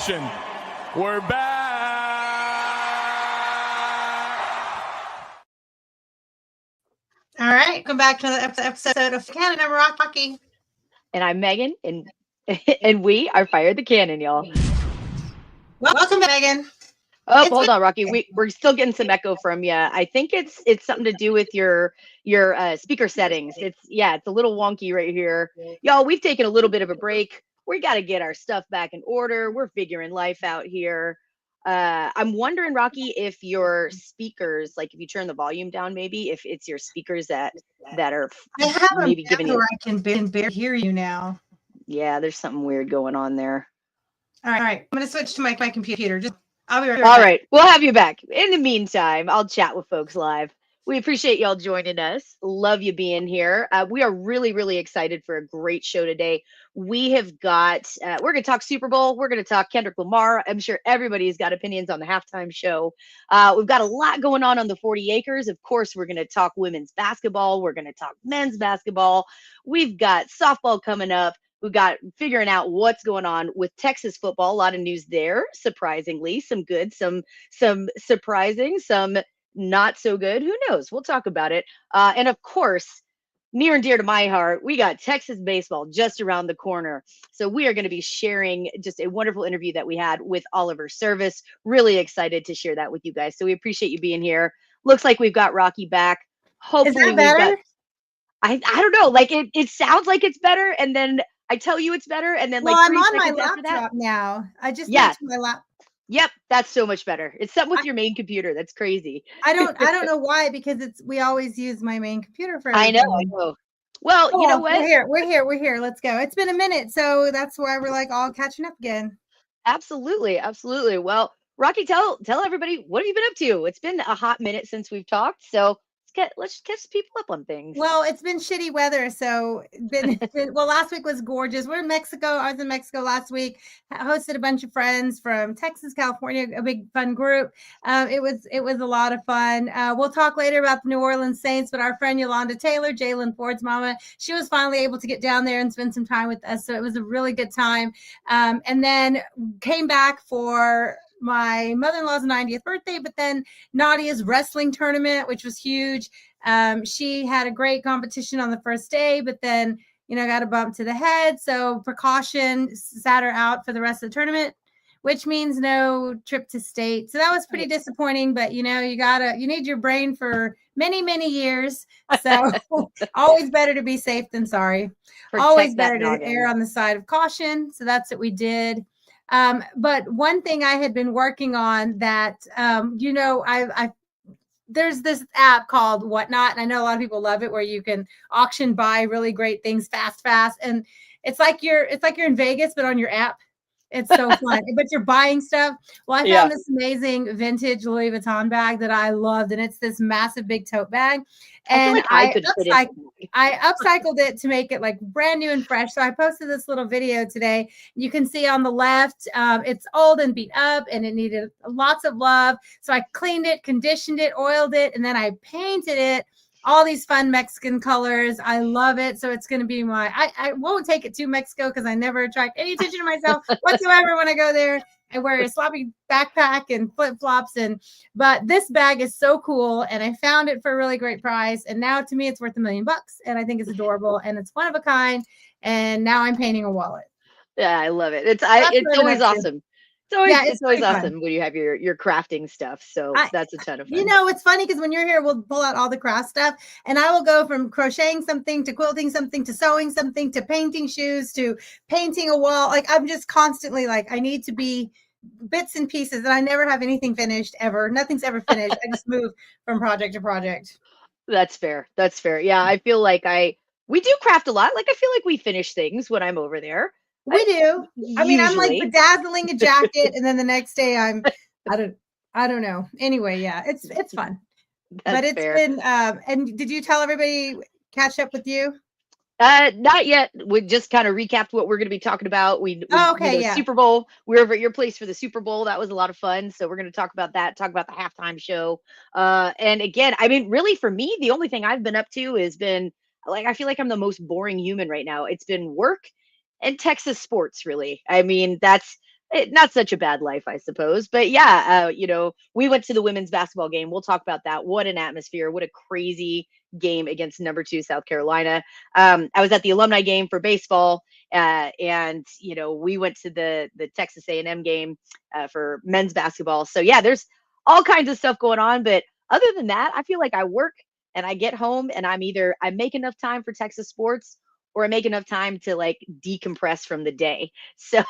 Nation. We're back. All right, welcome back to another episode of Cannon. I'm Rocky. And I'm Megan, and we are Fire the Cannon, y'all. Welcome, Megan. Oh, hold on, Rocky. We're still getting some echo from you. I think it's something to do with your speaker settings. It's a little wonky right here. Y'all, we've taken a little bit of a break. We got to get our stuff back in order. We're figuring life out here. I'm wondering, Rocky, if your speakers, like if you turn the volume down, maybe if it's your speakers that are I have maybe giving you. Where I can barely hear you now. Yeah, there's something weird going on there. All right. I'm going to switch to my computer. I'll be right back. All right. We'll have you back. In the meantime, I'll chat with folks live. We appreciate y'all joining us. Love you being here. We are really, really excited for a great show today. We have got, we're going to talk Super Bowl. We're going to talk Kendrick Lamar. I'm sure everybody's got opinions on the halftime show. We've got a lot going on the 40 acres. Of course, we're going to talk women's basketball. We're going to talk men's basketball. We've got softball coming up. We've got figuring out what's going on with Texas football. A lot of news there, surprisingly. Some good, some surprising, some not so good. Who knows? We'll talk about it. And of course, near and dear to my heart, we got Texas baseball just around the corner. So we are going to be sharing just a wonderful interview that we had with Oliver Service. Really excited to share that with you guys. So we appreciate you being here. Looks like we've got Rocky back. Hopefully Is that better? I don't know. Like it sounds like it's better, and then I tell you it's better, and then well, like I'm 3 on my seconds after laptop that, now. I just went to my laptop. Yep, that's so much better. It's something with your main computer. That's crazy. I don't know why, because we always use my main computer for everything. I know. Well, you know what? We're here. Let's go. It's been a minute, so that's why we're like all catching up again. Absolutely. Well, Rocky, tell everybody, what have you been up to? It's been a hot minute since we've talked, so let's catch people up on things. Well, it's been shitty weather, so well, last week was gorgeous. We're in Mexico. I was in Mexico last week. I hosted a bunch of friends from Texas, California, a big fun group. It was a lot of fun. We'll talk later about the New Orleans Saints, but our friend Yolanda Taylor, Jalen Ford's mama, she was finally able to get down there and spend some time with us. So it was a really good time. And then came back for my mother-in-law's 90th birthday, but then Nadia's wrestling tournament, which was huge. She had a great competition on the first day, but then, got a bump to the head. So precaution sat her out for the rest of the tournament, which means no trip to state. So that was pretty disappointing, but you need your brain for many, many years. So always better to be safe than sorry. Always better to err on the side of caution. So that's what we did. But one thing I had been working on that, there's this app called Whatnot, and I know a lot of people love it, where you can auction buy really great things fast. And it's like you're in Vegas, but on your app. It's so fun, but you're buying stuff. Well, I found this amazing vintage Louis Vuitton bag that I loved, and it's this massive big tote bag. And I upcycled it to make it like brand new and fresh. So I posted this little video today. You can see on the left, it's old and beat up, and it needed lots of love. So I cleaned it, conditioned it, oiled it, and then I painted it all these fun Mexican colors. I love it. So it's going to be I won't take it to Mexico because I never attract any attention to myself whatsoever when I go there. I wear a sloppy backpack and flip-flops. But this bag is so cool, and I found it for a really great price. And now to me, it's worth $1 million, and I think it's adorable, and it's one of a kind. And now I'm painting a wallet. Yeah, I love it. It's always awesome. It's always awesome when you have your crafting stuff. So that's a ton of fun. It's funny because when you're here, we'll pull out all the craft stuff, and I will go from crocheting something to quilting something to sewing something to painting shoes to painting a wall. Like I'm just constantly like, I need to be bits and pieces, and I never have anything finished ever. Nothing's ever finished. I just move from project to project. That's fair. Yeah, I feel like we do craft a lot. Like I feel like we finish things when I'm over there. We do. I mean, I'm like bedazzling a jacket, and then the next day I don't know. Anyway, yeah, it's fun. But it's fair. Been and did you tell everybody catch up with you? Not yet. We just kind of recapped what we're going to be talking about. Super Bowl. We were over at your place for the Super Bowl. That was a lot of fun. So we're going to talk about that, talk about the halftime show. And again, I mean, really for me, the only thing I've been up to has been like, I feel like I'm the most boring human right now. It's been work and Texas sports, really. I mean, not such a bad life, I suppose. But yeah, we went to the women's basketball game. We'll talk about that. What an atmosphere. What a crazy game against #2 South Carolina. I was at the alumni game for baseball, and we went to the Texas A&M game for men's basketball. So yeah, there's all kinds of stuff going on. But other than that, I feel like I work and I get home and I make enough time for Texas sports, or I make enough time to like decompress from the day. So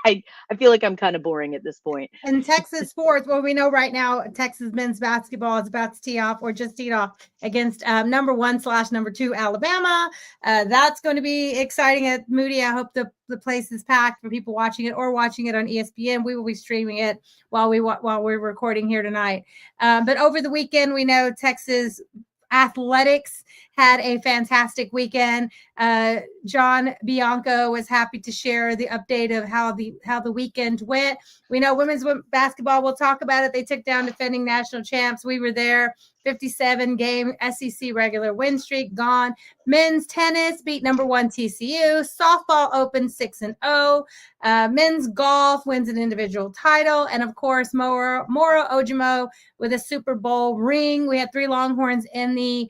I feel like I'm kind of boring at this point. And Texas sports, well, we know right now Texas men's basketball is about to tee off or just teed off against #1/#2 Alabama. That's going to be exciting at Moody. I hope the place is packed for people watching it or watching it on ESPN. We will be streaming it while we're recording here tonight. But over the weekend, we know Texas athletics had a fantastic weekend. John Bianco was happy to share the update of how the weekend went. We know women's basketball, we'll talk about it. They took down defending national champs. We were there. 57-game SEC regular win streak gone. Men's tennis beat #1 TCU. Softball opened 6-0. Men's golf wins an individual title. And of course, Moro Ojimo with a Super Bowl ring. We had 3 Longhorns in the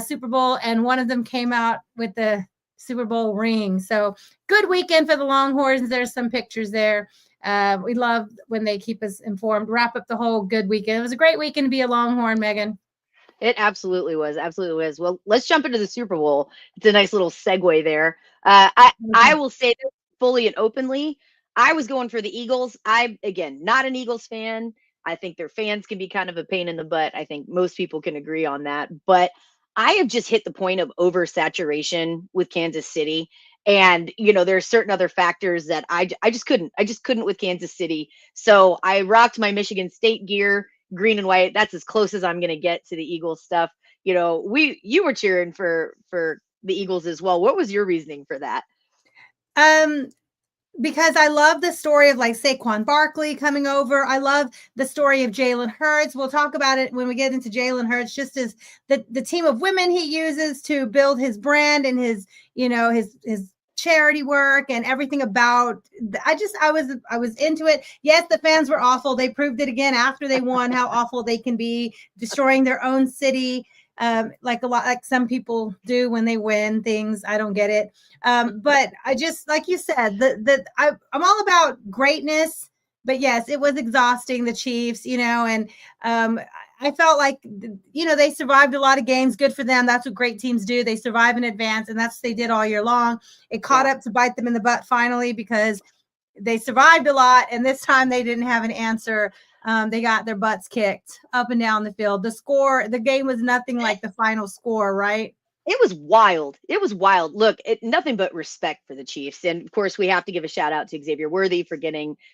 Super Bowl, and one of them came out with the Super Bowl ring. So good weekend for the Longhorns. There's some pictures there. We love when they keep us informed. Wrap up the whole good weekend. It was a great weekend to be a Longhorn, Megan. It absolutely was. Absolutely was. Well, let's jump into the Super Bowl. It's a nice little segue there. I will say this fully and openly. I was going for the Eagles. Again, not an Eagles fan. I think their fans can be kind of a pain in the butt. I think most people can agree on that. But I have just hit the point of oversaturation with Kansas City. And, there are certain other factors that I just couldn't. I just couldn't with Kansas City. So I rocked my Michigan State gear, green and white. That's as close as I'm going to get to the Eagles stuff. You were cheering for the Eagles as well. What was your reasoning for that? Because I love the story of like Saquon Barkley coming over. I love the story of Jalen Hurts. We'll talk about it when we get into Jalen Hurts, just as the team of women he uses to build his brand and his charity work and everything about. I was into it. Yes, the fans were awful. They proved it again after they won how awful they can be, destroying their own city. Like some people do when they win things. I don't get it. But I just, like you said, I'm all about greatness, but yes, it was exhausting, the Chiefs, and I felt like, they survived a lot of games. Good for them. That's what great teams do. They survive in advance, and that's what they did all year long. It caught up to bite them in the butt finally because they survived a lot, and this time they didn't have an answer. They got their butts kicked up and down the field. The game was nothing like the final score, right? It was wild. It was wild. Look, nothing but respect for the Chiefs. And of course, we have to give a shout out to Xavier Worthy for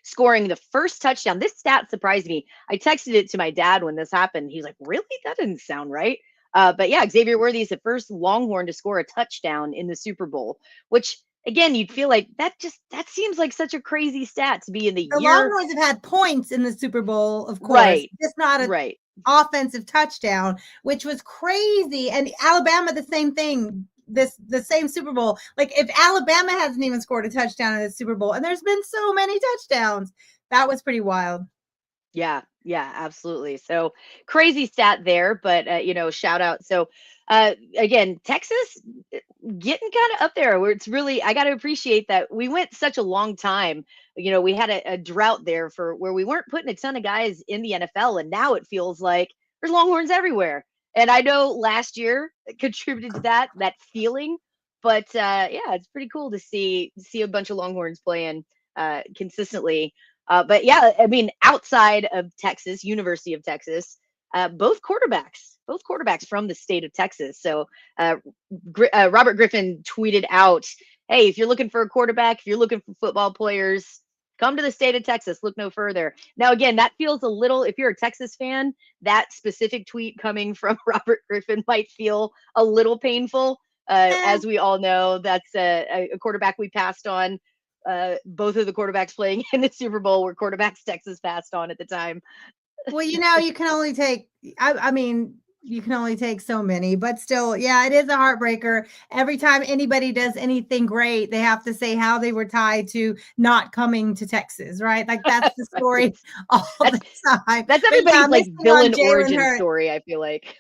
scoring the first touchdown. This stat surprised me. I texted it to my dad when this happened. He's like, really? That didn't sound right. But yeah, Xavier Worthy is the first Longhorn to score a touchdown in the Super Bowl, which again, you'd feel like that seems like such a crazy stat to be in the year. Longhorns have had points in the Super Bowl, of course. Right. Just not a offensive touchdown, which was crazy. And Alabama, the same thing. The same Super Bowl. Like if Alabama hasn't even scored a touchdown in the Super Bowl, and there's been so many touchdowns, that was pretty wild. Yeah, absolutely. So crazy stat there, but shout out. So again, Texas getting kind of up there where it's really, I got to appreciate that we went such a long time. We had a drought there for where we weren't putting a ton of guys in the NFL, and now it feels like there's Longhorns everywhere. And I know last year it contributed to that feeling, but it's pretty cool to see a bunch of Longhorns playing consistently. But yeah, I mean, outside of Texas, University of Texas, both quarterbacks from the state of Texas. So Robert Griffin tweeted out, hey, if you're looking for a quarterback, if you're looking for football players, come to the state of Texas, look no further. Now, again, that feels a little, if you're a Texas fan, that specific tweet coming from Robert Griffin might feel a little painful. As we all know, that's a quarterback we passed on. Both of the quarterbacks playing in the Super Bowl were quarterbacks Texas passed on at the time. Well, you can only take, I mean, you can only take so many, but still, yeah, it is a heartbreaker. Every time anybody does anything great, they have to say how they were tied to not coming to Texas, right? Like that's the Right. story all That's the time. that's But yeah, everybody's like missing on villain Jalen origin Hurts, story, I feel like.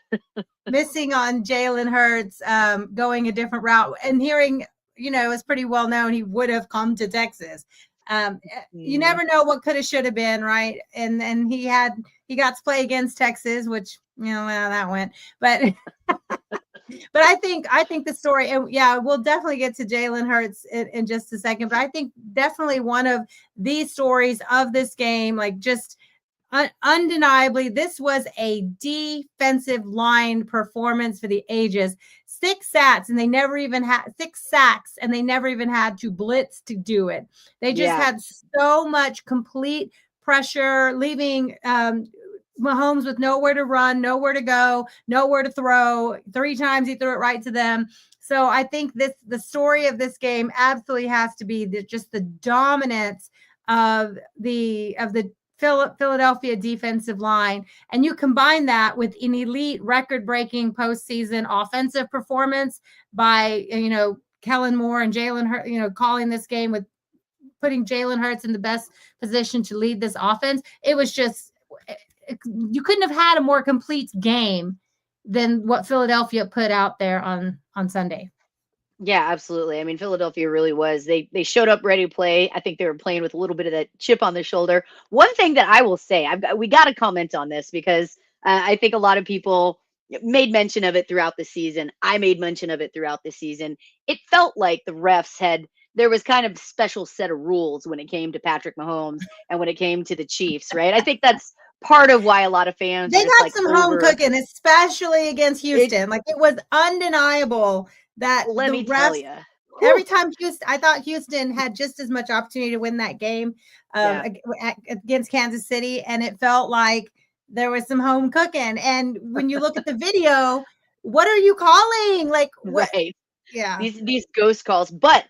going a different route and hearing, it's pretty well known he would have come to Texas. You Mhm. never know what could have, should have been, right? And then he got to play against Texas, which, well, that went, but but I think the story, and yeah, we'll definitely get to Jalen Hurts in just a second. But I think definitely one of these stories of this game, like just undeniably, this was a defensive line performance for the ages. 6 sacks, and they never even had 6 sacks, and they never even had to blitz to do it. They just Yeah. had so much complete pressure, leaving Mahomes with nowhere to run, nowhere to go, nowhere to throw. 3 times he threw it right to them. So I think the story of this game absolutely has to be just the dominance of the Philadelphia defensive line, and you combine that with an elite record-breaking postseason offensive performance by Kellen Moore and Jalen Hurts, calling this game with putting Jalen Hurts in the best position to lead this offense. It was just, you couldn't have had a more complete game than what Philadelphia put out there on Sunday. Yeah, absolutely. I mean, Philadelphia really was. They showed up ready to play. I think they were playing with a little bit of that chip on their shoulder. One thing that I will say, we got to comment on this because I think a lot of people made mention of it throughout the season. I made mention of it throughout the season. It felt like the refs had there was kind of special set of rules when it came to Patrick Mahomes and when it came to the Chiefs, right? I think that's part of why a lot of fans are They just got like some home over cooking, especially against it. Houston. Like it was undeniable that Let the me tell refs, you. every time Houston, I thought Houston had just as much opportunity to win that game Yeah. against Kansas City, and it felt like there was some home cooking. And when you look at the video, what are you calling? Like what? Right. Yeah, These ghost calls. But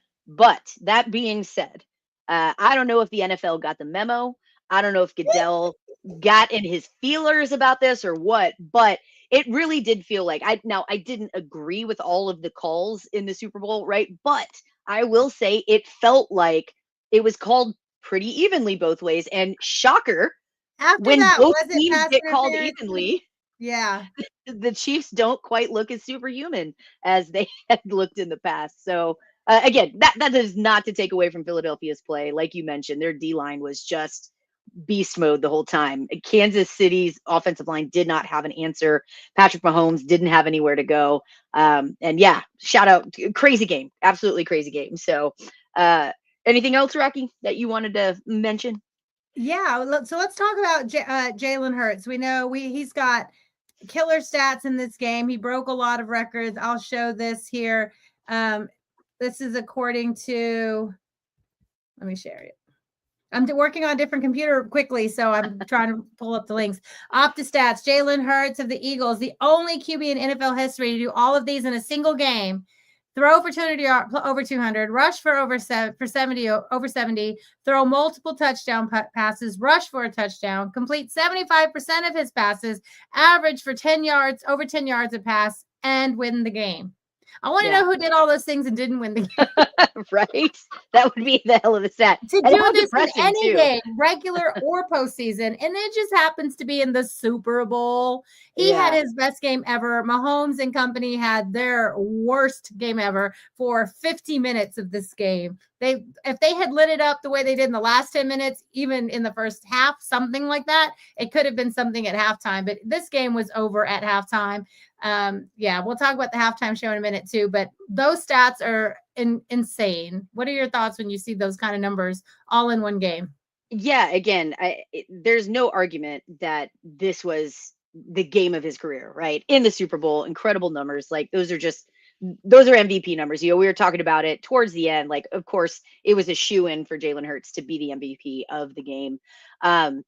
that being said, I don't know if the NFL got the memo. I don't know if Goodell got in his feelers about this or what, but it really did feel like I didn't agree with all of the calls in the Super Bowl, right? But I will say it felt like it was called pretty evenly both ways. And shocker, after when that, both was it teams pass get called interference? evenly, Yeah. the Chiefs don't quite look as superhuman as they had looked in the past. So again, that is not to take away from Philadelphia's play. Like you mentioned, their D line was just beast mode the whole time. Kansas City's offensive line did not have an answer. Patrick Mahomes didn't have anywhere to go. And yeah, shout out, crazy game, absolutely crazy game. So anything else, Rocky, that you wanted to mention? Yeah, so let's talk about Jalen Hurts. We know he's got killer stats in this game. He broke a lot of records. I'll show this here. This is according to, let me share it. I'm working on a different computer quickly, so I'm trying to pull up the links. OptaStats, Jalen Hurts of the Eagles, the only QB in NFL history to do all of these in a single game. Throw for 200 yards, over 200, rush for over 70, throw multiple touchdown passes, rush for a touchdown, complete 75% of his passes, average for 10 yards, over 10 yards a pass, and win the game. I want to know who did all those things and didn't win the game. Right? That would be the hell of a stat. To And do how this in depressing any too. game, regular or postseason, and it just happens to be in the Super Bowl. He had his best game ever. Mahomes and company had their worst game ever for 50 minutes of this game. If they had lit it up the way they did in the last 10 minutes, even in the first half, something like that, it could have been something at halftime. But this game was over at halftime. We'll talk about the halftime show in a minute too, but those stats are insane. What are your thoughts when you see those kind of numbers all in one game? Yeah, again, there's no argument that this was the game of his career, right? In the Super Bowl, incredible numbers. Like those are MVP numbers. We were talking about it towards the end. Like, of course, it was a shoe-in for Jalen Hurts to be the MVP of the game. And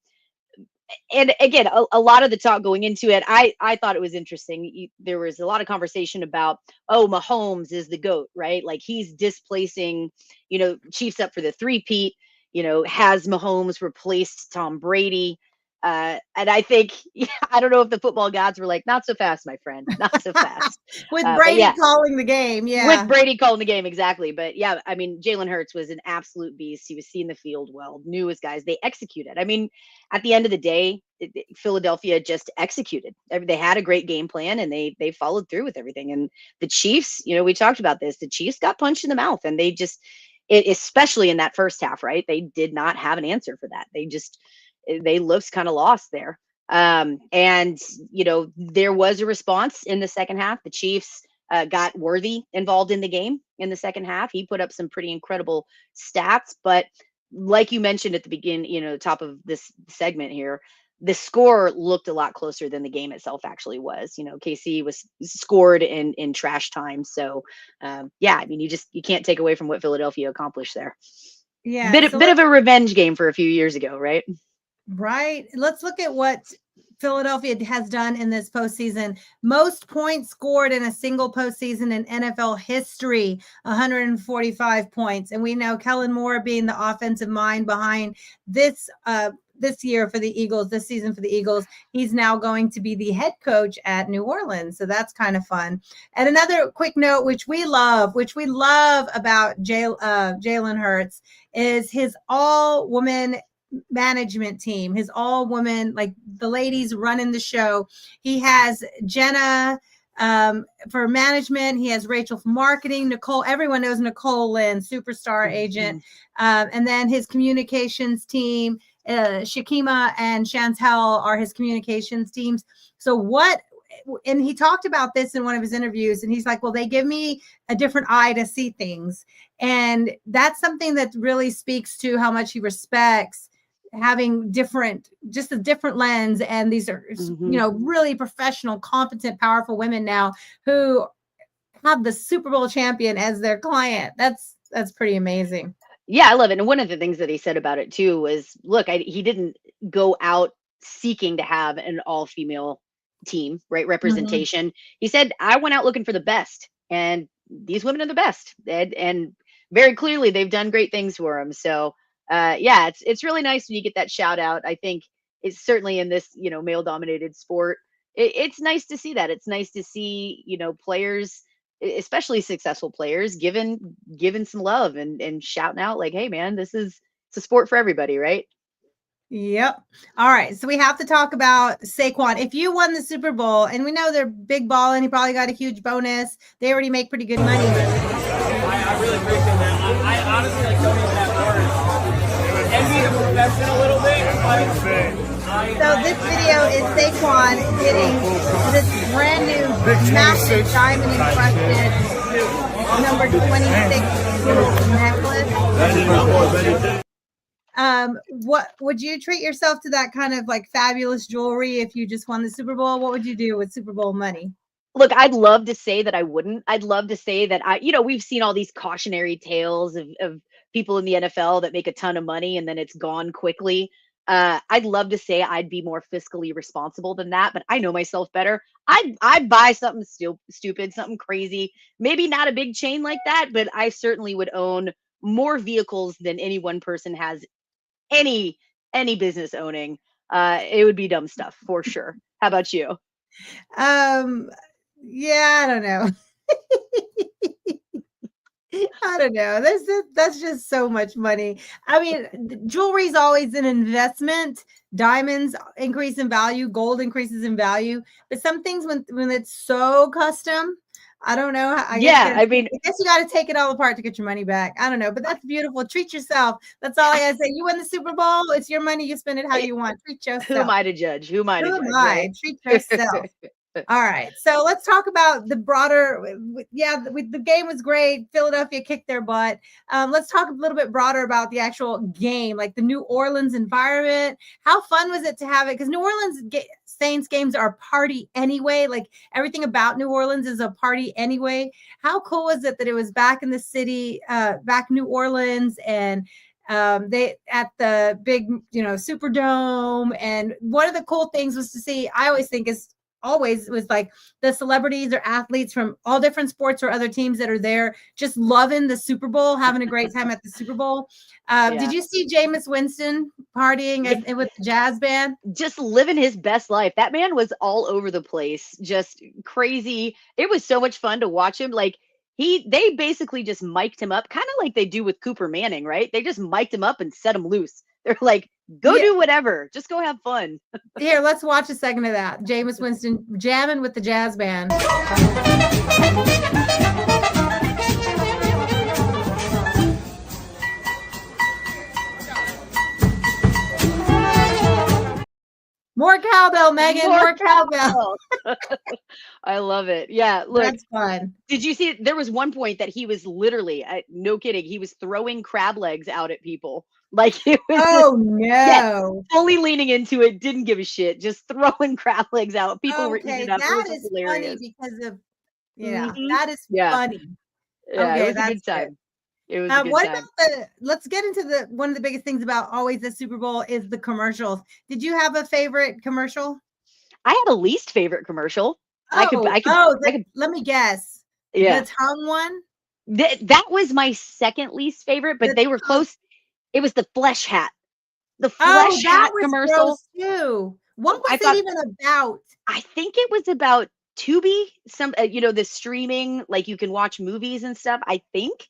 again, a lot of the talk going into it, I thought it was interesting. There was a lot of conversation about, oh, Mahomes is the GOAT, right? Like he's displacing, Chiefs up for the three-peat. Has Mahomes replaced Tom Brady? And I think, I don't know if the football gods were like, not so fast, my friend, not so fast. With But Brady yeah, calling the game. Yeah. with Brady calling the game, exactly. But yeah, I mean, Jalen Hurts was an absolute beast. He was seeing the field well, knew his guys. They executed. I mean, at the end of the day, Philadelphia just executed. They had a great game plan, and they followed through with everything. And the Chiefs, we talked about this. The Chiefs got punched in the mouth, and they just, especially in that first half, right? They did not have an answer for that. They looked kind of lost there. And there was a response in the second half. The Chiefs got Worthy involved in the game in the second half. He put up some pretty incredible stats, but like you mentioned at the beginning, top of this segment here, the score looked a lot closer than the game itself actually was. KC was scored in trash time. So yeah, I mean, you can't take away from what Philadelphia accomplished there. Yeah. Bit of a revenge game for a few years ago, right? Right. Let's look at what Philadelphia has done in this postseason. Most points scored in a single postseason in NFL history, 145 points. And we know Kellen Moore being the offensive mind behind this year for the Eagles, this season for the Eagles. He's now going to be the head coach at New Orleans. So that's kind of fun. And another quick note, which we love about Jalen Hurts, is his all-woman management team, his all women, like the ladies running the show. He has Jenna for management. He has Rachel for marketing. Nicole, everyone knows Nicole Lynn, superstar agent. And then his communications team, Shakima and Chantel are his communications teams. And he talked about this in one of his interviews, and he's like, well, they give me a different eye to see things. And that's something that really speaks to how much he respects having just a different lens. And these are, really professional, competent, powerful women now who have the Super Bowl champion as their client. That's pretty amazing. Yeah, I love it. And one of the things that he said about it too was, look, he didn't go out seeking to have an all-female team, right? Representation. He said, I went out looking for the best, and these women are the best. And very clearly they've done great things for him. So yeah, it's really nice when you get that shout out. I think it's certainly in this, male dominated sport. It's nice to see that. It's nice to see, players, especially successful players, given some love and shouting out like, hey man, it's a sport for everybody, right? Yep. All right. So we have to talk about Saquon. If you won the Super Bowl, and we know they're big ball and he probably got a huge bonus, they already make pretty good money. I really appreciate that. I honestly don't even have words. Envy the profession a little bit. So this video is Saquon getting this brand new massive diamond encrusted number 26 necklace. What would you treat yourself to that kind of like fabulous jewelry if you just won the Super Bowl? What would you do with Super Bowl money? Look, I'd love to say that I wouldn't. I'd love to say that we've seen all these cautionary tales of people in the NFL that make a ton of money and then it's gone quickly. I'd love to say I'd be more fiscally responsible than that, but I know myself better. I'd buy something stupid, something crazy, maybe not a big chain like that, but I certainly would own more vehicles than any one person has any business owning. It would be dumb stuff for sure. How about you? Yeah, I don't know. I don't know. That's just so much money. I mean, jewelry is always an investment. Diamonds increase in value, gold increases in value, but some things when it's so custom, I don't know. I guess you got to take it all apart to get your money back. I don't know, but that's beautiful. Treat yourself. That's all I gotta say. You win the Super Bowl. It's your money. You spend it how you want. Treat yourself. Who am I to judge? Who am I to judge? Right? Treat yourself. All right. So let's talk about the broader. The game was great. Philadelphia kicked their butt. Let's talk a little bit broader about the actual game, like the New Orleans environment. How fun was it to have it? Because New Orleans Saints games are a party anyway. Like everything about New Orleans is a party anyway. How cool was it that it was back in the city, back New Orleans, and they at the big, Superdome. And one of the cool things was to see, I always think is always was like the celebrities or athletes from all different sports or other teams that are there, just loving the Super Bowl, having a great time at the Super Bowl. Did you see Jameis Winston partying with the jazz band? Just living his best life. That man was all over the place, just crazy. It was so much fun to watch him. Like they basically just mic'd him up, kind of like they do with Cooper Manning, right? They just mic'd him up and set him loose. They're like, go do whatever, just go have fun. Here, let's watch a second of that. Jameis Winston jamming with the jazz band. More cowbell, Megan. More cowbell. I love it. Yeah, look, that's fun. Did you see it? There was one point that he was literally, no kidding, he was throwing crab legs out at people. Like it was. Oh no! Fully leaning into it, didn't give a shit, just throwing crab legs out. People were eating it up. That it was is hilarious. funny because of that is funny. Yeah, it was a good time. It was a good what time. about let's get into one of the biggest things about always the Super Bowl is the commercials. Did you have a favorite commercial? I had a least favorite commercial. I could let me guess. Yeah. The tongue one? That was my second least favorite, but they were close. It was the flesh hat. The flesh hat commercial too. What was it even about? I think it was about Tubi, the streaming, like you can watch movies and stuff. I think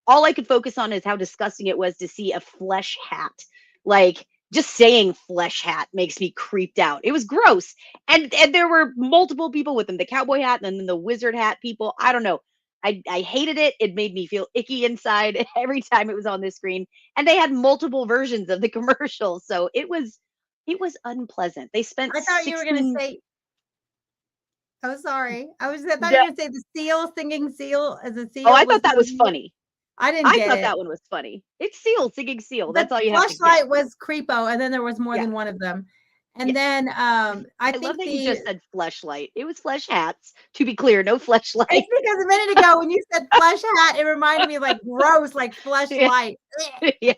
all I could focus on is how disgusting it was to see a flesh hat. Like just saying flesh hat makes me creeped out. It was gross. And there were multiple people with them, the cowboy hat and then the wizard hat people. I don't know. I hated it. It made me feel icky inside every time it was on this screen. And they had multiple versions of the commercial. So it was unpleasant. They spent I thought you were going to say, oh, sorry. I thought you were going to say the seal, singing seal as a seal. Oh, I thought that was funny. I thought that one was funny. It's seal, singing seal. That's all you have to get. Fleshlight was creepo, and then there was more than one of them. And then I think love that you just said fleshlight. It was flesh hats. To be clear, no fleshlight. It's because a minute ago when you said flesh hat, it reminded me of like gross, like fleshlight. Yeah.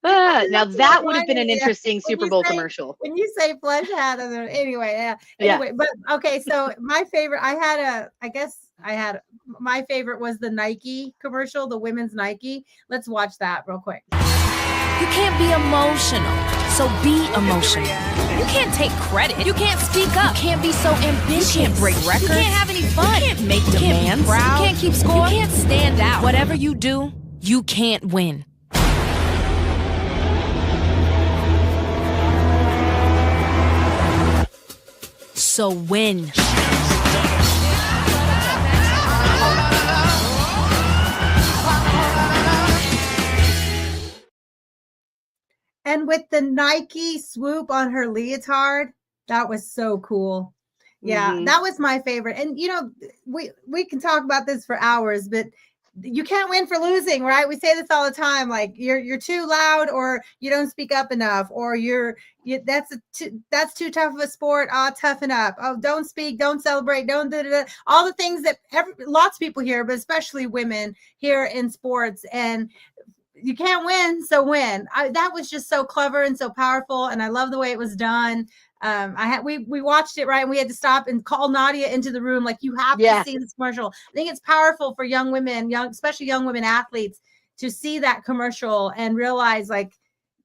Now that would have been an interesting Super Bowl commercial. When you say flesh hat, anyway, but okay. So my favorite, my favorite was the Nike commercial, the women's Nike. Let's watch that real quick. You can't be emotional, so be emotional. You can't take credit. You can't speak up. You can't be so ambitious. You can't break records. You can't have any fun. You can't make demands. You can't keep score. You can't stand out. Whatever you do, you can't win. So win. And with the Nike swoop on her leotard, that was so cool. Yeah, that was my favorite. And we can talk about this for hours, but you can't win for losing, right? We say this all the time, like you're too loud, or you don't speak up enough, or that's too tough of a sport. Toughen up. Oh, don't speak, don't celebrate, don't all the things that lots of people hear, but especially women hear in sports. And you can't win, so win. That was just so clever and so powerful, and I love the way it was done. We watched it, right, and we had to stop and call Nadia into the room, like, you have to see this commercial. I think it's powerful for young women, especially young women athletes, to see that commercial and realize, like,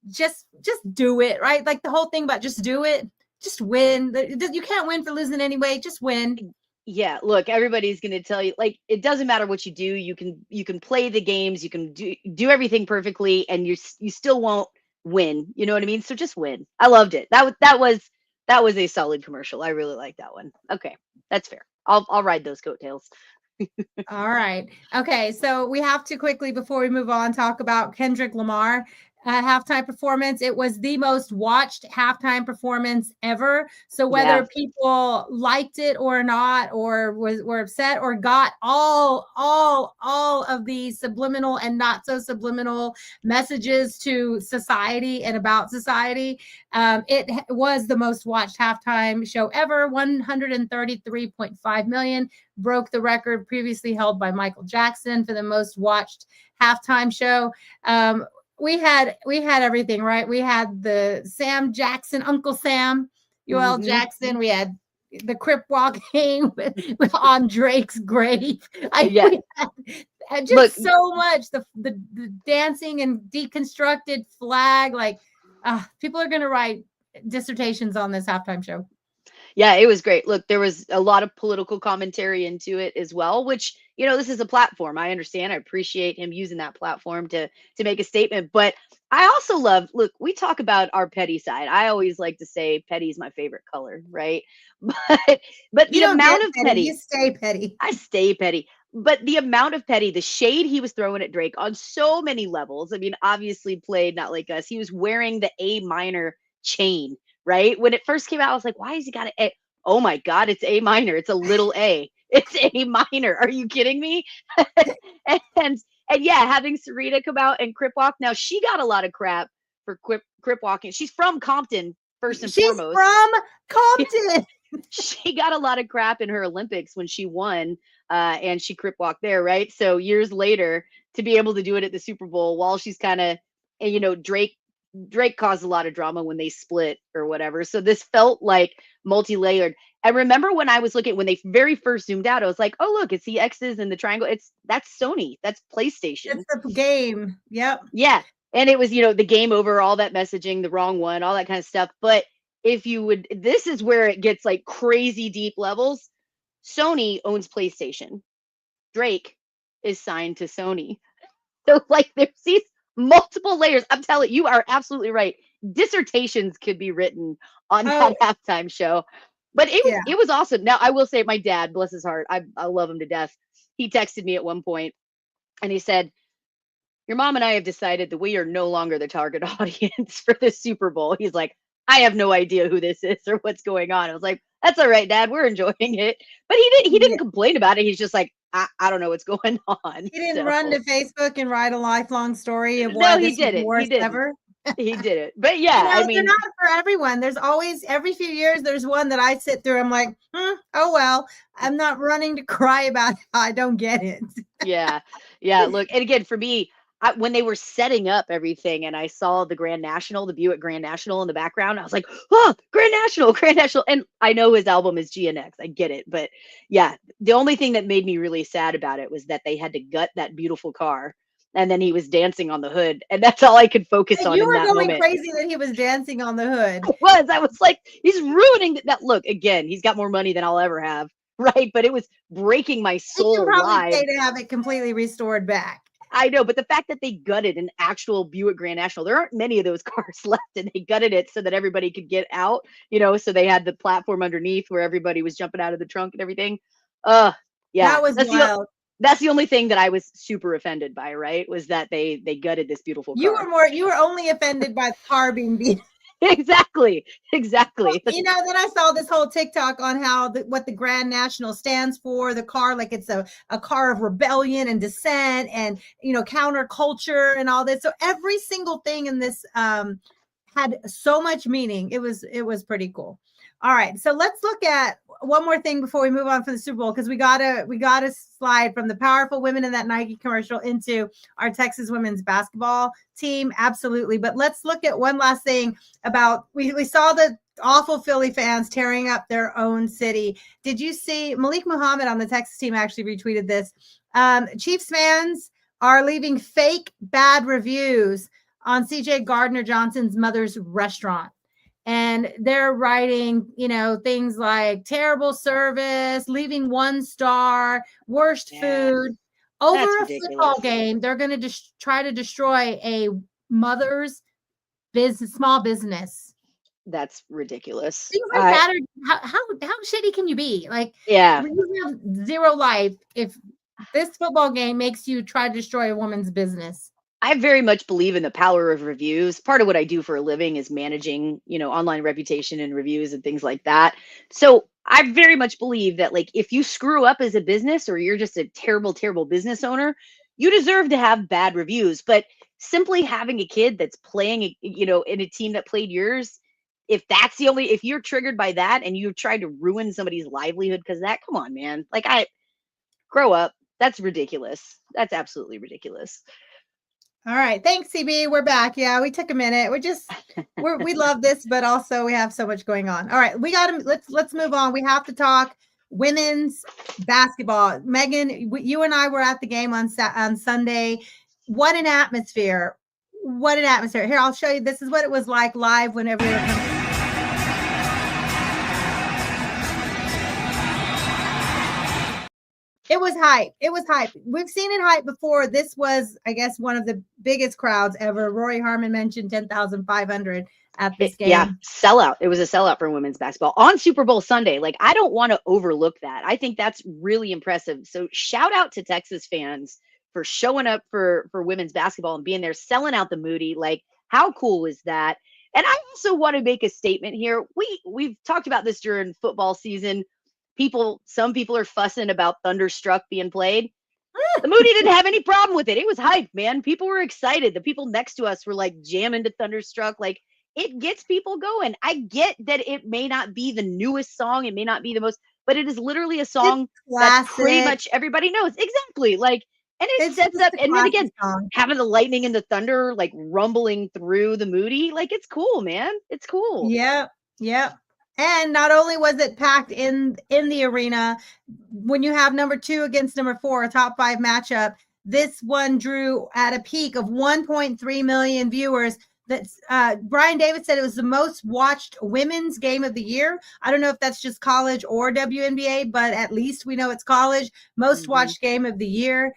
just do it, right? Like the whole thing about just do it, just win. You can't win for losing anyway. Just win. Yeah, look, everybody's going to tell you, like, it doesn't matter what you do. You can play the games, you can do everything perfectly, and you still won't win. You know what I mean? So just win. I loved it. That was a solid commercial. I really like that one. Okay, that's fair. I'll ride those coattails. All right. Okay, so we have to quickly, before we move on, talk about Kendrick Lamar. Halftime performance. It was the most watched halftime performance ever. So whether people liked it or not, or were upset, or got all of the subliminal and not so subliminal messages to society and about society, it was the most watched halftime show ever. 133.5 million, broke the record previously held by Michael Jackson for the most watched halftime show. We had everything, right? We had the Sam Jackson, Uncle Sam Yoel Jackson. We had the Crip walking on Drake's grave. Yeah. We had just Look, so much. The dancing and deconstructed flag. Like, people are going to write dissertations on this halftime show. yeah, it was great. Look, there was a lot of political commentary into it as well, which, you know, this is a platform. I understand. I appreciate him using that platform to make a statement. But I also love, look, we talk about our petty side. I always like to say petty is my favorite color, right? But You the don't amount get of petty. petty, You stay petty. I stay petty. But the amount of petty, the shade he was throwing at Drake on so many levels. I mean, obviously played Not Like Us. He was wearing the A minor chain, right? When it first came out, I was like, why has he got an A? Oh my God, it's A minor. It's a little A. It's A minor. Are you kidding me? and yeah, having Sarita come out and crip walk. Now she got a lot of crap for crip walking. She's from Compton, first and She's foremost. from Compton. She got a lot of crap in her Olympics when she won, and she crip walked there, right? So years later, to be able to do it at the Super Bowl while she's kind of, you know, Drake caused a lot of drama when they split or whatever. So this felt like multi-layered. And remember when I was looking, when they very first zoomed out, I was like, oh, look, it's the X's and the triangle. That's Sony. That's PlayStation. It's the game. Yep. Yeah. And it was, you know, the game over, all that messaging, the wrong one, all that kind of stuff. But if you would, this is where it gets like crazy deep levels. Sony owns PlayStation. Drake is signed to Sony. So like there's these multiple layers. I'm telling you, you are absolutely right. Dissertations could be written on that halftime show. But it was awesome. Now I will say, my dad, bless his heart, I love him to death. He texted me at one point and he said, your mom and I have decided that we are no longer the target audience for the Super Bowl. He's like, I have no idea who this is or what's going on. I was like, that's all right, Dad. We're enjoying it. But he didn't complain about it. He's just like, I don't know what's going on. He didn't run to Facebook and write a lifelong story of why No, this he did was it. worst He did ever. He did it. But yeah, You know, I they're mean, not for everyone. There's always, every few years, there's one that I sit through. I'm like, oh, well, I'm not running to cry about how I don't get it. yeah. Look, and again, for me, when they were setting up everything and I saw the Grand National, the Buick Grand National in the background, I was like, oh, Grand National. And I know his album is GNX. I get it. But yeah, the only thing that made me really sad about it was that they had to gut that beautiful car. And then he was dancing on the hood. And that's all I could focus on You in were that going moment. crazy that he was dancing on the hood. I was like, he's ruining that. Look, again, he's got more money than I'll ever have. Right. But it was breaking my soul. You can probably live. pay to have it completely restored back. I know, but the fact that they gutted an actual Buick Grand National, there aren't many of those cars left, and they gutted it so that everybody could get out, you know, so they had the platform underneath where everybody was jumping out of the trunk and everything. Yeah. That was wild. That's the only thing that I was super offended by, right? Was that they gutted this beautiful car. You were only offended by the car being beat. Exactly. Well, you know, then I saw this whole TikTok on how what the Grand National stands for, the car, like it's a car of rebellion and dissent and, you know, counterculture and all this. So every single thing in this had so much meaning. It was pretty cool. All right, so let's look at one more thing before we move on for the Super Bowl, because we gotta slide from the powerful women in that Nike commercial into our Texas women's basketball team. Absolutely. But let's look at one last thing about, we saw the awful Philly fans tearing up their own city. Did you see Malik Muhammad on the Texas team actually retweeted this? Chiefs fans are leaving fake bad reviews on CJ Gardner Johnson's mother's restaurant. And they're writing, you know, things like terrible service, leaving 1 star, worst food. Over a football game, they're going to try to destroy a mother's small business. That's ridiculous. Things like that are, how shitty can you be? Like, yeah, you have zero life if this football game makes you try to destroy a woman's business. I very much believe in the power of reviews. Part of what I do for a living is managing, you know, online reputation and reviews and things like that. So I very much believe that, like, if you screw up as a business or you're just a terrible, terrible business owner, you deserve to have bad reviews. But simply having a kid that's playing, you know, in a team that played yours, if you're triggered by that and you've tried to ruin somebody's livelihood because that, come on, man. Like, grow up. That's ridiculous. That's absolutely ridiculous. All right. Thanks, CB. We're back. Yeah, we took a minute. We love this, but also we have so much going on. All right, we got to let's move on. We have to talk women's basketball. Megan, you and I were at the game on Sunday. What an atmosphere! What an atmosphere! Here, I'll show you. This is what it was like live whenever they were coming. It was hype. It was hype. We've seen it hype before. This was, I guess, one of the biggest crowds ever. Rory Harmon mentioned 10,500 at this game. Yeah, sellout. It was a sellout for women's basketball on Super Bowl Sunday. Like, I don't want to overlook that. I think that's really impressive. So shout out to Texas fans for showing up for women's basketball and being there, selling out the Moody. Like, how cool is that? And I also want to make a statement here. We've talked about this during football season. Some people are fussing about Thunderstruck being played. The Moody didn't have any problem with it. It was hype, man. People were excited. The people next to us were like jamming to Thunderstruck. Like, it gets people going. I get that it may not be the newest song. It may not be the most, but it is literally a song that pretty much everybody knows. Exactly. Like, and it sets up, and then again, having the lightning and the thunder like rumbling through the Moody. Like, it's cool, man. It's cool. Yeah. Yeah. And not only was it packed in the arena, when you have number 2 against number 4, a top 5 matchup, this one drew at a peak of 1.3 million viewers. That's Brian Davis said it was the most watched women's game of the year. I don't know if that's just college or WNBA, but at least we know it's college. Most watched game of the year.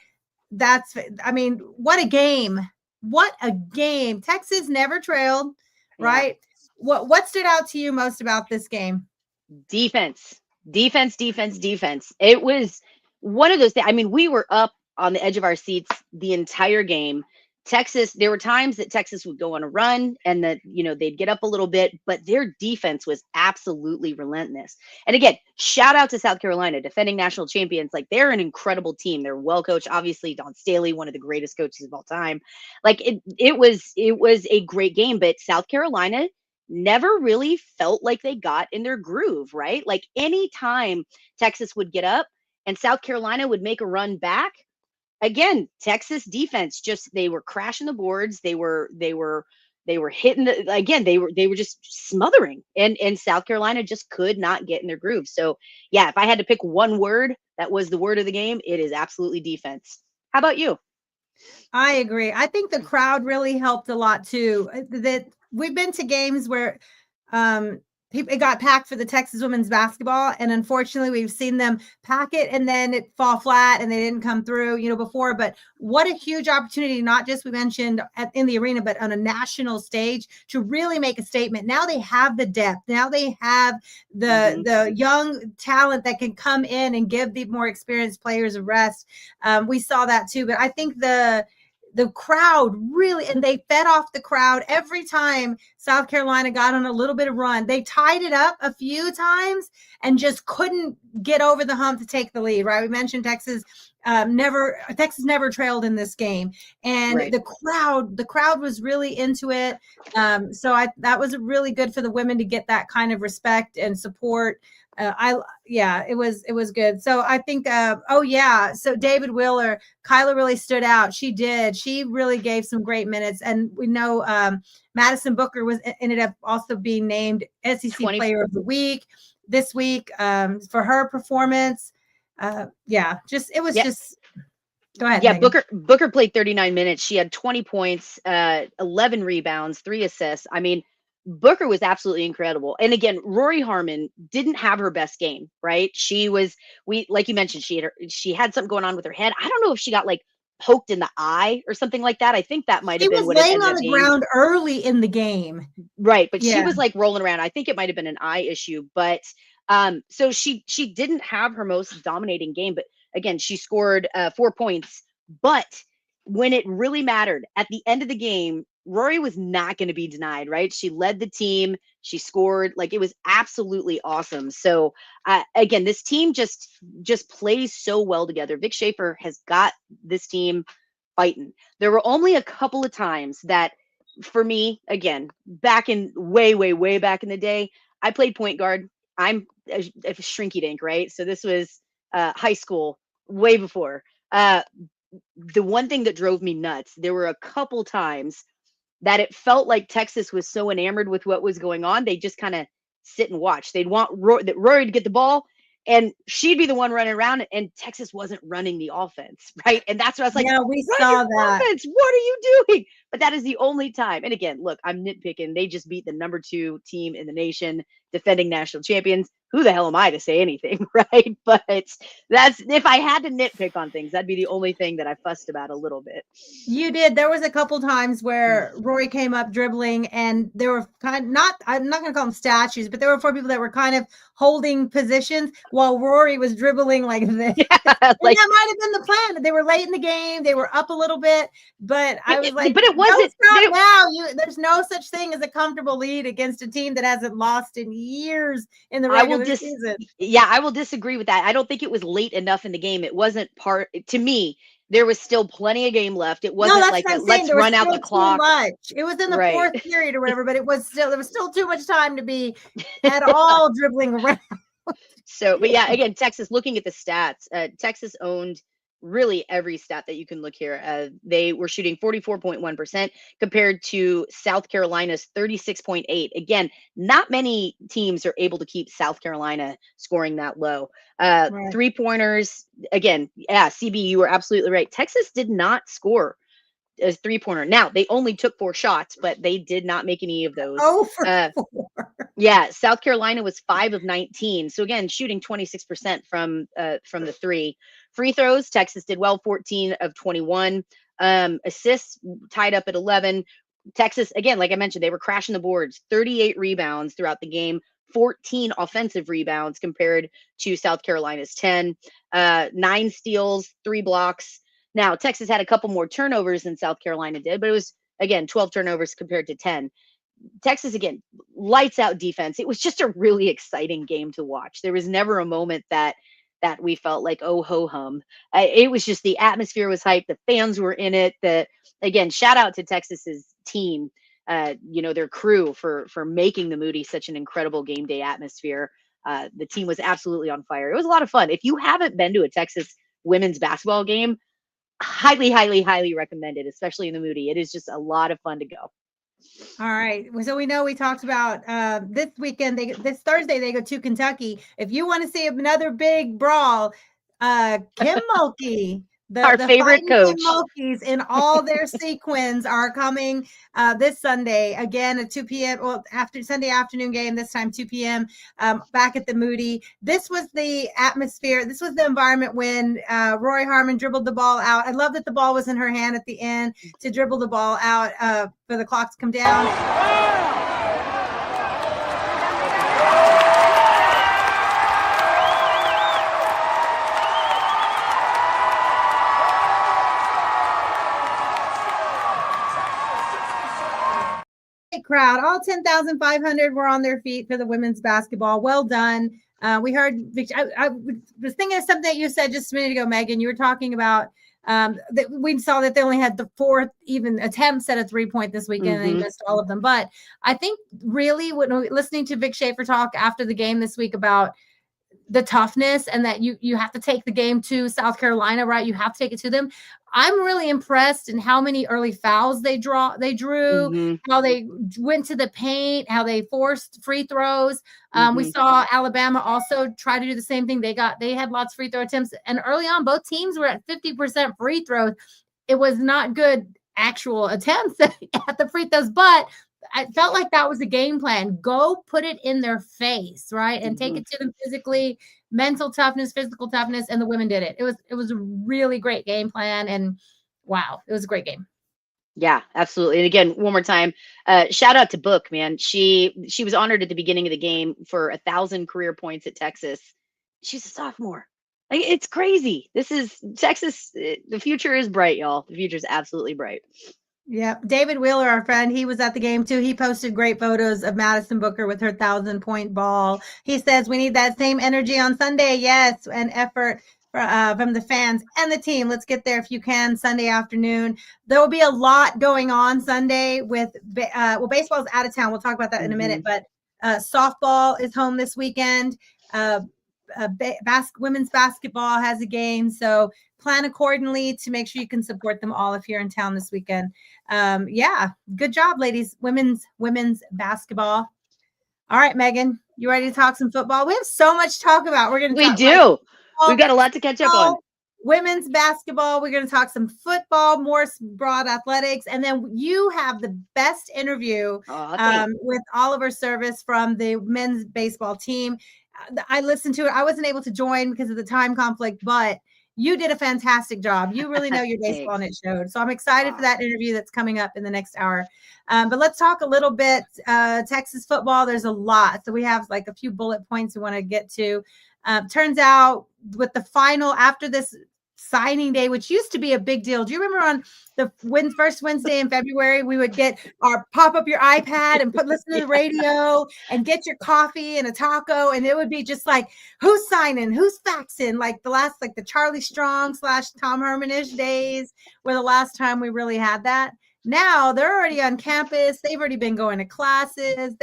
I mean, what a game. What a game. Texas never trailed, right? Yeah. What stood out to you most about this game? Defense. It was one of those things. I mean, we were up on the edge of our seats the entire game. Texas, there were times that Texas would go on a run and that, they'd get up a little bit, but their defense was absolutely relentless. And again, shout out to South Carolina, defending national champions. Like, they're an incredible team. They're well coached. Obviously, Dawn Staley, one of the greatest coaches of all time. Like, it was a great game, but South Carolina never really felt like they got in their groove, right? Like, anytime Texas would get up and South Carolina would make a run back, again, Texas defense, they were crashing the boards. They were hitting they were just smothering, and South Carolina just could not get in their groove. So yeah, if I had to pick one word, that was the word of the game. It is absolutely defense. How about you? I agree. I think the crowd really helped a lot too. That we've been to games where it got packed for the Texas women's basketball, and unfortunately we've seen them pack it and then it fall flat and they didn't come through, before. But what a huge opportunity, not just we mentioned in the arena, but on a national stage to really make a statement. Now they have the depth. Now they have the young talent that can come in and give the more experienced players a rest. We saw that too, but I think the crowd really, and they fed off the crowd every time South Carolina got on a little bit of run. They tied it up a few times and just couldn't get over the hump to take the lead, right? We mentioned Texas never trailed in this game, and right. The crowd was really into it. So that was really good for the women to get that kind of respect and support. It was good. So I think, so David Wheeler, Kyla really stood out. She really gave some great minutes. And we know Madison Booker ended up also being named SEC Player of the Week this week for her performance. Just go ahead. Yeah, Megan. Booker played 39 minutes. She had 20 points, 11 rebounds, 3 assists. I mean, Booker was absolutely incredible. And again, Rory Harmon didn't have her best game, right? Like you mentioned, she had something going on with her head. I don't know if she got like poked in the eye or something like that. I think that might have been what it ended up being. She was laying on the ground early in the game. Right. But she was like rolling around. I think it might have been an eye issue, but so she didn't have her most dominating game, but again, she scored 4 points. But when it really mattered at the end of the game, Rory was not going to be denied, right? She led the team. She scored. Like, it was absolutely awesome. So again, this team just plays so well together. Vic Schaefer has got this team fighting. There were only a couple of times that, for me, again, back in way back in the day, I played point guard. I'm a shrinky dink, right? So this was high school, way before. the one thing that drove me nuts, there were a couple times that it felt like Texas was so enamored with what was going on, they just kind of sit and watch. They'd want Rory to get the ball, and she'd be the one running around, and Texas wasn't running the offense, right? And that's what I was like, Yeah, we "Run saw your that. offense. What are you doing?" But that is the only time. And again, look, I'm nitpicking. They just beat the number 2 team in the nation, defending national champions. Who the hell am I to say anything, right? But that's, if I had to nitpick on things, that'd be the only thing that I fussed about a little bit. You did. There was a couple times where Rory came up dribbling, and there were I'm not going to call them statues, but there were 4 people that were kind of holding positions while Rory was dribbling like this. Yeah, And like, that might have been the plan. They were late in the game. They were up a little bit, but I was like, but it wasn't. "Don't stop now. There's no such thing as a comfortable lead against a team that hasn't lost in years in the regular season." Yeah, I will disagree with that. I don't think it was late enough in the game. It wasn't part, to me, there was still plenty of game left. It wasn't that's like what I'm a, saying. let's There was run out still the too clock. much. It was in the Right. 4th period or whatever, but there was still too much time to be at all dribbling around. So, but yeah, again, Texas, looking at the stats, Texas owned really every stat that you can look here. They were shooting 44.1% compared to South Carolina's 36.8. Again, not many teams are able to keep South Carolina scoring that low. Right. 3-pointers, again, yeah, CB, you were absolutely right. Texas did not score a 3-pointer. Now, they only took 4 shots, but they did not make any of those. Oh, for 4. Yeah, South Carolina was 5 of 19. So again, shooting 26% from the 3. Free throws, Texas did well, 14 of 21. Assists tied up at 11. Texas, again, like I mentioned, they were crashing the boards. 38 rebounds throughout the game, 14 offensive rebounds compared to South Carolina's 10. 9 steals, 3 blocks. Now, Texas had a couple more turnovers than South Carolina did, but it was, again, 12 turnovers compared to 10. Texas, again, lights out defense. It was just a really exciting game to watch. There was never a moment that we felt like, oh, ho hum. It was just, the atmosphere was hyped. The fans were in it. Again, shout out to Texas's team, their crew for making the Moody such an incredible game day atmosphere. The team was absolutely on fire. It was a lot of fun. If you haven't been to a Texas women's basketball game, highly, highly, highly recommended, especially in the Moody. It is just a lot of fun to go. All right. So we know we talked about this weekend. This Thursday they go to Kentucky. If you want to see another big brawl, Kim Mulkey, Our favorite coach, Kim Mulkeys in all their sequins are coming this Sunday again at 2 p.m. Well, after Sunday afternoon game, this time 2 p.m. Back at the Moody. This was the atmosphere. This was the environment when Rory Harmon dribbled the ball out. I love that the ball was in her hand at the end to dribble the ball out for the clock to come down. Crowd, all 10,500 were on their feet for the women's basketball. Well done. We heard, I was thinking of something that you said just a minute ago, Megan. You were talking about that we saw that they only had the 4th even attempts at a 3-point this weekend, and they missed all of them. But I think really when listening to Vic Schaefer talk after the game this week about the toughness and that you have to take the game to South Carolina, right? You have to take it to them. I'm really impressed in how many early fouls they drew, how they went to the paint, how they forced free throws. We saw Alabama also try to do the same thing. They had lots of free throw attempts, and early on, both teams were at 50% free throws. It was not good actual attempts at the free throws, but I felt like that was a game plan. Go put it in their face, right? And take it to them physically, mental toughness, physical toughness, and the women did it. It was a really great game plan, and wow, it was a great game. Yeah, absolutely. And again, one more time, shout out to Book, man. She was honored at the beginning of the game for 1,000 career points at Texas. She's a sophomore. Like, it's crazy. This is Texas. The future is bright, y'all. The future is absolutely bright. Yeah. David Wheeler, our friend, he was at the game too. He posted great photos of Madison Booker with her 1,000-point ball. He says we need that same energy on Sunday. Yes. And effort from the fans and the team. Let's get there if you can Sunday afternoon. There will be a lot going on Sunday with, baseball's out of town. We'll talk about that in a minute, but softball is home this weekend. women's basketball has a game. So plan accordingly to make sure you can support them all if you're in town this weekend. Yeah, good job, ladies. Women's basketball. All right, Megan, you ready to talk some football? We have so much to talk about. We're going to We talk do. We've got a lot to catch up on. Women's basketball. We're going to talk some football, more broad athletics. And then you have the best interview with Oliver Service from the men's baseball team. I listened to it. I wasn't able to join because of the time conflict, but you did a fantastic job. You really know your baseball and it showed. So I'm excited for that interview that's coming up in the next hour. But let's talk a little bit Texas football. There's a lot. So we have like a few bullet points we want to get to. Turns out with the final after this signing day, which used to be a big deal. Do you remember on the first Wednesday in February, we would get our pop up your iPad and listen to the radio and get your coffee and a taco. And it would be just like, who's signing, who's faxing, like the Charlie Strong / Tom Herman-ish days were the last time we really had that. Now they're already on campus. They've already been going to classes.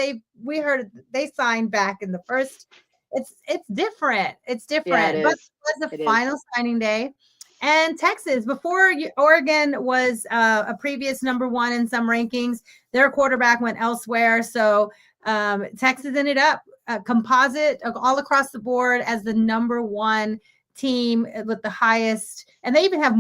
We heard they signed back in the first. It's different. It's different. But it was the final signing day. And Texas, before Oregon was a previous number one in some rankings, their quarterback went elsewhere. So Texas ended up composite all across the board as the number one team with the highest. And they even have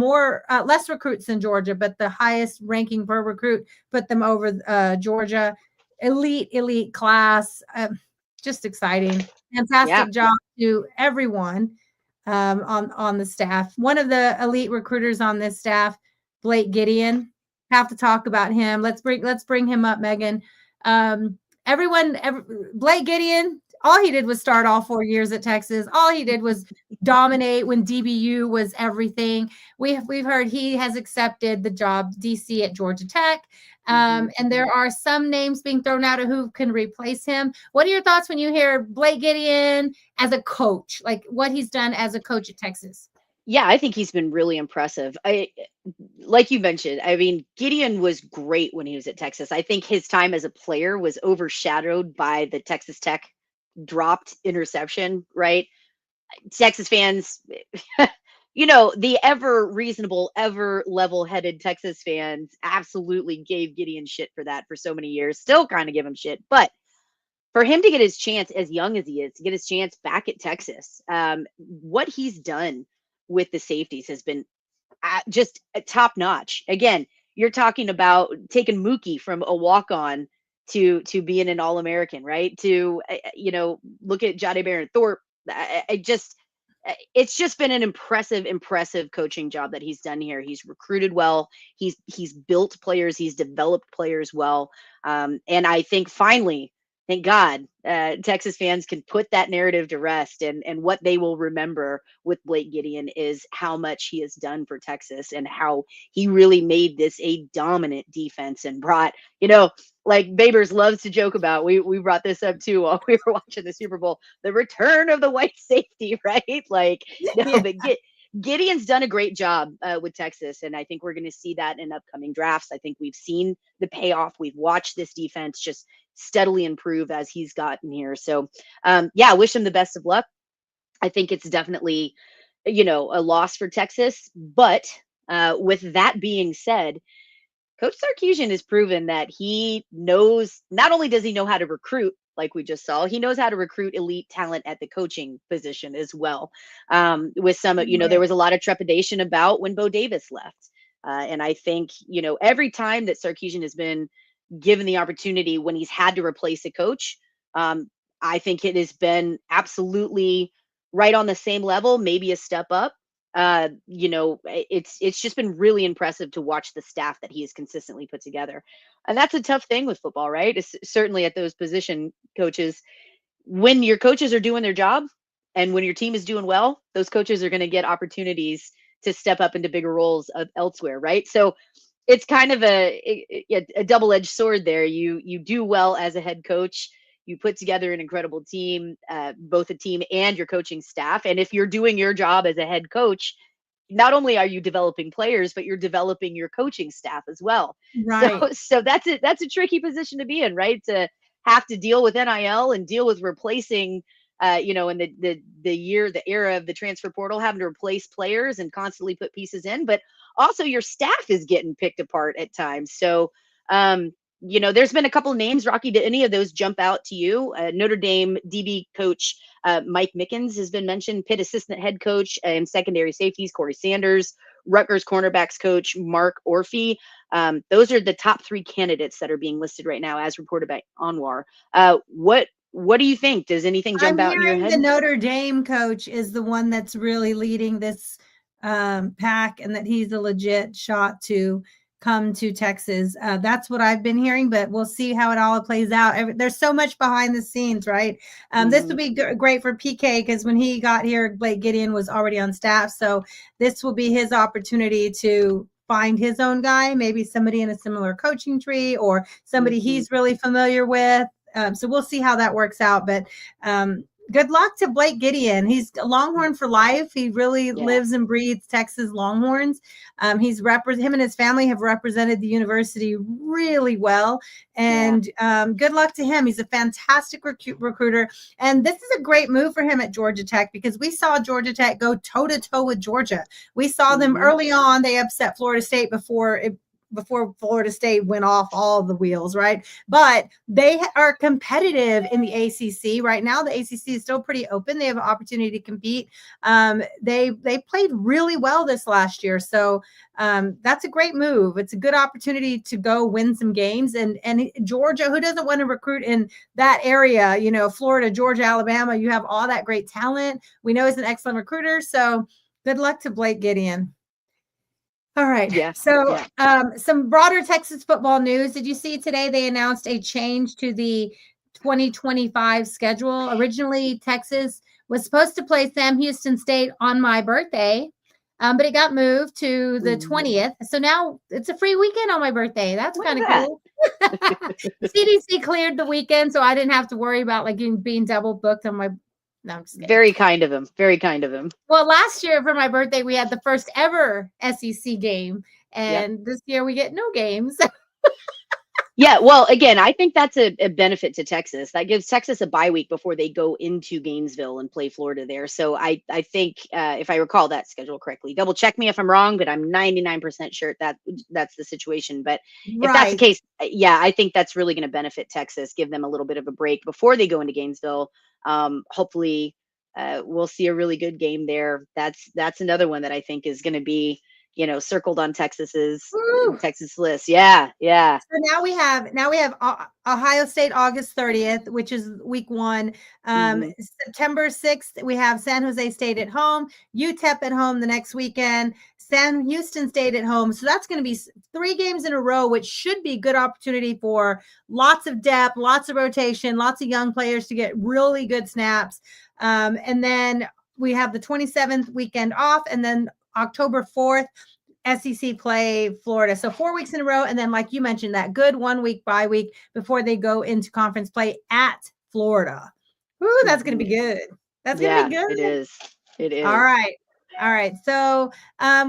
less recruits than Georgia, but the highest ranking per recruit put them over Georgia. Elite class. Just exciting. Fantastic job to everyone on the staff. One of the elite recruiters on this staff, Blake Gideon. Have to talk about him. Let's bring him up, Megan. Blake Gideon, all he did was start all 4 years at Texas. All he did was dominate when DBU was everything. We've heard he has accepted the job DC at Georgia Tech. And there are some names being thrown out of who can replace him. What are your thoughts when you hear Blake Gideon as a coach, like what he's done as a coach at Texas? Yeah, I think he's been really impressive. Like you mentioned, I mean, Gideon was great when he was at Texas. I think his time as a player was overshadowed by the Texas Tech dropped interception, right? Texas fans, the ever reasonable, ever level-headed Texas fans absolutely gave Gideon shit for that for so many years. Still kind of give him shit. But for him to get his chance as young as he is, to get his chance back at Texas, what he's done with the safeties has been just top-notch. Again, you're talking about taking Mookie from a walk-on to being an All-American, right? To, look at Jade Barron Thorpe. It's just been an impressive coaching job that he's done here. He's recruited well. He's built players. He's developed players well. And I think finally, thank God, Texas fans can put that narrative to rest. And what they will remember with Blake Gideon is how much he has done for Texas and how he really made this a dominant defense and brought, like Babers loves to joke about. We brought this up too while we were watching the Super Bowl, the return of the white safety, right? But Gideon's done a great job with Texas, and I think we're going to see that in upcoming drafts. I think we've seen the payoff. We've watched this defense just steadily improve as he's gotten here. So, wish him the best of luck. I think it's definitely, a loss for Texas. But with that being said, Coach Sarkisian has proven that he knows, not only does he know how to recruit, like we just saw, he knows how to recruit elite talent at the coaching position as well. With some, there was a lot of trepidation about when Bo Davis left. And I think, every time that Sarkisian has been given the opportunity when he's had to replace a coach, I think it has been absolutely right on the same level, maybe a step up. It's just been really impressive to watch the staff that he has consistently put together. And that's a tough thing with football, right? It's certainly at those position coaches. When your coaches are doing their job and when your team is doing well, those coaches are going to get opportunities to step up into bigger roles elsewhere, right? So it's kind of a double-edged sword there. You do well as a head coach. You put together an incredible team, both a team and your coaching staff. And if you're doing your job as a head coach, not only are you developing players, but you're developing your coaching staff as well. Right. So that's a tricky position to be in, right? To have to deal with NIL and deal with replacing in the era of the transfer portal, having to replace players and constantly put pieces in, but also your staff is getting picked apart at times. So, there's been a couple of names. Rocky, did any of those jump out to you? Notre Dame DB coach Mike Mickens has been mentioned, Pitt assistant head coach and secondary safeties Corey Sanders, Rutgers cornerbacks coach Mark Orphy. Those are the top 3 candidates that are being listed right now, as reported by Anwar. What do you think? Does anything jump out in your head? The Notre Dame coach is the one that's really leading this pack, and that he's a legit shot to come to Texas. That's what I've been hearing, but we'll see how it all plays out. There's so much behind the scenes, right? This would be great for PK, because when he got here, Blake Gideon was already on staff. So this will be his opportunity to find his own guy, maybe somebody in a similar coaching tree or somebody he's really familiar with. So we'll see how that works out. But good luck to Blake Gideon. He's a Longhorn for life. He really lives and breathes Texas Longhorns. Him and his family have represented the university really well. And good luck to him. He's a fantastic recruiter. And this is a great move for him at Georgia Tech, because we saw Georgia Tech go toe-to-toe with Georgia. We saw them early on. They upset Florida State before Florida State went off all the wheels, right? But they are competitive in the ACC right now. The ACC is still pretty open. They have an opportunity to compete. They played really well this last year. So that's a great move. It's a good opportunity to go win some games. And Georgia, who doesn't want to recruit in that area? Florida, Georgia, Alabama, you have all that great talent. We know he's an excellent recruiter. So good luck to Blake Gideon. All right. So some broader Texas football news. Did you see today they announced a change to the 2025 schedule? Originally, Texas was supposed to play Sam Houston State on my birthday, but it got moved to the 20th. So now it's a free weekend on my birthday. That's kind of cool. CDC cleared the weekend, so I didn't have to worry about being double booked on my. No, I'm just kidding. Very kind of him. Very kind of him. Well, last year for my birthday, we had the first ever SEC game. And this year we get no games. Well, again, I think that's a benefit to Texas. That gives Texas a bye week before they go into Gainesville and play Florida there. So I think, if I recall that schedule correctly, double check me if I'm wrong, but I'm 99% sure that's the situation. But if that's the case, I think that's really going to benefit Texas, give them a little bit of a break before they go into Gainesville. Hopefully we'll see a really good game there. That's another one that I think is going to be, circled on Texas list. Yeah. So now we have Ohio State August 30th, which is week 1. September 6th, we have San Jose State at home, UTEP at home the next weekend, Sam Houston State at home. So that's going to be 3 games in a row, which should be good opportunity for lots of depth, lots of rotation, lots of young players to get really good snaps. And then we have the 27th weekend off, and then October 4th, SEC play Florida. So 4 weeks in a row. And then, like you mentioned, that good 1 week bye week before they go into conference play at Florida. Ooh, that's going to be good. That's going to be good. It is. It is. All right. So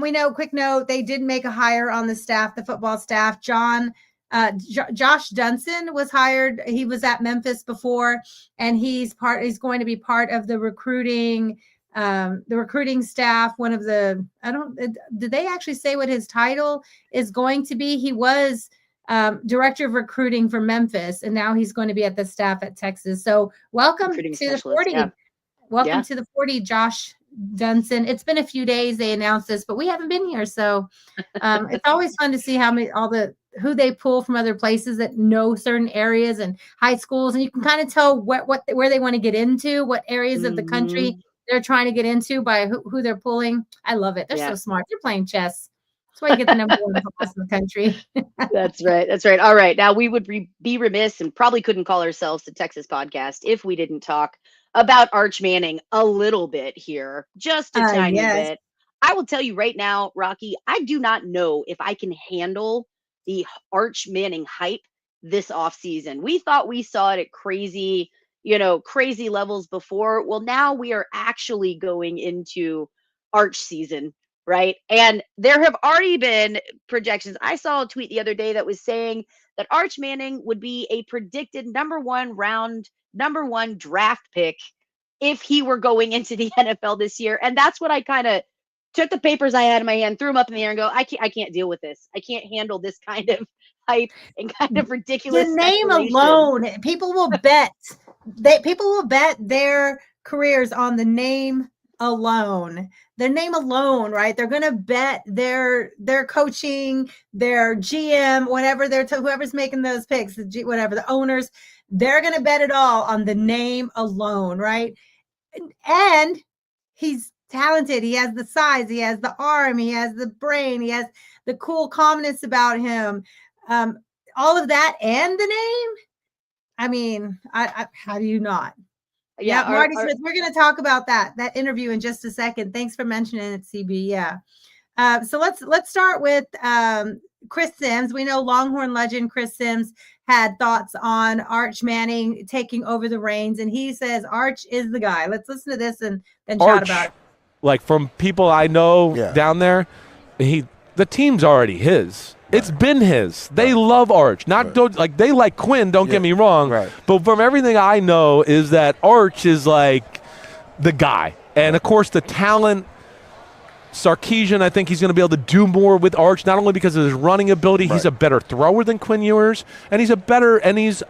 we know, quick note, they did make a hire on the staff, the football staff. Josh Dunson was hired. He was at Memphis before, and he's going to be part of the recruiting staff. One of the, did they actually say what his title is going to be? He was director of recruiting for Memphis, and now he's going to be at the staff at Texas. So welcome to the 40. Yeah. Welcome to the 40, Josh Dunson. It's been a few days they announced this, but we haven't been here. So it's always fun to see who they pull from other places that know certain areas and high schools. And you can kind of tell where they want to get into, what areas of the country they're trying to get into by who they're pulling. I love it. They're so smart. They're playing chess. That's why you get the number 1 class in the country. That's right. All right. Now, we would be remiss and probably couldn't call ourselves the Texas podcast if we didn't talk about Arch Manning a little bit here, just a tiny bit. I will tell you right now, Rocky, I do not know if I can handle the Arch Manning hype this offseason. We thought we saw it at crazy levels before. Well, now we are actually going into Arch season, right? And there have already been projections. I saw a tweet the other day that was saying that Arch Manning would be a predicted number one draft pick if he were going into the NFL this year. And that's what I kind of took the papers I had in my hand, threw them up in the air and go, I can't deal with this. I can't handle this kind of hype and kind of ridiculous The name speculation. alone, people will bet. People will bet their careers on the name alone. Their name alone, right? They're going to bet their coaching, their GM, whatever whoever's making those picks, whatever the owners, they're going to bet it all on the name alone, right? And he's talented. He has the size. He has the arm. He has the brain. He has the cool calmness about him. All of that and the name. I mean, I how do you not? Yeah, Marty Smith. We're going to talk about that interview in just a second. Thanks for mentioning it, CB. Yeah. So let's start with Chris Sims. We know Longhorn legend Chris Sims had thoughts on Arch Manning taking over the reins, and he says Arch is the guy. Let's listen to this and then chat about it. Like from people I know down there, the team's already his. Right. It's been his. They love Arch. They like Quinn, don't get me wrong. Right. But from everything I know is that Arch is like the guy. And of course the talent, Sarkisian, I think he's going to be able to do more with Arch, not only because of his running ability, he's a better thrower than Quinn Ewers, and he's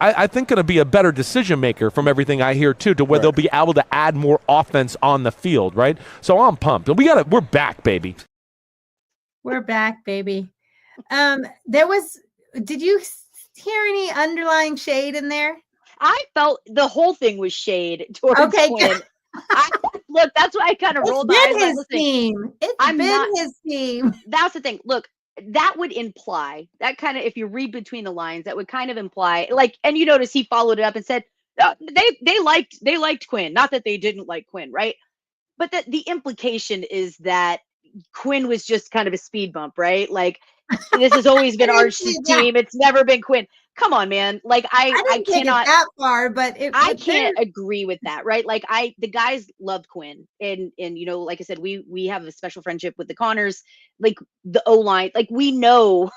I think going to be a better decision maker from everything I hear too, to where they'll be able to add more offense on the field, right? So I'm pumped. And we're back, baby. We're back, baby. Did you hear any underlying shade in there? I felt the whole thing was shade towards Quinn. Look, that's why I kind of rolled my eyes. It's been his team. His team. That's the thing. Look, that would imply, that kind of, if you read between the lines, that would kind of imply, like, and you notice he followed it up and said, they liked Quinn. Not that they didn't like Quinn, right? But the implication is that Quinn was just kind of a speed bump, right? Like, this has always been Arch's team. It's never been Quinn. Come on, man. Like I cannot that far, but I can't agree with that, right? Like the guys loved Quinn, and you know, like I said, we have a special friendship with the Connors, like the O-line. Like we know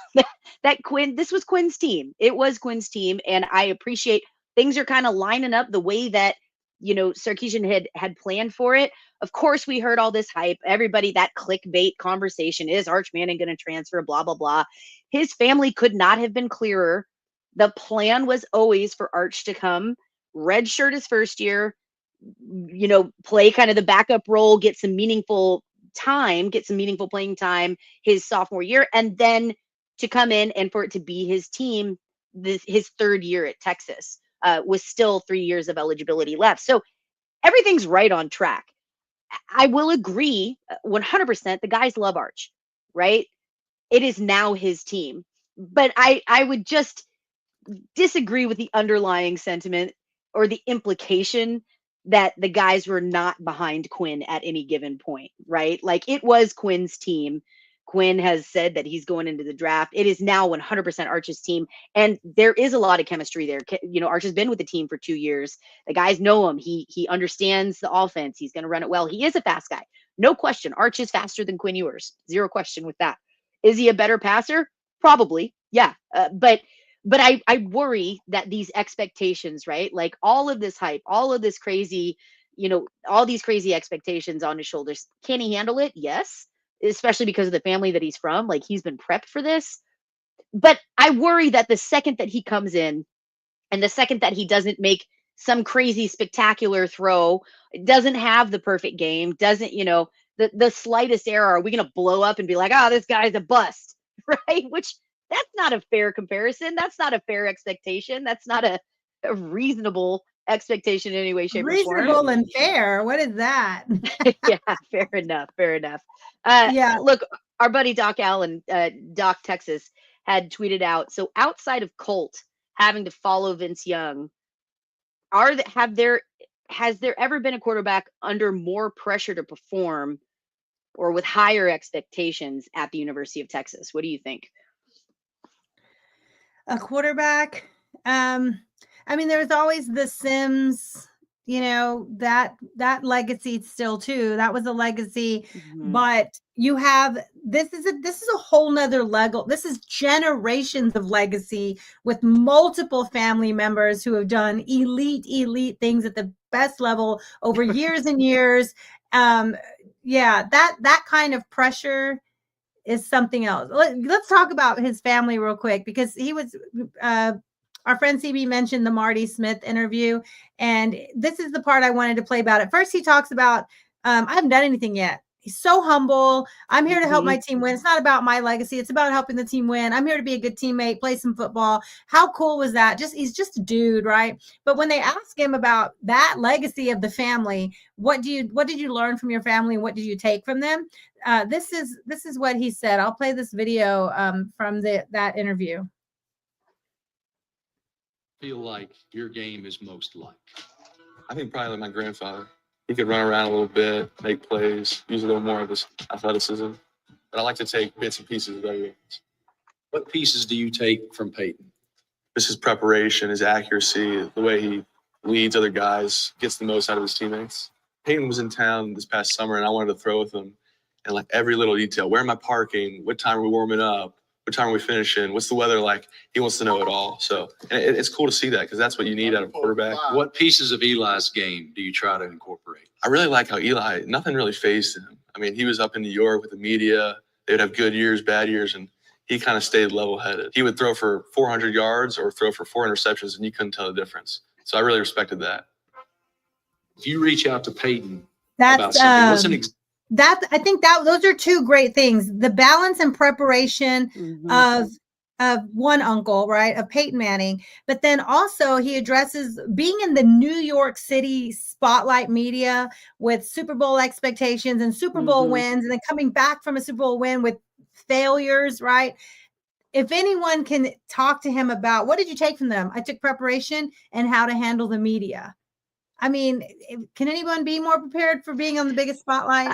that Quinn, this was Quinn's team. It was Quinn's team, and I appreciate things are kind of lining up the way that, you know, Sarkisian had planned for it. Of course, we heard all this hype. Everybody, that clickbait conversation, is Arch Manning going to transfer, blah, blah, blah. His family could not have been clearer. The plan was always for Arch to come, redshirt his first year, you know, play kind of the backup role, get some meaningful playing time his sophomore year, and then to come in and for it to be his team, his third year at Texas, with still 3 years of eligibility left. So everything's right on track. I will agree 100%. The guys love Arch, right? It is now his team. But I would just disagree with the underlying sentiment or the implication that the guys were not behind Quinn at any given point, right? Like it was Quinn's team. Quinn has said that he's going into the draft. It is now 100% Arch's team. And there is a lot of chemistry there. You know, Arch has been with the team for 2 years. The guys know him. He understands the offense. He's going to run it well. He is a fast guy. No question. Arch is faster than Quinn Ewers. Zero question with that. Is he a better passer? Probably. Yeah. But I worry that these expectations, right? Like all of this hype, all of this crazy, you know, all these crazy expectations on his shoulders. Can he handle it? Yes. Especially because of the family that he's from. Like he's been prepped for this. But I worry that the second that he comes in and the second that he doesn't make some crazy spectacular throw, doesn't have the perfect game, doesn't, you know, the slightest error, are we going to blow up and be like, oh, this guy's a bust, right? Which that's not a fair comparison. That's not a fair expectation. That's not a reasonable expectation in any way, shape, or form. Reasonable and fair. What is that? Yeah, fair enough. Fair enough. Yeah. Look, our buddy Doc Allen, Doc Texas, had tweeted out. So outside of Colt having to follow Vince Young, has there ever been a quarterback under more pressure to perform or with higher expectations at the University of Texas? What do you think? A quarterback. I mean, there's always the Sims, you know, that legacy still too. That was a legacy, but you have, this is a whole nother level. This is generations of legacy with multiple family members who have done elite things at the best level over years and years. Yeah, that kind of pressure is something else. Let's talk about his family real quick, because he was our friend CB mentioned the Marty Smith interview, and this is the part I wanted to play about it. First, he talks about I haven't done anything yet. He's so humble. I'm here to help my team win. It's not about my legacy. It's about helping the team win. I'm here to be a good teammate, play some football. How cool was that? He's just a dude, right? But when they ask him about that legacy of the family, what did you learn from your family? What did you take from them? This is what he said. I'll play this video from that interview. Feel like your game is most like? I think probably like my grandfather. He could run around a little bit, make plays, use a little more of his athleticism. But I like to take bits and pieces of everything. What pieces do you take from Peyton? Just his preparation, his accuracy, the way he leads other guys, gets the most out of his teammates. Peyton was in town this past summer, and I wanted to throw with him. And like every little detail, where am I parking? What time are we warming up? What time are we finishing? What's the weather like? He wants to know it all. So and it's cool to see that, because that's what you need out of a quarterback. What pieces of Eli's game do you try to incorporate? I really like how Eli, nothing really fazed him. I mean, he was up in New York with the media. They'd have good years, bad years, and he kind of stayed level-headed. He would throw for 400 yards or throw for 4 interceptions, and you couldn't tell the difference. So I really respected that. If you reach out to Peyton That's about something, I think that those are two great things: the balance and preparation of one uncle, right, of Peyton Manning, but then also he addresses being in the New York City spotlight media with Super Bowl expectations and Super Bowl wins, and then coming back from a Super Bowl win with failures, right? If anyone can talk to him about what did you take from them, I took preparation and how to handle the media. I mean, can anyone be more prepared for being on the biggest spotlight?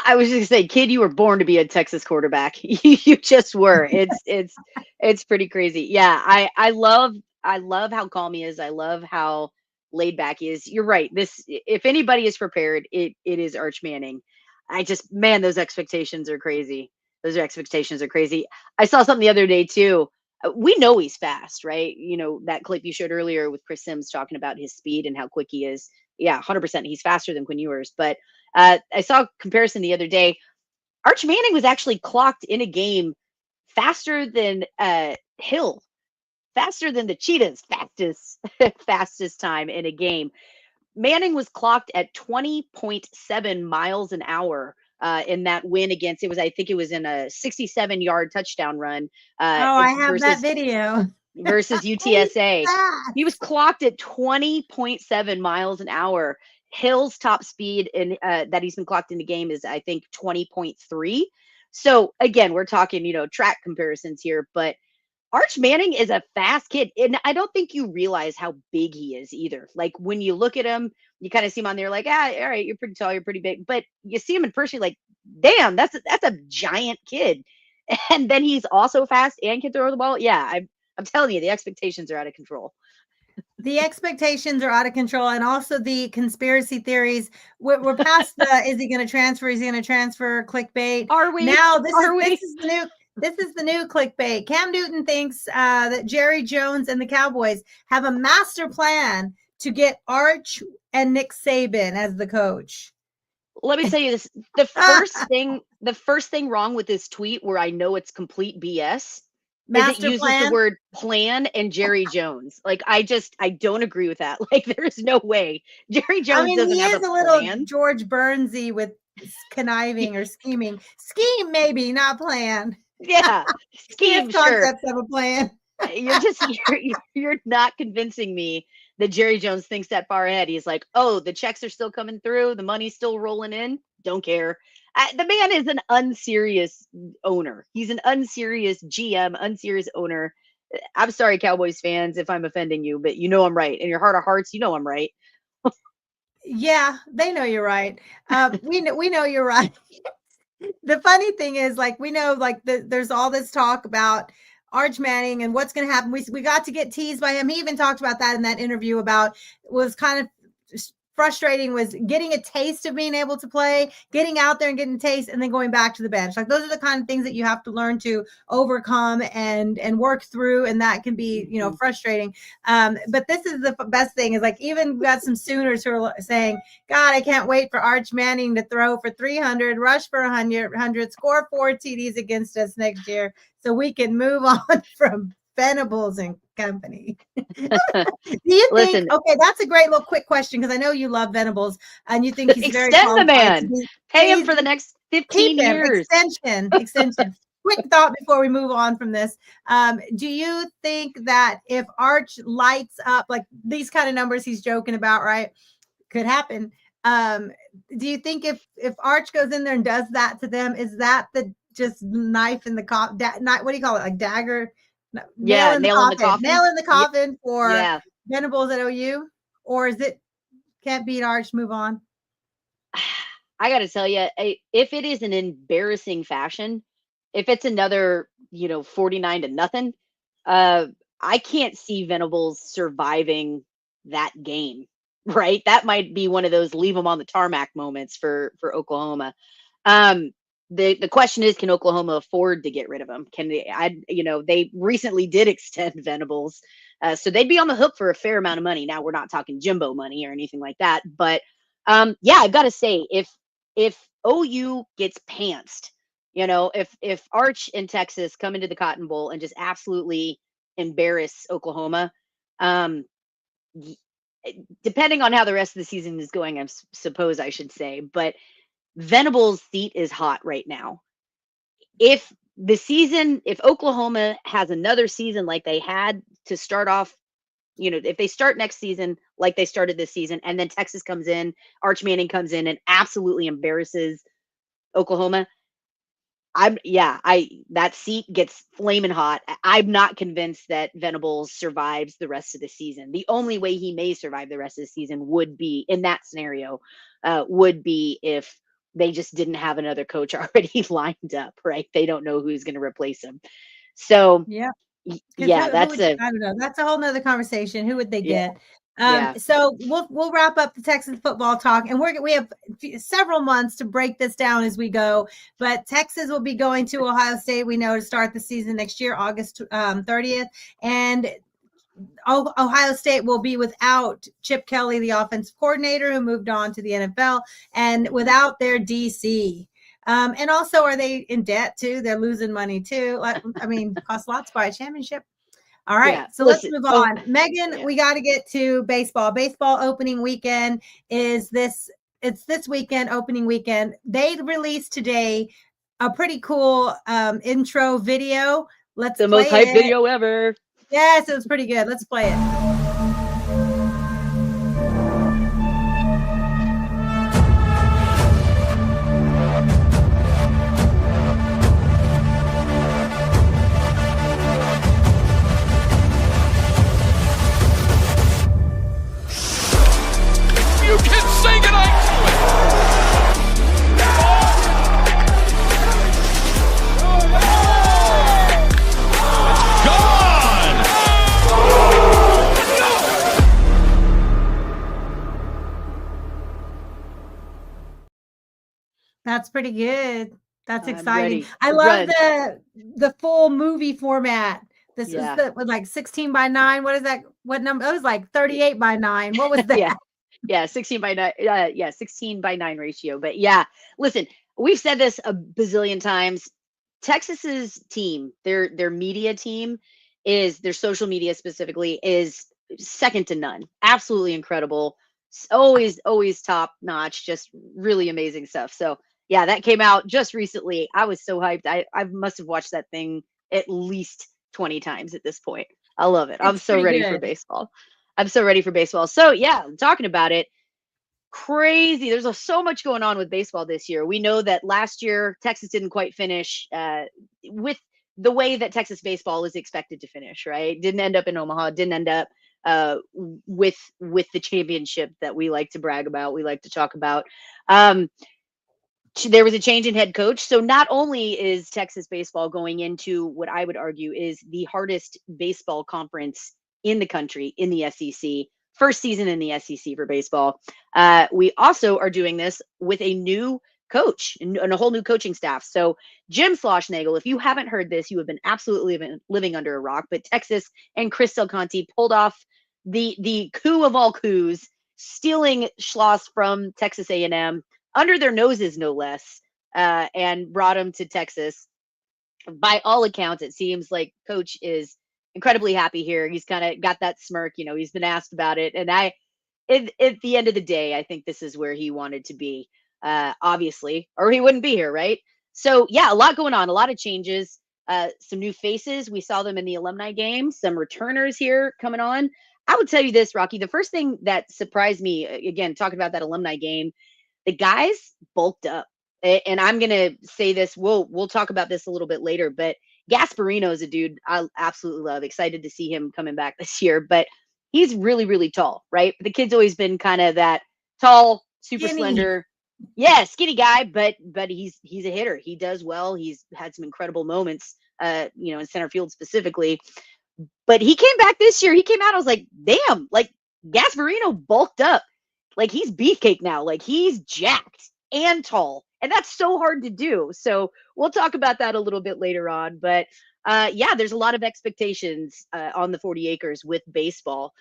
I was just gonna say, kid, you were born to be a Texas quarterback. You just were. It's pretty crazy. Yeah, I love how calm he is. I love how laid back he is. You're right. If anybody is prepared, it is Arch Manning. Those expectations are crazy. Those expectations are crazy. I saw something the other day too. We know he's fast, right? You know, that clip you showed earlier with Chris Sims talking about his speed and how quick he is. Yeah, 100%. He's faster than Quinn Ewers. But I saw a comparison the other day. Arch Manning was actually clocked in a game faster than Hill, faster than the Cheetahs' fastest time in a game. Manning was clocked at 20.7 miles an hour in that win against, I think it was in a 67-yard touchdown run. I have that video. Versus UTSA. He was clocked at 20.7 miles an hour. Hill's top speed that he's been clocked in the game is, I think, 20.3. So again, we're talking, track comparisons here, but Arch Manning is a fast kid. And I don't think you realize how big he is either. Like when you look at him, you kind of see him on there like, all right, you're pretty tall, you're pretty big. But you see him in person, like, damn, that's a giant kid. And then he's also fast and can throw the ball. Yeah, I'm telling you, the expectations are out of control. The expectations are out of control, and also the conspiracy theories. We're past the is he going to transfer? Is he going to transfer? Clickbait. Are we? Now this is the new clickbait. Cam Newton thinks that Jerry Jones and the Cowboys have a master plan to get Arch and Nick Saban as the coach. Let me tell you this: the first thing wrong with this tweet, where I know it's complete BS. It uses the word plan and Jerry Jones. Like, I don't agree with that. Like, there's no way. Jerry Jones doesn't have a plan. He is a little George Burnsy with conniving or scheming. Scheme, maybe, not plan. Yeah. Scheme, concepts of a plan. You're not convincing me that Jerry Jones thinks that far ahead. He's like, oh, the checks are still coming through. The money's still rolling in. Don't care. The man is an unserious owner. He's an unserious GM, unserious owner. I'm sorry, Cowboys fans, if I'm offending you, but I'm right. In your heart of hearts, I'm right. Yeah, they know you're right. We know you're right. The funny thing is, like, we know, like, there's all this talk about Arch Manning and what's going to happen. We got to get teased by him. He even talked about that in that interview about was kind of frustrating was getting a taste of being able to play, getting out there and getting a taste, and then going back to the bench. Like those are the kind of things that you have to learn to overcome and work through, and that can be, you know, frustrating. But this is the best thing is like even we got some Sooners who are saying, God, I can't wait for Arch Manning to throw for 300, rush for 100, score 4 TDs against us next year, so we can move on from Venables and company. Do you Listen, think, okay, that's a great little quick question because I know you love Venables and you think he's very extend the qualified to man. be, Pay him for the next 15 keep him. years. Extension. Quick thought before we move on from this. Do you think that if Arch lights up like these kind of numbers he's joking about, right? Could happen. Do you think if Arch goes in there and does that to them, is that the just knife in the coffin? What do you call it? Like dagger? Yeah, nail in the coffin. Nail in the coffin for Yeah. Venables at OU, or is it can't beat Arch? Move on. I got to tell you, if it is an embarrassing fashion, if it's another, 49-0, I can't see Venables surviving that game, right? That might be one of those leave them on the tarmac moments for Oklahoma. The question is, can Oklahoma afford to get rid of him? Can they? They recently did extend Venables, so they'd be on the hook for a fair amount of money. Now we're not talking Jimbo money or anything like that, but I've got to say, if OU gets pantsed, if Arch and Texas come into the Cotton Bowl and just absolutely embarrass Oklahoma, depending on how the rest of the season is going, I suppose I should say, but Venables' seat is hot right now. If Oklahoma has another season like they had to start off, if they start next season like they started this season, and then Texas comes in, Arch Manning comes in and absolutely embarrasses Oklahoma, that seat gets flaming hot. I'm not convinced that Venables survives the rest of the season. The only way he may survive the rest of the season would be in that scenario, would be if they just didn't have another coach already lined up, right? They don't know who's going to replace him. So yeah, that's I don't know. That's a whole nother conversation. Who would they get? Yeah. So we'll wrap up the Texas football talk, and we have several months to break this down as we go. But Texas will be going to Ohio State, we know, to start the season next year, August 30th, and Ohio State will be without Chip Kelly, the offensive coordinator who moved on to the NFL, and without their DC. And also, are they in debt too? They're losing money too. Costs lots to buy a championship. All right, Yeah. so let's move on. Megan, we got to get to baseball. Baseball opening weekend is this. It's this weekend, opening weekend. They released today a pretty cool intro video. Let's play the most hype it. video ever. Yes, it was pretty good. Let's play it. You can sing it, I do it. That's pretty good. That's I'm exciting. ready. I love the full movie format. This is with like 16 by 9. What is that? What number? It was like 38 by 9. What was that? Yeah, 16 by 9. 16 by 9 ratio. But yeah, listen, we've said this a bazillion times. Texas's team, their media team, their social media specifically, is second to none. Absolutely incredible. Always top notch. Just really amazing stuff. So yeah, that came out just recently. I was so hyped. I must have watched that thing at least 20 times at this point. I love it. I'm so ready for baseball. So yeah, talking about it, crazy. There's so much going on with baseball this year. We know that last year Texas didn't quite finish with the way that Texas baseball is expected to finish, right? Didn't end up in Omaha, didn't end up with the championship that we like to brag about, we like to talk about. There was a change in head coach. So not only is Texas baseball going into what I would argue is the hardest baseball conference in the country, in the SEC, First season in the SEC for baseball. We also are doing this with a new coach and a whole new coaching staff. So Jim Schlossnagle, if you haven't heard this, you have been absolutely living under a rock. But Texas and Chris Del Conte pulled off the coup of all coups, stealing Schloss from Texas A&M under their noses, no less, and brought him to Texas. By all accounts, it seems like Coach is incredibly happy here. He's kind of got that smirk, he's been asked about it. And at the end of the day, I think this is where he wanted to be, obviously, or he wouldn't be here, right? So yeah, a lot going on, a lot of changes, some new faces. We saw them in the alumni game, some returners here coming on. I would tell you this, Rocky, the first thing that surprised me, again, talking about that alumni game, the guys bulked up. And I'm going to say this, we'll talk about this a little bit later, but Gasparino is a dude I absolutely love. Excited to see him coming back this year, but he's really, really tall, right? The kid's always been kind of that tall, super slender. Yeah, skinny guy, but he's a hitter. He does well. He's had some incredible moments, in center field specifically. But he came back this year. He came out, I was like, damn, like Gasparino bulked up. Like he's beefcake now. Like he's jacked and tall. And that's so hard to do. So we'll talk about that a little bit later on. But yeah, there's a lot of expectations on the 40 acres with baseball.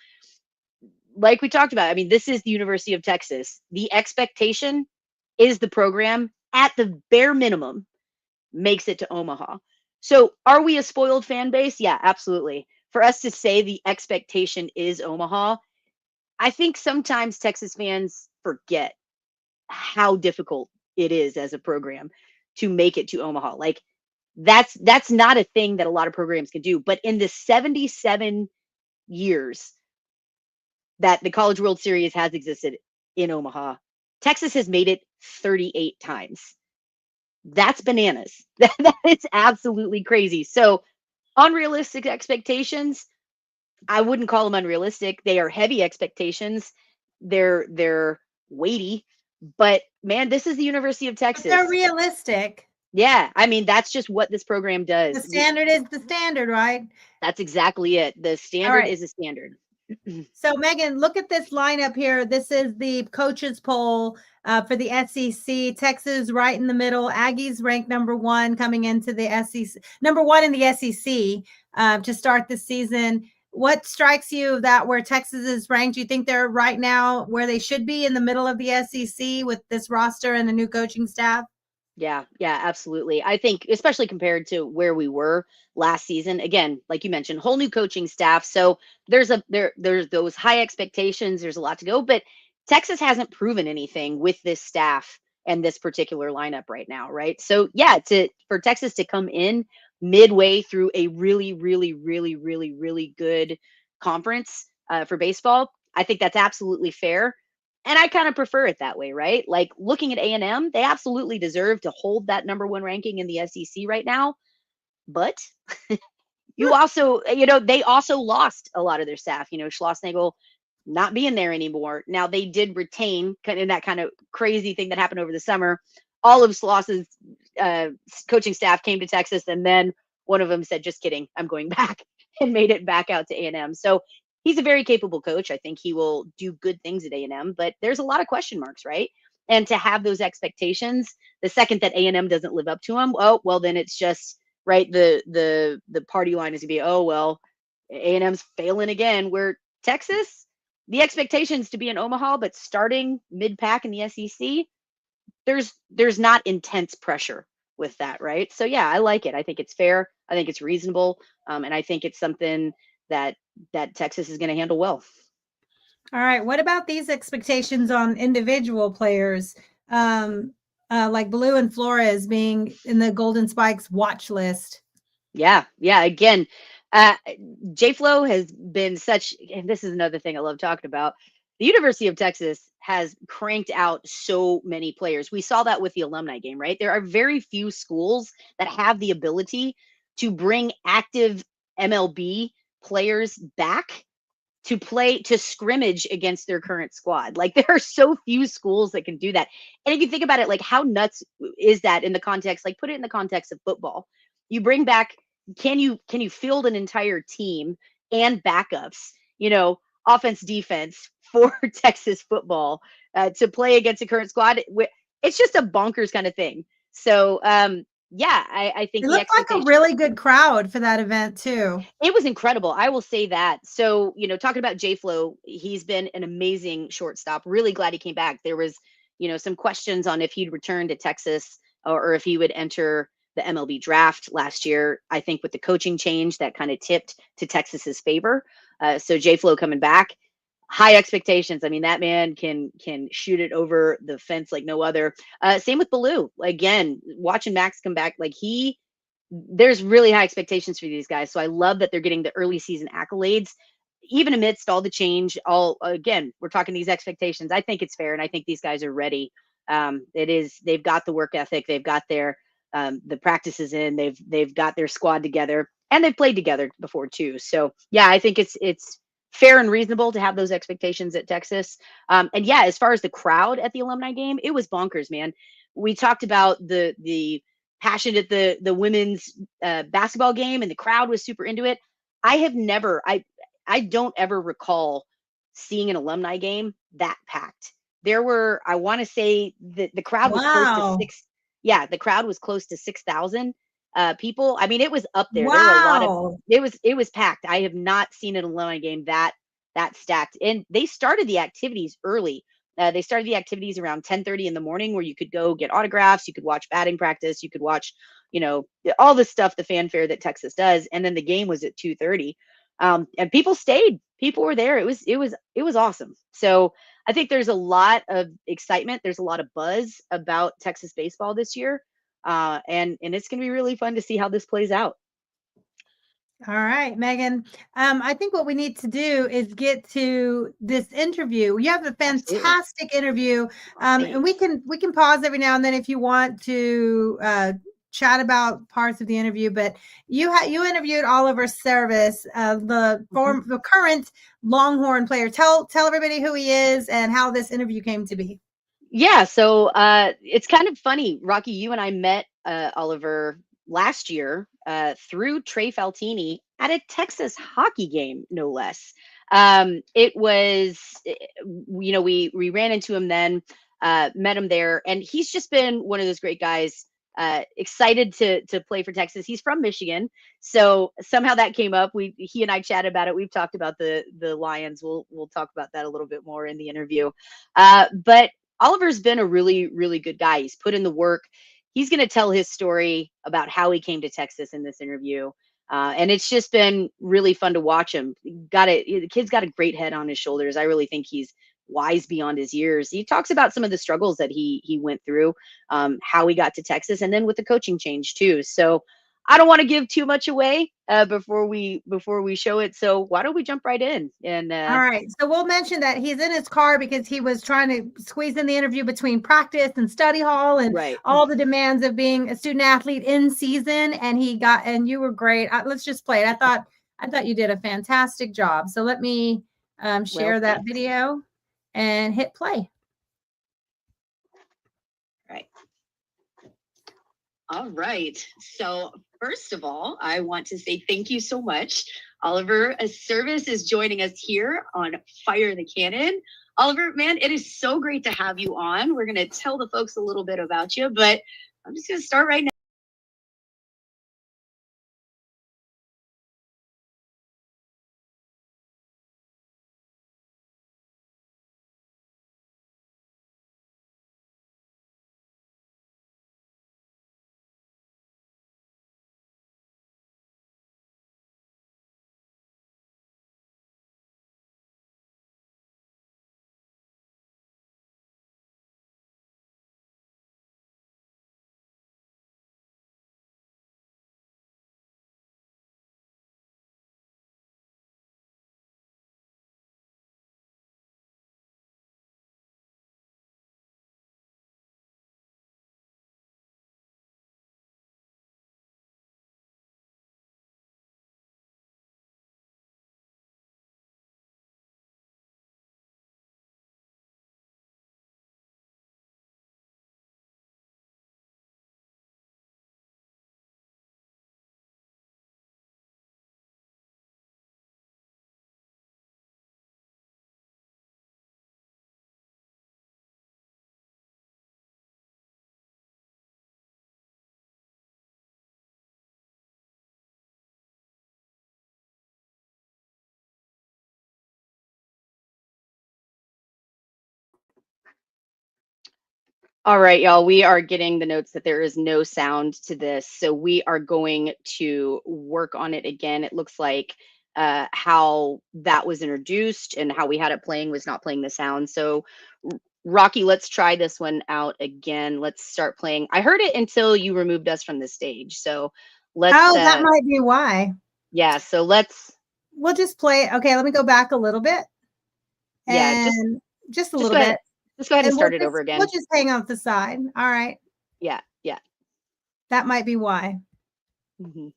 Like we talked about, I mean, this is the University of Texas. The expectation is the program at the bare minimum makes it to Omaha. So are we a spoiled fan base? Yeah, absolutely. For us to say the expectation is Omaha, I think sometimes Texas fans forget how difficult it is as a program to make it to Omaha. Like that's not a thing that a lot of programs can do. But in the 77 years that the College World Series has existed in Omaha, Texas has made it 38 times. That's bananas. That is absolutely crazy. So unrealistic expectations, I wouldn't call them unrealistic. They are heavy expectations. They're weighty. But man, this is the University of Texas. But they're realistic. Yeah, I mean, that's just what this program does. The standard is the standard, right? That's exactly it. The standard is a standard. So Megan, look at this lineup here. This is the coaches poll for the SEC. Texas right in the middle. Aggies ranked number 1 coming into the SEC, number 1 in the SEC to start the season. What strikes you that where Texas is ranked? Do you think they're right now where they should be in the middle of the SEC with this roster and the new coaching staff? Yeah, absolutely. I think especially compared to where we were last season, again, like you mentioned, whole new coaching staff. So there's those high expectations. There's a lot to go, but Texas hasn't proven anything with this staff and this particular lineup right now, right? So yeah, for Texas to come in midway through a really, really, really, really, really good conference for baseball, I think that's absolutely fair. And I kind of prefer it that way, right? Like looking at A&M, they absolutely deserve to hold that number 1 ranking in the SEC right now. But you also, they also lost a lot of their staff, Schlossnagle not being there anymore. Now they did retain kind of that kind of crazy thing that happened over the summer. All of Schloss's coaching staff came to Texas, and then one of them said, just kidding, I'm going back, and made it back out to A&M. So he's a very capable coach. I think he will do good things at A&M, but there's a lot of question marks, right? And to have those expectations, the second that A&M doesn't live up to them, oh, well, then it's just, right, the party line is going to be, oh, well, A&M's failing again. Where Texas, the expectations to be in Omaha, but starting mid-pack in the SEC, there's not intense pressure with that, right? So yeah, I like it. I think it's fair. I think it's reasonable. And I think it's something that Texas is going to handle well. All right. What about these expectations on individual players, like Blue and Flores being in the Golden Spikes watch list? Yeah. Again, J-Flo has been such, and this is another thing I love talking about. The University of Texas has cranked out so many players. We saw that with the alumni game, right? There are very few schools that have the ability to bring active MLB players back to scrimmage against their current squad. Like there are so few schools that can do that. And if you think about it, like how nuts is that in the context, like put it in the context of football. You bring back, can you field an entire team and backups? offense defense for Texas football to play against a current squad. It's just a bonkers kind of thing. So yeah, I think It the looked like a really good crowd for that event too. It was incredible. I will say that. So, talking about J-Flo, he's been an amazing shortstop. Really glad he came back. There was, some questions on if he'd return to Texas or if he would enter the MLB draft last year. I think with the coaching change that kind of tipped to Texas's favor. So J-Flo coming back, high expectations. I mean, that man can shoot it over the fence like no other. Same with Baloo. Again, watching Max come back, like there's really high expectations for these guys. So I love that they're getting the early season accolades, even amidst all the change. Again, we're talking these expectations. I think it's fair, and I think these guys are ready. They've got the work ethic, they've got their the practices in, they've got their squad together, and they've played together before too. So yeah, I think it's fair and reasonable to have those expectations at Texas. And yeah, as far as the crowd at the alumni game, it was bonkers, man. We talked about the passion at the women's basketball game, and the crowd was super into it. I don't ever recall seeing an alumni game that packed. There were, I want to say that the crowd was close to six. Yeah, the crowd was close to 6,000 people. I mean, it was up there. There were a lot of, it was packed. I have not seen an alumni game that stacked. And they started the activities early. They started the activities around 10:30 in the morning, where you could go get autographs, you could watch batting practice, you could watch, all the stuff, the fanfare that Texas does, and then the game was at 2:30. And people stayed. People were there. It was awesome. So I think there's a lot of excitement. There's a lot of buzz about Texas baseball this year, and it's going to be really fun to see how this plays out. All right, Megan. I think what we need to do is get to this interview. You have a fantastic interview, and we can pause every now and then if you want to chat about parts of the interview. But you interviewed Oliver Service, the current Longhorn player. Tell everybody who he is and how this interview came to be. Yeah, so it's kind of funny, Rocky. You and I met Oliver last year through Trey Faltini at a Texas hockey game, no less. It was, we ran into him then, met him there, and he's just been one of those great guys. Excited to play for Texas. He's from Michigan, so somehow that came up. He and I chatted about it. We've talked about the Lions. We'll talk about that a little bit more in the interview. But Oliver's been a really, really good guy. He's put in the work. He's going to tell his story about how he came to Texas in this interview. And it's just been really fun to watch him. The kid's got a great head on his shoulders. I really think he's wise beyond his years. He talks about some of the struggles that he went through, how he got to Texas, and then with the coaching change too. So I don't want to give too much away before we show it. So why don't we jump right in? And all right. So we'll mention that he's in his car because he was trying to squeeze in the interview between practice and study hall and all the demands of being a student athlete in season. And you were great. Let's just play it. I thought you did a fantastic job. So let me share that video and hit play. All right. So first of all, I want to say thank you so much. Oliver Service is joining us here on Fire the Cannon. Oliver, man, it is so great to have you on. We're going to tell the folks a little bit about you, but I'm just going to start right now. All right, y'all, we are getting the notes that there is no sound to this. So we are going to work on it again. It looks like how that was introduced and how we had it playing was not playing the sound. So Rocky, let's try this one out again. Let's start playing. I heard it until you removed us from the stage. So let's. Oh, that might be why. Yeah, so we'll just play it. Okay, let me go back a little bit. Yeah, just a little bit. Let's go ahead and start it over again. We'll just hang off the side. All right. Yeah. That might be why. Mm-hmm.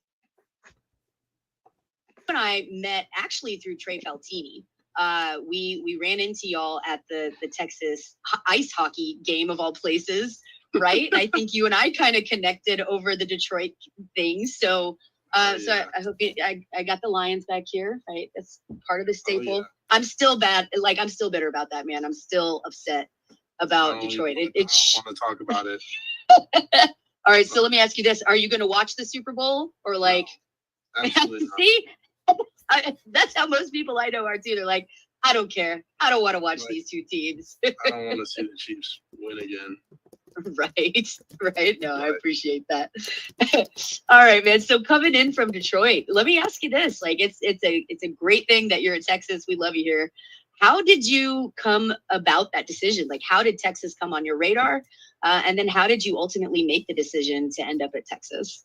And I met actually through Trey Faltini. We ran into y'all at the Texas ice hockey game of all places, right? I think you and I kind of connected over the Detroit thing. So I hope I got the Lions back here, right? That's part of the staple. Yeah. I'm still bitter about that, man. I'm still upset about Detroit. I don't want to talk about it. All right, so let me ask you this: are you going to watch the Super Bowl or like? No, absolutely not. See, that's how most people I know are too. They're like, I don't care. I don't want to watch these two teams. I don't want to see the Chiefs win again. Right. No, I appreciate that. All right, man. So coming in from Detroit, let me ask you this: like, it's a great thing that you're in Texas. We love you here. How did you come about that decision? Like, how did Texas come on your radar? And then how did you ultimately make the decision to end up at Texas?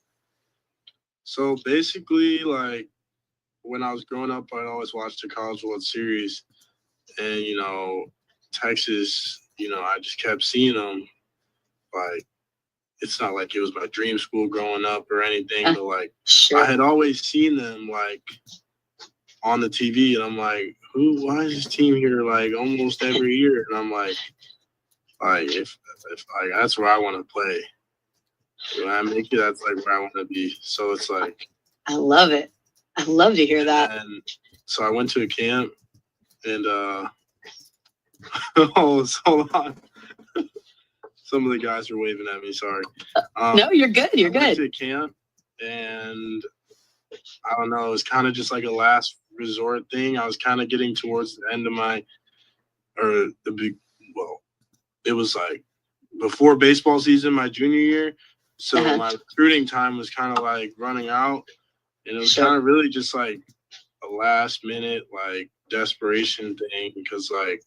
So basically, like, when I was growing up, I'd always watch the College World Series. And, Texas, I just kept seeing them. Like, it's not like it was my dream school growing up or anything, but, like, sure. I had always seen them, like, on the TV. And I'm like, why is this team here, like, almost every year? And I'm like, if like, that's where I want to play. When I make it, that's, like, where I want to be. So it's like. I love it. I love to hear that. And so I went to a camp and hold on. Some of the guys are waving at me, sorry. No, you're good. You're good. I went to camp and I don't know, it was kind of just like a last resort thing. I was kind of getting towards the end of it was like before baseball season, my junior year. So my recruiting time was kind of like running out. And it was kind of really just like a last minute, like, desperation thing. Because, like,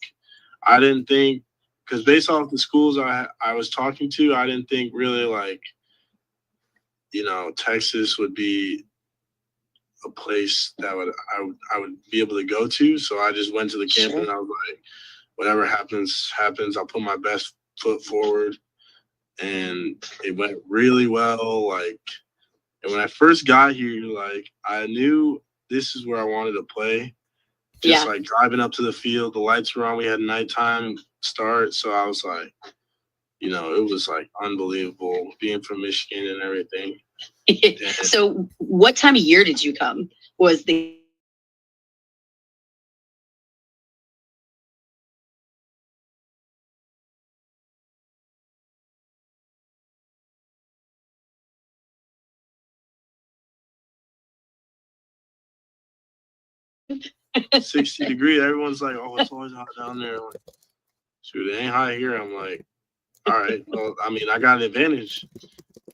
I didn't think, because based off the schools I was talking to, I didn't think really, like, Texas would be a place that I would be able to go to. So I just went to the camp and I was like, whatever happens. I'll put my best foot forward. And it went really well, like. And when I first got here, like, I knew this is where I wanted to play. Just like driving up to the field, the lights were on. We had nighttime start. So I was like, it was like unbelievable being from Michigan and everything. So what time of year did you come? Was the 60 degrees. Everyone's like, oh, it's always hot down there. Like, shoot, it ain't hot here. I'm like, all right. Well, I mean, I got an advantage.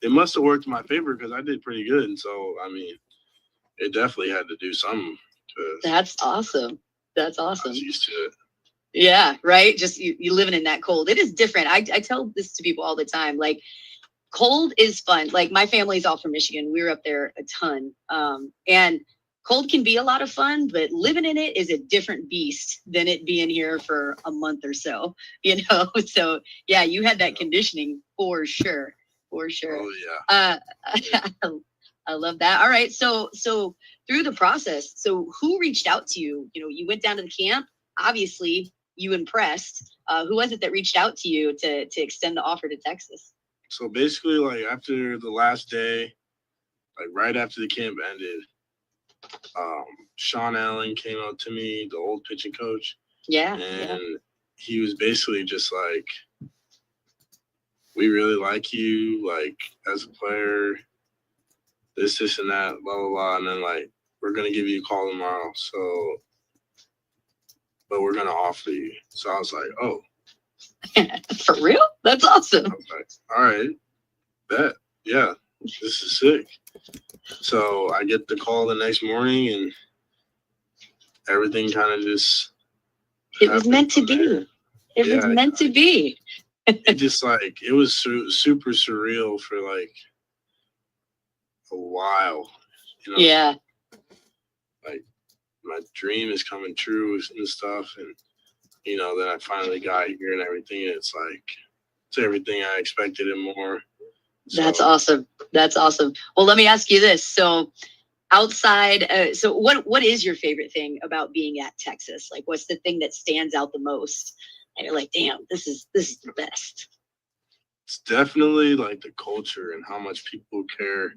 It must have worked in my favor because I did pretty good. And so, I mean, it definitely had to do something. That's awesome. That's awesome. I was used to it. Yeah, right. Just you living in that cold. It is different. I tell this to people all the time. Like, cold is fun. Like, my family's all from Michigan. We were up there a ton. And cold can be a lot of fun, but living in it is a different beast than it being here for a month or so, So yeah, you had that conditioning for sure. Oh yeah. I love that. All right. So through the process, so who reached out to you? You went down to the camp, obviously you impressed. Who was it that reached out to you to extend the offer to Texas? So basically, like, after the last day, like right after the camp ended, Sean Allen came out to me, the old pitching coach. And he was basically just like, we really like you, like, as a player, this and that, blah, blah, blah. And then, like, we're going to give you a call tomorrow. So, but we're going to offer you. So I was like, oh, For real? That's awesome. I was like, all right, bet. Yeah, this is sick. So I get the call the next morning, and everything kind of just. It was meant to be. It was meant to be. It just like, it was super surreal for like a while. You know? Yeah. Like, my dream is coming true and stuff. And, you know, then I finally got here and everything. And it's like, it's everything I expected and more. So. That's awesome. That's awesome. Well, let me ask you this. So outside, so what is your favorite thing about being at Texas? Like, what's the thing that stands out the most? And you're like, damn, this is the best. It's definitely like the culture and how much people care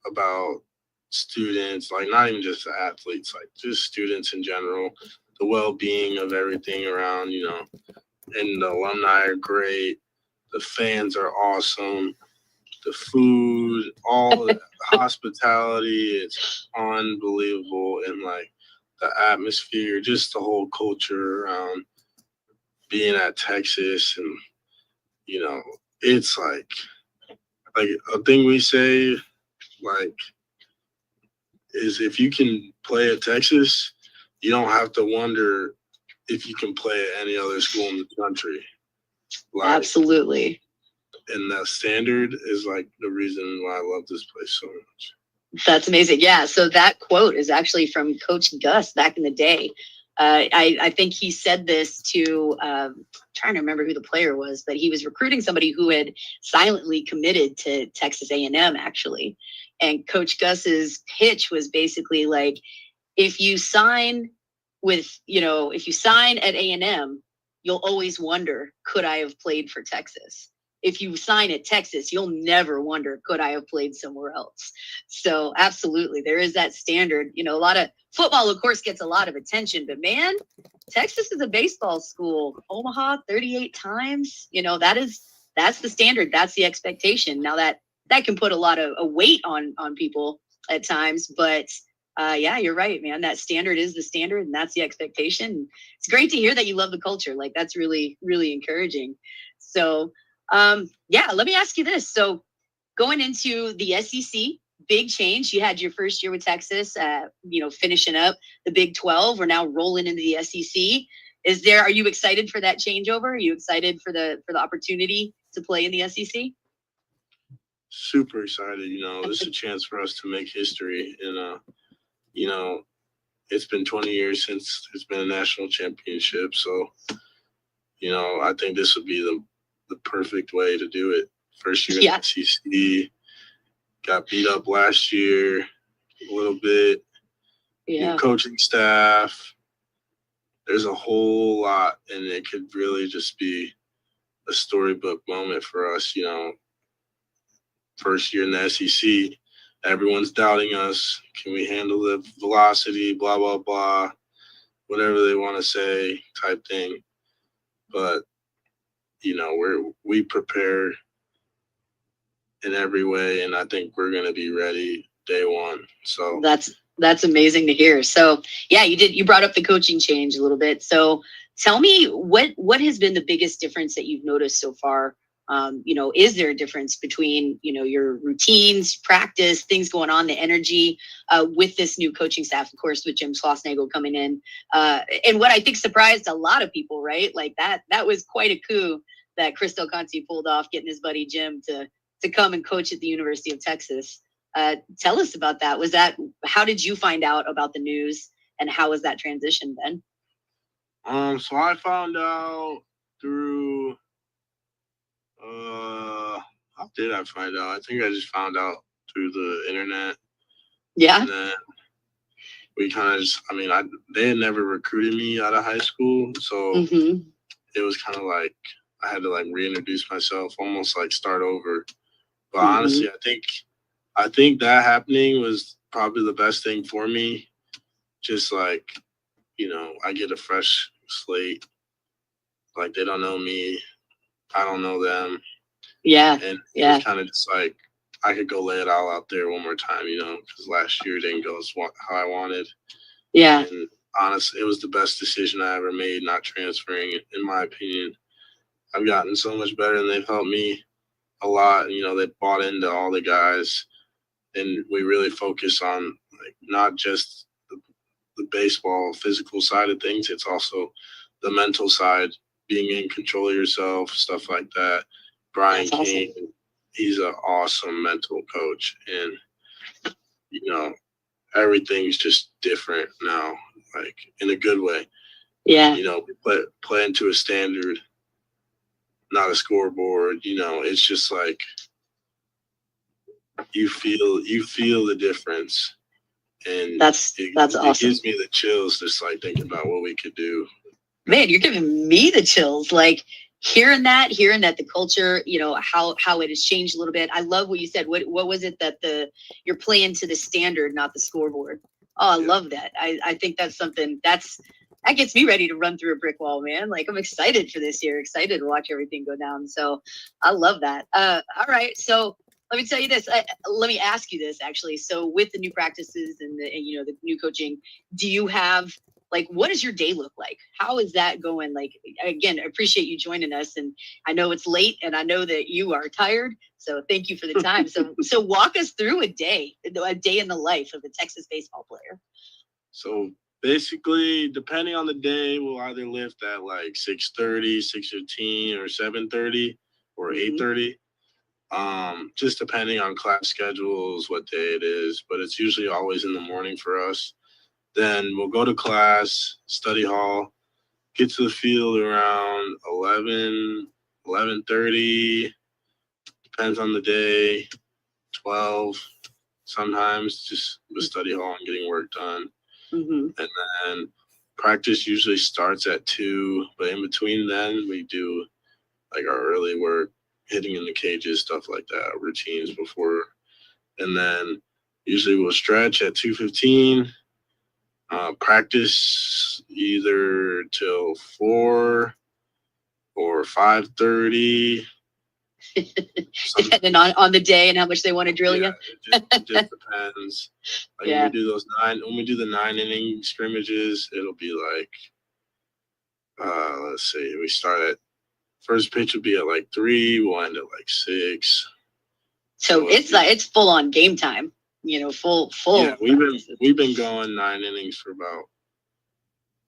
about students, like not even just the athletes, like just students in general, the well-being of everything around, you know, and the alumni are great. The fans are awesome. The food, all the hospitality, it's unbelievable. And like the atmosphere, just the whole culture around being at Texas. And, you know, it's like a thing we say, like, is if you can play at Texas, you don't have to wonder if you can play at any other school in the country. Like, absolutely. And that standard is like the reason why I love this place so much. That's amazing. Yeah. So that quote is actually from Coach Gus back in the day. I think he said this to, trying to remember who the player was, but he was recruiting somebody who had silently committed to Texas A&M actually. And Coach Gus's pitch was basically like, if you sign at A&M, you'll always wonder, could I have played for Texas? If you sign at Texas, you'll never wonder, could I have played somewhere else? So absolutely, there is that standard. You know, a lot of football, of course, gets a lot of attention, but man, Texas is a baseball school. Omaha 38 times, you know, that's the standard. That's the expectation. Now that can put a lot of weight on people at times, but yeah, you're right, man. That standard is the standard, and that's the expectation. It's great to hear that you love the culture. Like, that's really, really encouraging. So, yeah, let me ask you this. So going into the SEC, big change. You had your first year with Texas, finishing up the Big 12. We're now rolling into the SEC. Are you excited for that changeover? Are you excited for the opportunity to play in the SEC? Super excited. You know, this is a chance for us to make history. And, you know, it's been 20 years since there's been a national championship. So, you know, I think this would be the perfect way to do it. First year in the SEC, got beat up last year a little bit. Yeah. New coaching staff. There's a whole lot, and it could really just be a storybook moment for us. You know, first year in the SEC, everyone's doubting us. Can we handle the velocity? Blah blah blah, whatever they want to say, type thing. But you know, we prepare in every way, and I think we're going to be ready day one. So that's amazing to hear. So yeah, you brought up the coaching change a little bit. So tell me what has been the biggest difference that you've noticed so far? You know, is there a difference between, you know, your routines, practice, things going on, the energy with this new coaching staff, of course, with Jim Schlossnagle coming in? And what I think surprised a lot of people, right? Like that was quite a coup that Chris Del Conte pulled off, getting his buddy Jim to come and coach at the University of Texas. Tell us about that. How did you find out about the news, and how was that transition, Ben? So I found out through, how did I find out? I think I just found out through the internet. Yeah. And then we kind of just, they had never recruited me out of high school. So it was kind of like, I had to like reintroduce myself, almost like start over. But honestly, I think that happening was probably the best thing for me. Just like, you know, I get a fresh slate. Like, they don't know me, I don't know them. Yeah. And it's kind of just like, I could go lay it all out there one more time, you know, because last year didn't go how I wanted. Yeah. And honestly, it was the best decision I ever made, not transferring, in my opinion. I've gotten so much better, and they've helped me a lot. You know, they bought into all the guys, and we really focus on like not just the baseball physical side of things. It's also the mental side, being in control of yourself, stuff like that. Brian King, he's an awesome mental coach, and you know, everything's just different now, like in a good way. Yeah. You know, play into a standard, not a scoreboard. You know, it's just like you feel the difference. And that's awesome. It gives me the chills just like thinking about what we could do. Man, you're giving me the chills. Like hearing that the culture, you know, how it has changed a little bit. I love what you said. What was it that you're playing to the standard, not the scoreboard? Oh, I love that. I think that's something that gets me ready to run through a brick wall, man. Like I'm excited for this year, excited to watch everything go down. So I love that. All right. So let me tell you this. Let me ask you this actually. So with the new practices and the new coaching, do you have like, what does your day look like? How is that going? Like, again, I appreciate you joining us, and I know it's late and I know that you are tired. So thank you for the time. So walk us through a day in the life of a Texas baseball player. So basically, depending on the day, we'll either lift at like 6:30, 6:15, or 7:30 or 8:30. Just depending on class schedules, what day it is, but it's usually always in the morning for us. Then we'll go to class, study hall, get to the field around 11:30, depends on the day, 12, sometimes just the study hall and getting work done. And then practice usually starts at 2, but in between then we do like our early work, hitting in the cages, stuff like that, routines before. And then usually we'll stretch at 2:15, practice either till 4 or 5:30. Depending on the day and how much they want to drill you. It just depends. Like when we do the 9-inning scrimmages, it'll be like, let's see, we start at first pitch will be at like 3, we'll end at like 6. So it's full on game time, you know, full. Yeah, we've been going 9 innings for about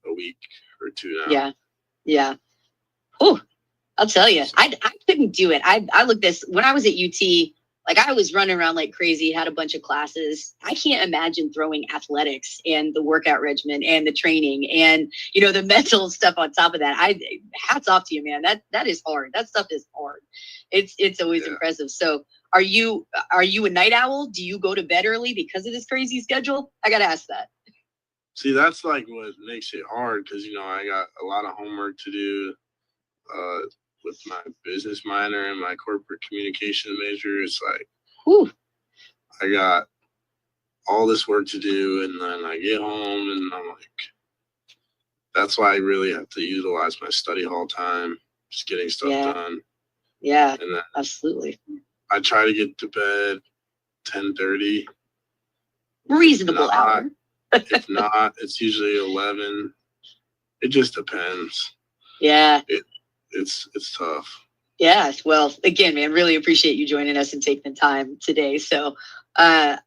a week or 2 now. Yeah. Oh, I'll tell you, I couldn't do it. I looked this when I was at UT. Like I was running around like crazy, had a bunch of classes. I can't imagine throwing athletics and the workout regimen and the training and, you know, the mental stuff on top of that. Hats off to you, man. That is hard. That stuff is hard. It's always impressive. So are you a night owl? Do you go to bed early because of this crazy schedule? I got to ask that. See, that's like what makes it hard because, you know, I got a lot of homework to do with my business minor and my corporate communication major. It's like, whew, I got all this work to do, and then I get home and I'm like, that's why I really have to utilize my study hall time, just getting stuff done. Yeah, and then absolutely. I try to get to bed 10:30. Reasonable hour. If not, it's usually 11. It just depends. Yeah. It's tough. Yeah. Well, again, man, really appreciate you joining us and taking the time today. So, I'm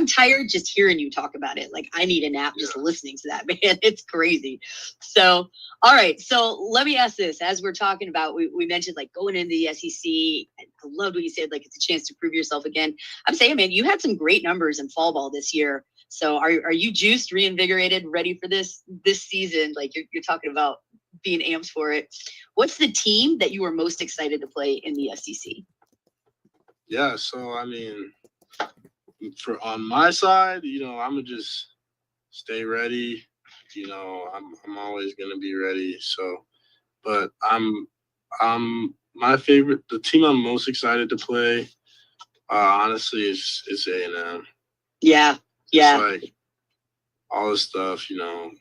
tired just hearing you talk about it. Like I need a nap just listening to that, man. It's crazy. So, all right. So let me ask this, as we're talking about, we mentioned like going into the SEC. I loved what you said. Like it's a chance to prove yourself again. I'm saying, man, you had some great numbers in fall ball this year. So are you juiced, reinvigorated, ready for this season? Like you're talking about being amped for it. What's the team that you were most excited to play in the SEC? Yeah, so I mean, on my side, you know, I'm gonna just stay ready. You know, I'm always gonna be ready. So, but my favorite, the team I'm most excited to play, honestly, is A&M. Yeah. It's like all this stuff, you know,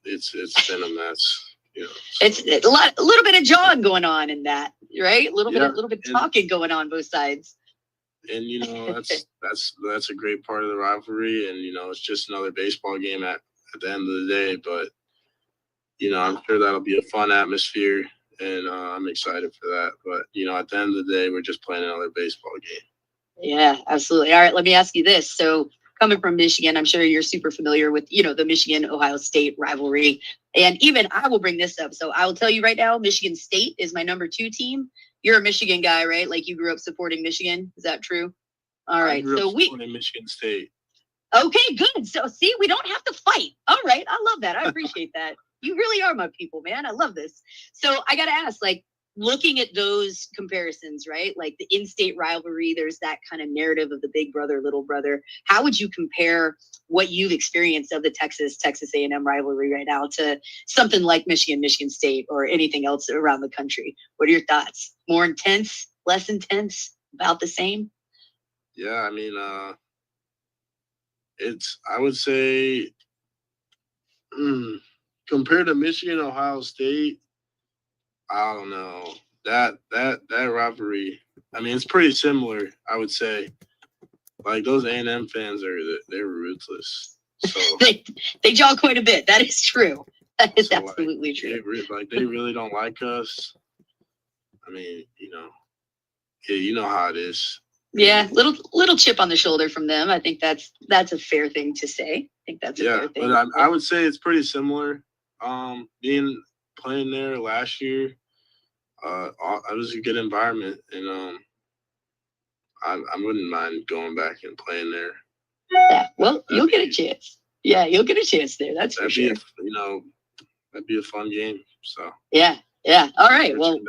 it's been a mess. You know, so. It's a little bit of jawing going on in that, right? A little bit of talking going on both sides. And you know, that's a great part of the rivalry. And you know, it's just another baseball game at the end of the day. But I'm sure that'll be a fun atmosphere, and I'm excited for that. But, at the end of the day, we're just playing another baseball game. Yeah, absolutely. All right, let me ask you this. So coming from Michigan, I'm sure you're super familiar with, the Michigan-Ohio State rivalry. And even I will bring this up. So I will tell you right now, Michigan State is my number 2 team. You're a Michigan guy, right? Like you grew up supporting Michigan. Is that true? All right. So we in Michigan State. Okay, good. So see, we don't have to fight. All right. I love that. I appreciate that. You really are my people, man. I love this. So I got to ask, like, looking at those comparisons, right? Like the in-state rivalry, there's that kind of narrative of the big brother, little brother. How would you compare what you've experienced of the Texas A&M rivalry right now to something like Michigan State, or anything else around the country? What are your thoughts? More intense, less intense, about the same? Yeah, I mean, I would say, compared to Michigan, Ohio State, I don't know. That rivalry, I mean, it's pretty similar, I would say. Like, those A&M fans they're ruthless. So they jaw quite a bit. That is true. That is absolutely true. They really don't like us. I mean, you know how it is. Yeah, little chip on the shoulder from them. I think that's a fair thing to say. I think that's a fair thing. But I would say it's pretty similar. Playing there last year, it was a good environment, and I wouldn't mind going back and playing there. Yeah, well, you'll get a chance. Yeah, you'll get a chance there. That's for sure. That'd be a fun game. So yeah. All right. Well,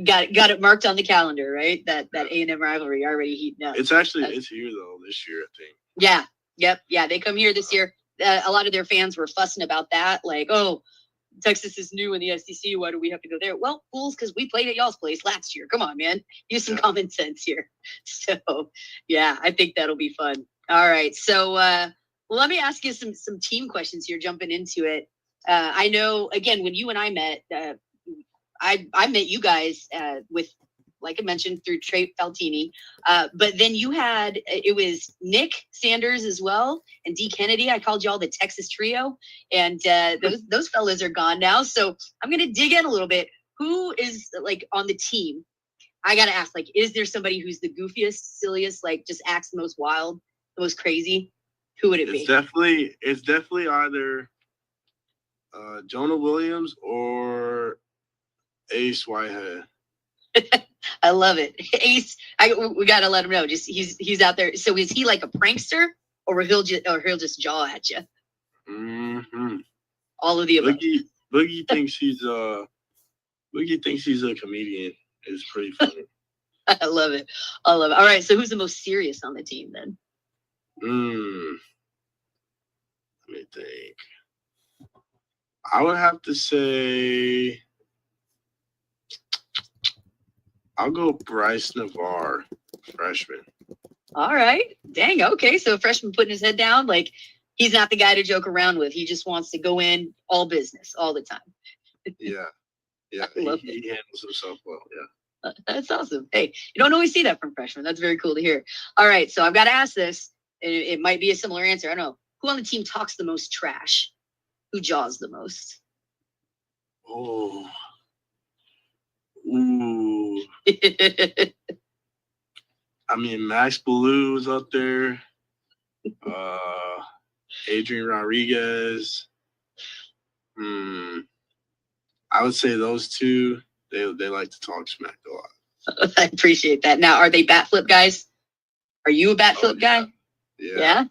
got it marked on the calendar, right? That A&M rivalry already heating up. It's here though this year, I think. Yeah. Yep. Yeah, they come here this year. A lot of their fans were fussing about that, like, oh, Texas is new in the SEC. Why do we have to go there? Well, fools, because we played at y'all's place last year. Come on, man. Use some common sense here. So, yeah, I think that'll be fun. All right. So, let me ask you some team questions here, jumping into it. I know, again, when you and I met, I met you guys with, like I mentioned, through Trey Faltini. But then it was Nick Sanders as well, and D. Kennedy. I called y'all the Texas Trio, and those fellas are gone now. So I'm going to dig in a little bit. Who is, like, on the team? I got to ask, like, is there somebody who's the goofiest, silliest, like, just acts the most wild, the most crazy? Who would it be? It's definitely either Jonah Williams or Ace Whitehead. I love it. Ace, we got to let him know. Just he's out there. So is he like a prankster, or he'll just jaw at you? Mm-hmm. All of the above. Boogie thinks he's a comedian. It's pretty funny. I love it. All right. So who's the most serious on the team then? Let me think. I would have to say, I'll go Bryce Navarre, freshman. All right. Dang. Okay. So a freshman putting his head down, like, he's not the guy to joke around with. He just wants to go in all business all the time. Yeah. Yeah. He handles himself well. Yeah. That's awesome. Hey, you don't always see that from freshmen. That's very cool to hear. All right. So I've got to ask this. It might be a similar answer. I don't know. Who on the team talks the most trash? Who jaws the most? Oh. Ooh. I mean, Max Ballou is up there. Adrian Rodriguez. I would say those two, they like to talk smack a lot. I appreciate that. Now, are they bat flip guys? Are you a bat flip guy? Yeah.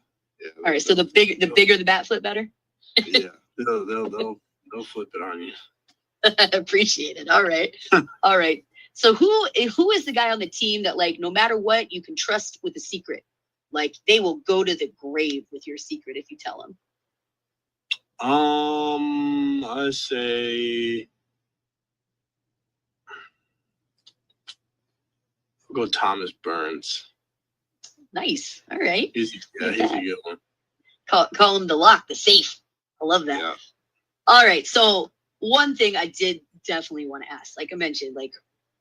All right. So the bigger the bat flip, better. Yeah. They'll flip it on you. I appreciate it. All right. All right. So who is the guy on the team that, like, no matter what, you can trust with a secret? Like, they will go to the grave with your secret if you tell them. I say I'll go Thomas Burns. Nice. All right. He's a good one. Call him the lock, the safe. I love that. Yeah. All right. So one thing I did definitely want to ask, like I mentioned, like,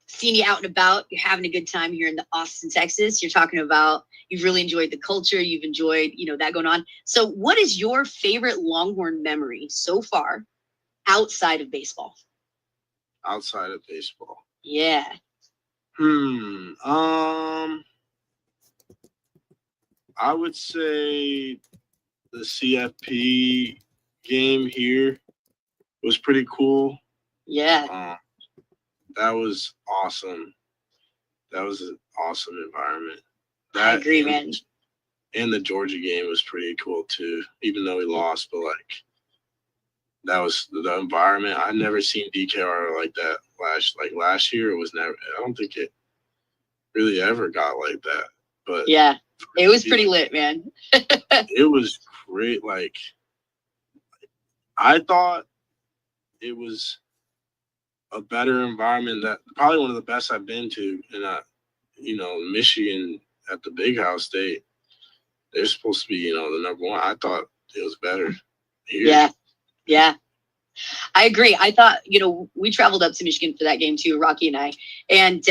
seeing you out and about, you're having a good time here in Austin, Texas. You're talking about you've really enjoyed the culture. You've enjoyed, that going on. So what is your favorite Longhorn memory so far? outside of baseball? Outside of baseball. Yeah. I would say the CFP game here was pretty cool. Yeah. That was awesome. That was an awesome environment. I agree, man. And the Georgia game was pretty cool too, even though we lost. But like, that was the environment. I never seen DKR like that last year. It was never. I don't think it really ever got like that. But yeah, it was pretty lit, man. It was great. Like, I thought it was a better environment, that probably one of the best I've been to. And Michigan at the Big House, they're supposed to be, the number one. I thought it was better here. Yeah. I agree. I thought, we traveled up to Michigan for that game too, Rocky and I, and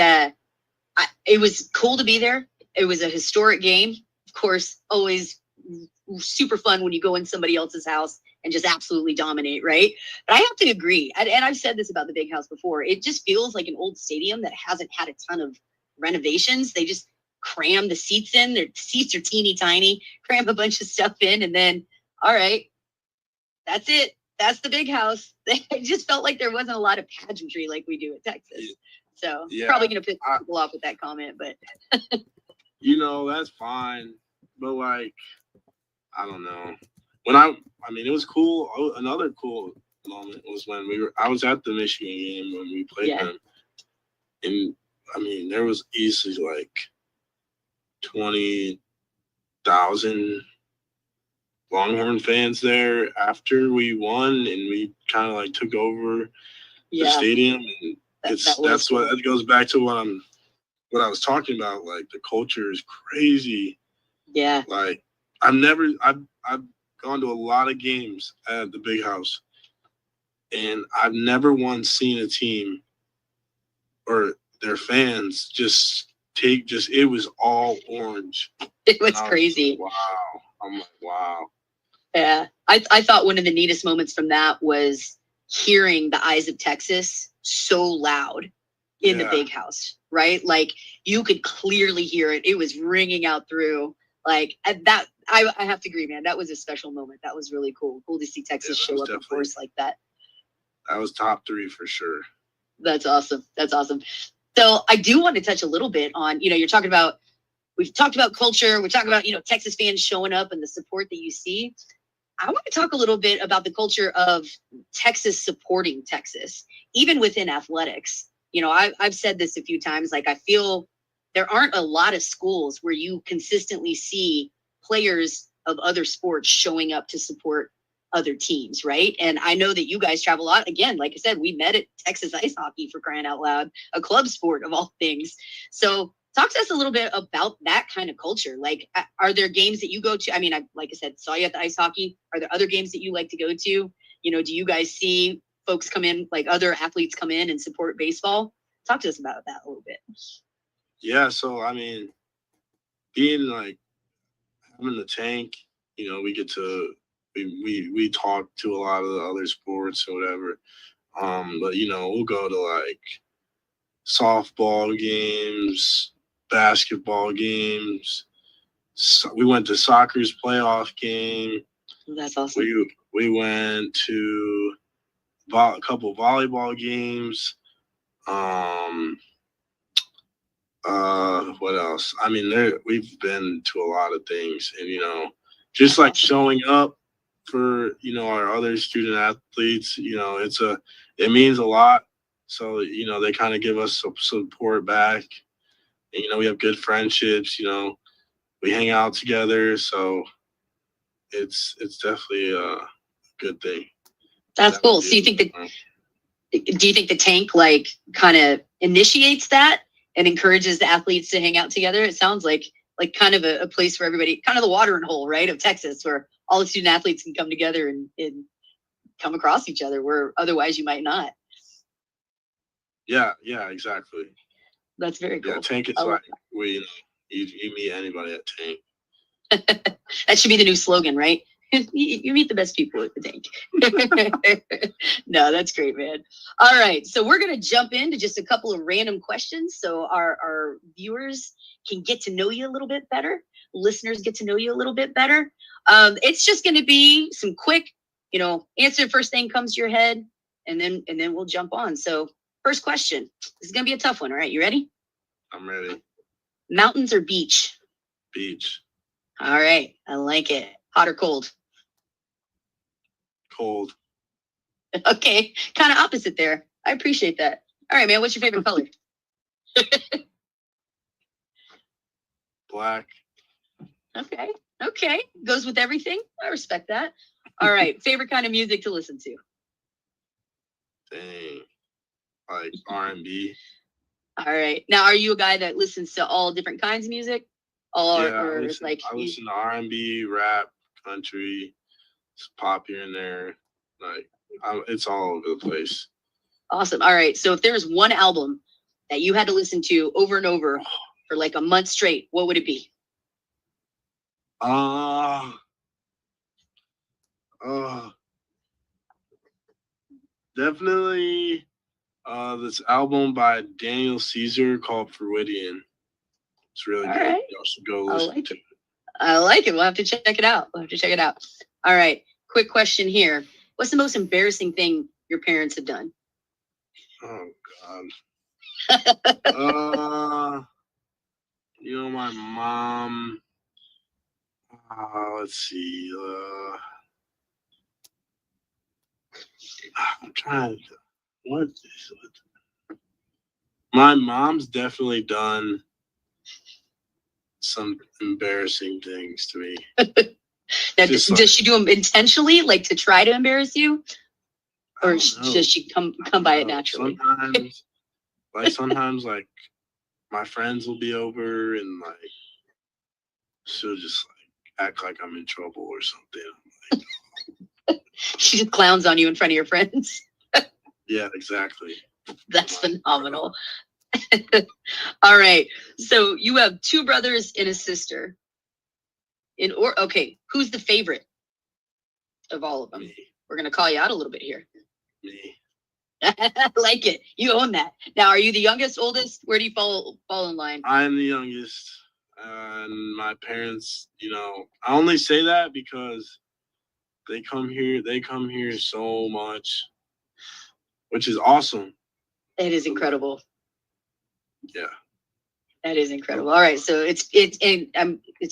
it was cool to be there. It was a historic game. Of course, always super fun when you go in somebody else's house and just absolutely dominate, right? But I have to agree, and I've said this about the Big House before, it just feels like an old stadium that hasn't had a ton of renovations. They just cram the seats in. Their seats are teeny tiny, cram a bunch of stuff in, and then, all right, that's it. That's the Big House. It just felt like there wasn't a lot of pageantry like we do at Texas. So probably going to piss people off with that comment, but. That's fine. But like, I don't know. It was cool. Another cool moment was when I was at the Michigan game when we played them. And there was easily like 20,000 Longhorn fans there after we won, and we kind of like took over the stadium. And that goes back to what I was talking about. Like, the culture is crazy. Yeah. Like, I've gone to a lot of games at the Big House, and I've never once seen a team or their fans it was all orange. It was crazy. Like, wow. I'm like, wow. Yeah. I thought one of the neatest moments from that was hearing the Eyes of Texas so loud in the Big House, right? Like, you could clearly hear it. It was ringing out through. Like, that, I have to agree, man. That was a special moment. That was really cool. Cool to see Texas show up in force like that. That was top 3 for sure. That's awesome. So I do want to touch a little bit on, we've talked about culture. We're talking about, Texas fans showing up and the support that you see. I want to talk a little bit about the culture of Texas supporting Texas, even within athletics. I've said this a few times, like, I feel there aren't a lot of schools where you consistently see players of other sports showing up to support other teams, right? And I know that you guys travel a lot. Again, like I said, we met at Texas ice hockey, for crying out loud, a club sport of all things. So talk to us a little bit about that kind of culture. Like, are there games that you go to? Like I said, saw you at the ice hockey. Are there other games that you like to go to? Do you guys see folks come in, like other athletes come in and support baseball? Talk to us about that a little bit. Yeah. So, being like having the tank, we get to, we talk to a lot of the other sports or whatever. But we'll go to like softball games, basketball games. So we went to soccer's playoff game. That's awesome. We went to a couple volleyball games. What else? We've been to a lot of things, and just like showing up for our other student athletes, it means a lot. So they kind of give us some support back, and we have good friendships. We hang out together, so it's definitely a good thing. That's cool. So do you think the tank like kind of initiates that and encourages the athletes to hang out together? It sounds like kind of a place for everybody, kind of the watering hole, right, of Texas, where all the student athletes can come together and come across each other where otherwise you might not. Yeah, exactly. That's very cool. Yeah, tank is like you meet anybody at tank. That should be the new slogan, right? You meet the best people at the tank. No, that's great, man. All right. So we're going to jump into just a couple of random questions so our viewers can get to know you a little bit better. Listeners get to know you a little bit better. It's just going to be some quick, answer first thing comes to your head, and then we'll jump on. So first question. This is going to be a tough one. All right. You ready? I'm ready. Mountains or beach? Beach. All right. I like it. Hot or cold? Cold. Okay. Kind of opposite there. I appreciate that. All right, man. What's your favorite color? Black. Okay. Goes with everything. I respect that. All right. Favorite kind of music to listen to? Dang. Like R&B. All right. Now, are you a guy that listens to all different kinds of music? I listen to R&B, rap, country, pop here and there. Like, it's all over the place. Awesome. All right. So if there was one album that you had to listen to over and over for like a month straight, what would it be? Definitely this album by Daniel Caesar called Freudian. It's really good. Right. You should go listen to it. I like it. We'll have to check it out. All right. Quick question here. What's the most embarrassing thing your parents have done? Oh, God. My mom. Let's see. I'm trying to. What is it? My mom's definitely done some embarrassing things to me. Now, does she do them intentionally, like to try to embarrass you, or does she come by it naturally? Sometimes, like my friends will be over and like she'll just like act like I'm in trouble or something. Like, she just clowns on you in front of your friends. Yeah, exactly. That's phenomenal. All right. So you have two brothers and a sister. Who's the favorite of all of them? Me. We're going to call you out a little bit here. Me. I like it. You own that. Now, are you the youngest, oldest? Where do you fall in line? I'm the youngest. And my parents, I only say that because they come here so much, which is awesome. It is incredible. Yeah. That is incredible. All right. So it's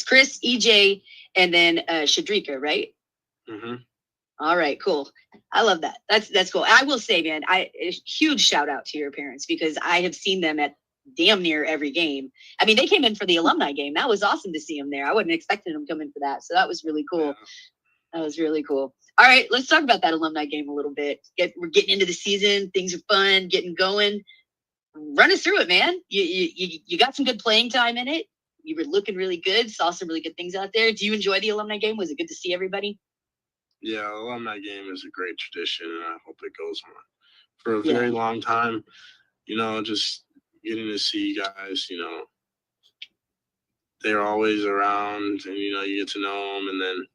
Chris, EJ, and then Shadrika, right? Mm-hmm. All right, cool. I love that. That's cool. I will say, man, a huge shout out to your parents because I have seen them at damn near every game. I mean, they came in for the alumni game. That was awesome to see them there. I wasn't expecting them to come in for that. So that was really cool. Yeah. That was really cool. All right, let's talk about that alumni game a little bit. We're getting into the season. Things are fun, getting going. Run us through it, man. You got some good playing time in it. You were looking really good. Saw some really good things out there. Do you enjoy the alumni game? Was it good to see everybody? Yeah, alumni game is a great tradition, and I hope it goes on for a very long time. Just getting to see guys, they're always around, and you get to know them, and then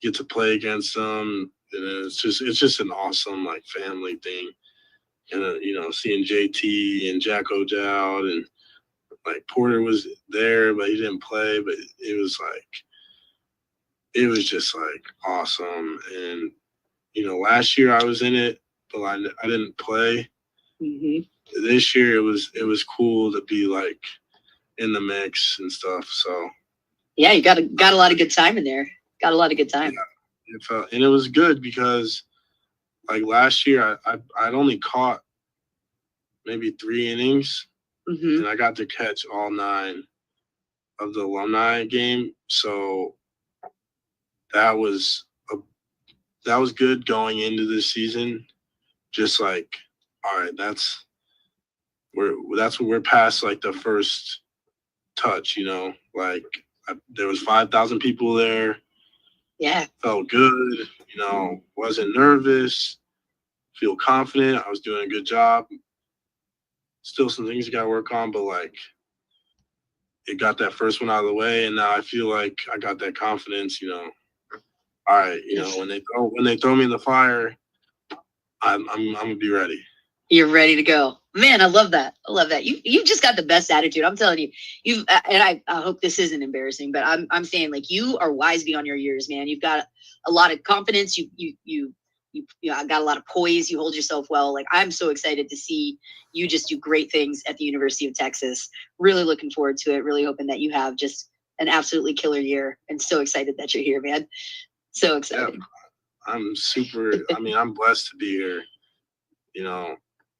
get to play against them, and it's just an awesome like family thing. And seeing JT and Jack O'Dowd and like Porter was there, but he didn't play. But it was just like awesome. And last year I was in it, but I didn't play. Mm-hmm. This year it was cool to be like in the mix and stuff. So yeah, you got a lot of good time in there. Got a lot of good time. Yeah, and it was good because like last year I'd only caught maybe 3 innings, mm-hmm. and I got to catch all 9 of the alumni game. So that was good going into this season. Just like, all right, that's when we're past like the first touch, like there was 5,000 people there. Yeah. Felt good, wasn't nervous, feel confident. I was doing a good job. Still some things you got to work on, but like it got that first one out of the way. And now I feel like I got that confidence, all right, you know, when they throw me in the fire, I'm gonna be ready. You're ready to go, man. I love that. I love that. You've just got the best attitude. I'm telling you. And I hope this isn't embarrassing, but I'm saying, like, you are wise beyond your years, man. You've got a lot of confidence. You got a lot of poise. You hold yourself well. Like, I'm so excited to see you just do great things at the University of Texas. Really looking forward to it. Really hoping that you have just an absolutely killer year, and so excited that you're here, man. So excited. Yeah, I'm blessed to be here. You know,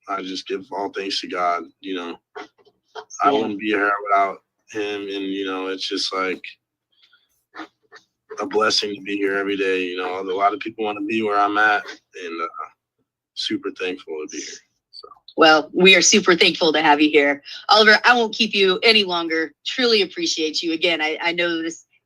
I just give all thanks to God. You know, I wouldn't be here without him. And, you know, it's just like a blessing to be here every day. You know, a lot of people want to be where I'm at, and super thankful to be here. So. Well, we are super thankful to have you here. Oliver, I won't keep you any longer. Truly appreciate you. Again, I know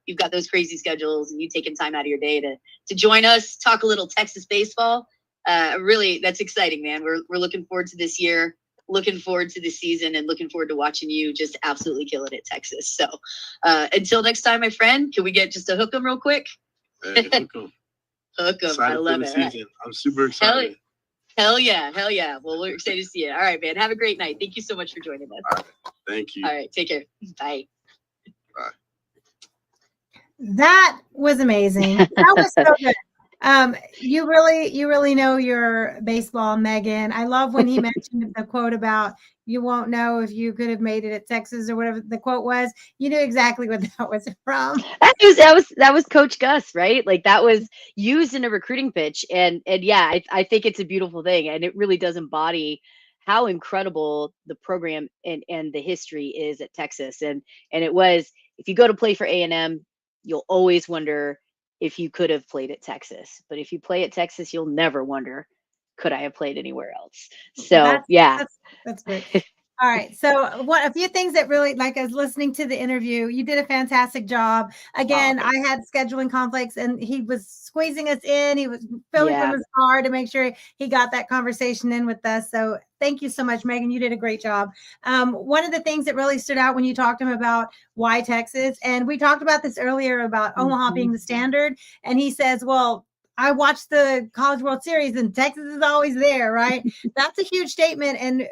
you've got those crazy schedules, and you taking time out of your day to join us, talk a little Texas baseball. Really, that's exciting, man. We're looking forward to this year, looking forward to the season, and looking forward to watching you just absolutely kill it at Texas. So until next time, my friend, can we get just a hook 'em real quick? Hey, hook 'em. Hook 'em. I love it. Right. I'm super excited. Hell yeah. Well, we're excited to see it. All right, man. Have a great night. Thank you so much for joining us. All right. Thank you. All right. Take care. Bye. Bye. That was amazing. That was so good. You really know your baseball, Megan. I love when he mentioned the quote about you won't know if you could have made it at Texas or whatever the quote was. You knew exactly what that was from. That was Coach Gus, right? Like, that was used in a recruiting pitch, and yeah, I think it's a beautiful thing, and it really does embody how incredible the program and the history is at Texas. And it was, if you go to play for A&M, you'll always wonder if you could have played at Texas. But if you play at Texas, you'll never wonder, could I have played anywhere else? So that's great. All right. So a few things that really, like, I was listening to the interview, you did a fantastic job. Again, I had scheduling conflicts, and he was squeezing us in. He was filming from his car to make sure he got that conversation in with us. So thank you so much, Megan. You did a great job. One of the things that really stood out when you talked to him about why Texas, and we talked about this earlier about Omaha being the standard. And he says, well, I watched the College World Series and Texas is always there, right? That's a huge statement. And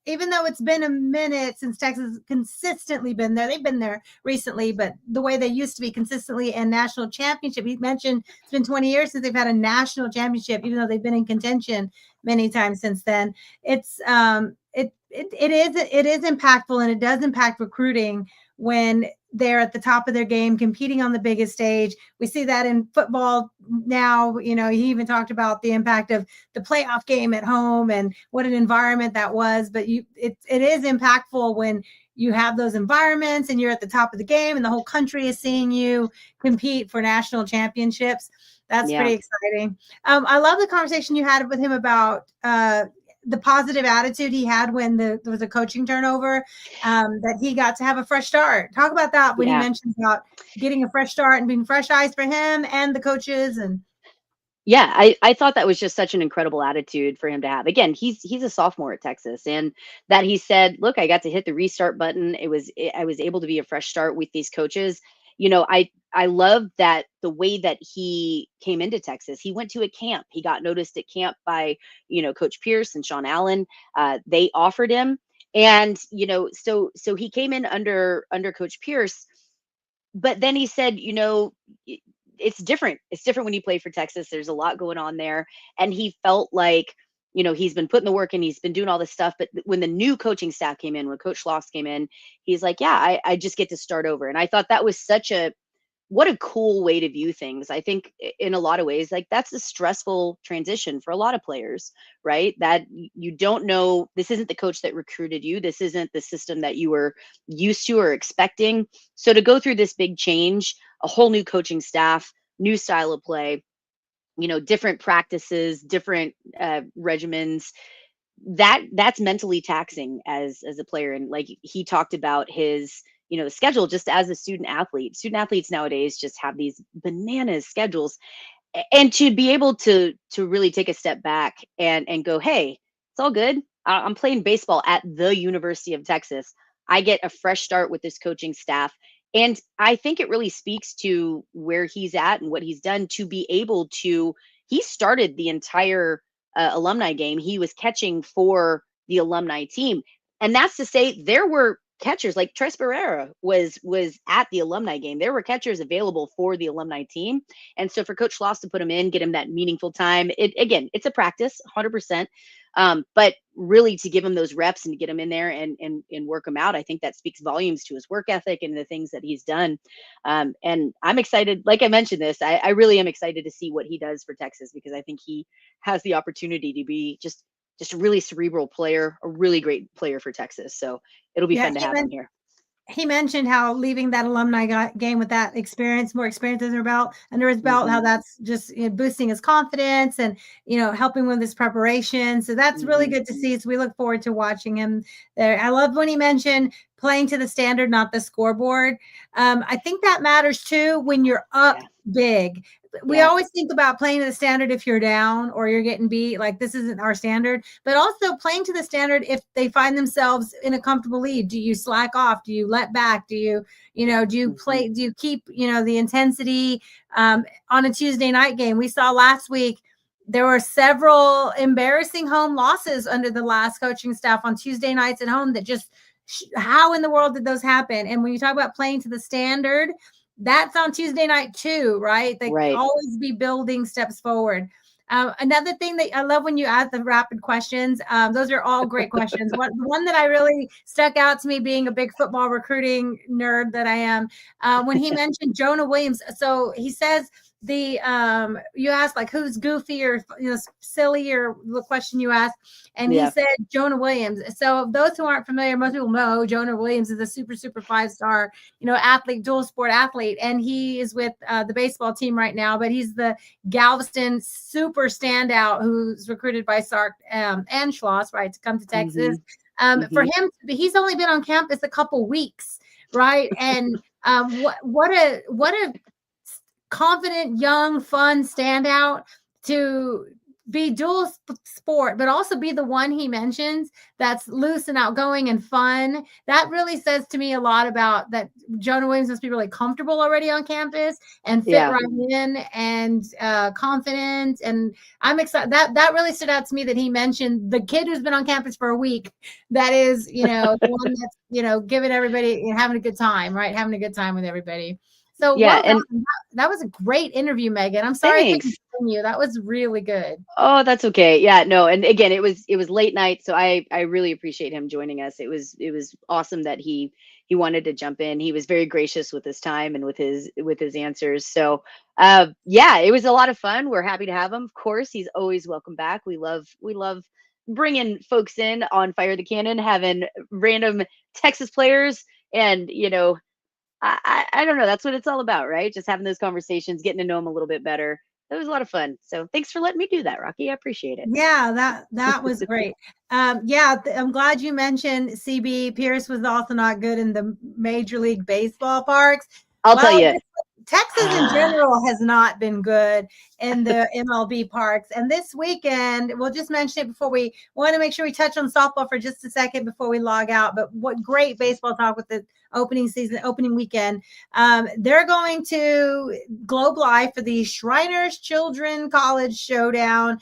even though it's been a minute since Texas consistently been there, they've been there recently, but the way they used to be consistently and national championship, he mentioned it's been 20 years since they've had a national championship, even though they've been in contention many times since then. It's it is impactful, and it does impact recruiting when they're at the top of their game, competing on the biggest stage. We see that in football now. You know, he even talked about the impact of the playoff game at home and what an environment that was. But it is impactful when you have those environments and you're at the top of the game and the whole country is seeing you compete for national championships. That's pretty exciting. I love the conversation you had with him about the positive attitude he had when there was a coaching turnover, that he got to have a fresh start. Talk about that when he mentions about getting a fresh start and being fresh eyes for him and the coaches. And I thought that was just such an incredible attitude for him to have. Again, he's a sophomore at Texas, and that he said, look, I got to hit the restart button. I was able to be a fresh start with these coaches. You know, I love that the way that he came into Texas. He went to a camp. He got noticed at camp by, you know, Coach Pierce and Sean Allen. They offered him, and, you know, so he came in under Coach Pierce. But then he said, you know, it's different. It's different when you play for Texas. There's a lot going on there, and he felt like, you know, he's been putting the work in, he's been doing all this stuff. But when the new coaching staff came in, when Coach Schloss came in, he's like, yeah, I just get to start over. And I thought that was what a cool way to view things. I think in a lot of ways, like, that's a stressful transition for a lot of players, right? That you don't know, this isn't the coach that recruited you. This isn't the system that you were used to or expecting. So to go through this big change, a whole new coaching staff, new style of play, you know, different practices, different regimens, that's mentally taxing as a player. And like, he talked about his, you know, the schedule just as a student athlete. Student athletes nowadays just have these bananas schedules, and to be able to really take a step back and go, hey, it's all good. I'm playing baseball at the University of Texas. I get a fresh start with this coaching staff, And I think it really speaks to where he's at and what he's done to be able to. He started the entire alumni game. He was catching for the alumni team, and that's to say there were catchers like Tres Barrera was at the alumni game. There were catchers available for the alumni team, and so for Coach Schloss to put him in, get him that meaningful time. It's a practice, 100%. But really to give him those reps and to get him in there and work him out, I think that speaks volumes to his work ethic and the things that he's done. And I'm excited. Like I mentioned this, I really am excited to see what he does for Texas, because I think he has the opportunity to be just a really cerebral player, a really great player for Texas. So it'll be fun to have him here. He mentioned how leaving that alumni game with that experience, more experience under his belt, how that's just boosting his confidence and, helping with his preparation. So that's really good to see. So we look forward to watching him there. I love when he mentioned playing to the standard, not the scoreboard. I think that matters too when you're up big. We always think about playing to the standard if you're down or you're getting beat, like this isn't our standard, but also playing to the standard if they find themselves in a comfortable lead. Do you slack off? Do you let back? Do you keep, the intensity on a Tuesday night game? We saw last week, there were several embarrassing home losses under the last coaching staff on Tuesday nights at home that just, how in the world did those happen? And when you talk about playing to the standard, that's on Tuesday night too, right? They always be building steps forward. Another thing that I love when you ask the rapid questions, those are all great questions. The one that I really stuck out to me, being a big football recruiting nerd that I am, when he mentioned Jonah Williams. So he says you asked like who's goofy or silly, or the question you asked, and he said Jonah Williams. So those who aren't familiar, most people know Jonah Williams is a super 5-star athlete, dual sport athlete, and he is with the baseball team right now, but he's the Galveston super standout who's recruited by Sark and Schloss, right, to come to Texas. For him, he's only been on campus a couple weeks, right? And what a confident, young, fun standout to be dual sport, but also be the one he mentions that's loose and outgoing and fun. That really says to me a lot about that. Jonah Williams must be really comfortable already on campus and fit right in and confident. And I'm excited. That really stood out to me that he mentioned the kid who's been on campus for a week. That is, the one that's, giving everybody, having a good time, right? Having a good time with everybody. So that was a great interview, Megan. I'm sorry I couldn't continue. That was really good. Oh, that's okay. Yeah, no. And again, it was late night, so I really appreciate him joining us. It was awesome that he wanted to jump in. He was very gracious with his time and with his answers. So it was a lot of fun. We're happy to have him. Of course, he's always welcome back. We love bringing folks in on Fire the Cannon, having random Texas players, and I don't know. That's what it's all about, right? Just having those conversations, getting to know them a little bit better. It was a lot of fun. So thanks for letting me do that, Rocky. I appreciate it. Yeah, that was great. I'm glad you mentioned CB. Pierce was also not good in the Major League Baseball parks. I'll tell you. Texas in general has not been good in the MLB parks. And this weekend, we'll just mention it before we want to make sure we touch on softball for just a second before we log out. But what great baseball talk with the opening weekend. They're going to Globe Live for the Shriners Children College Showdown.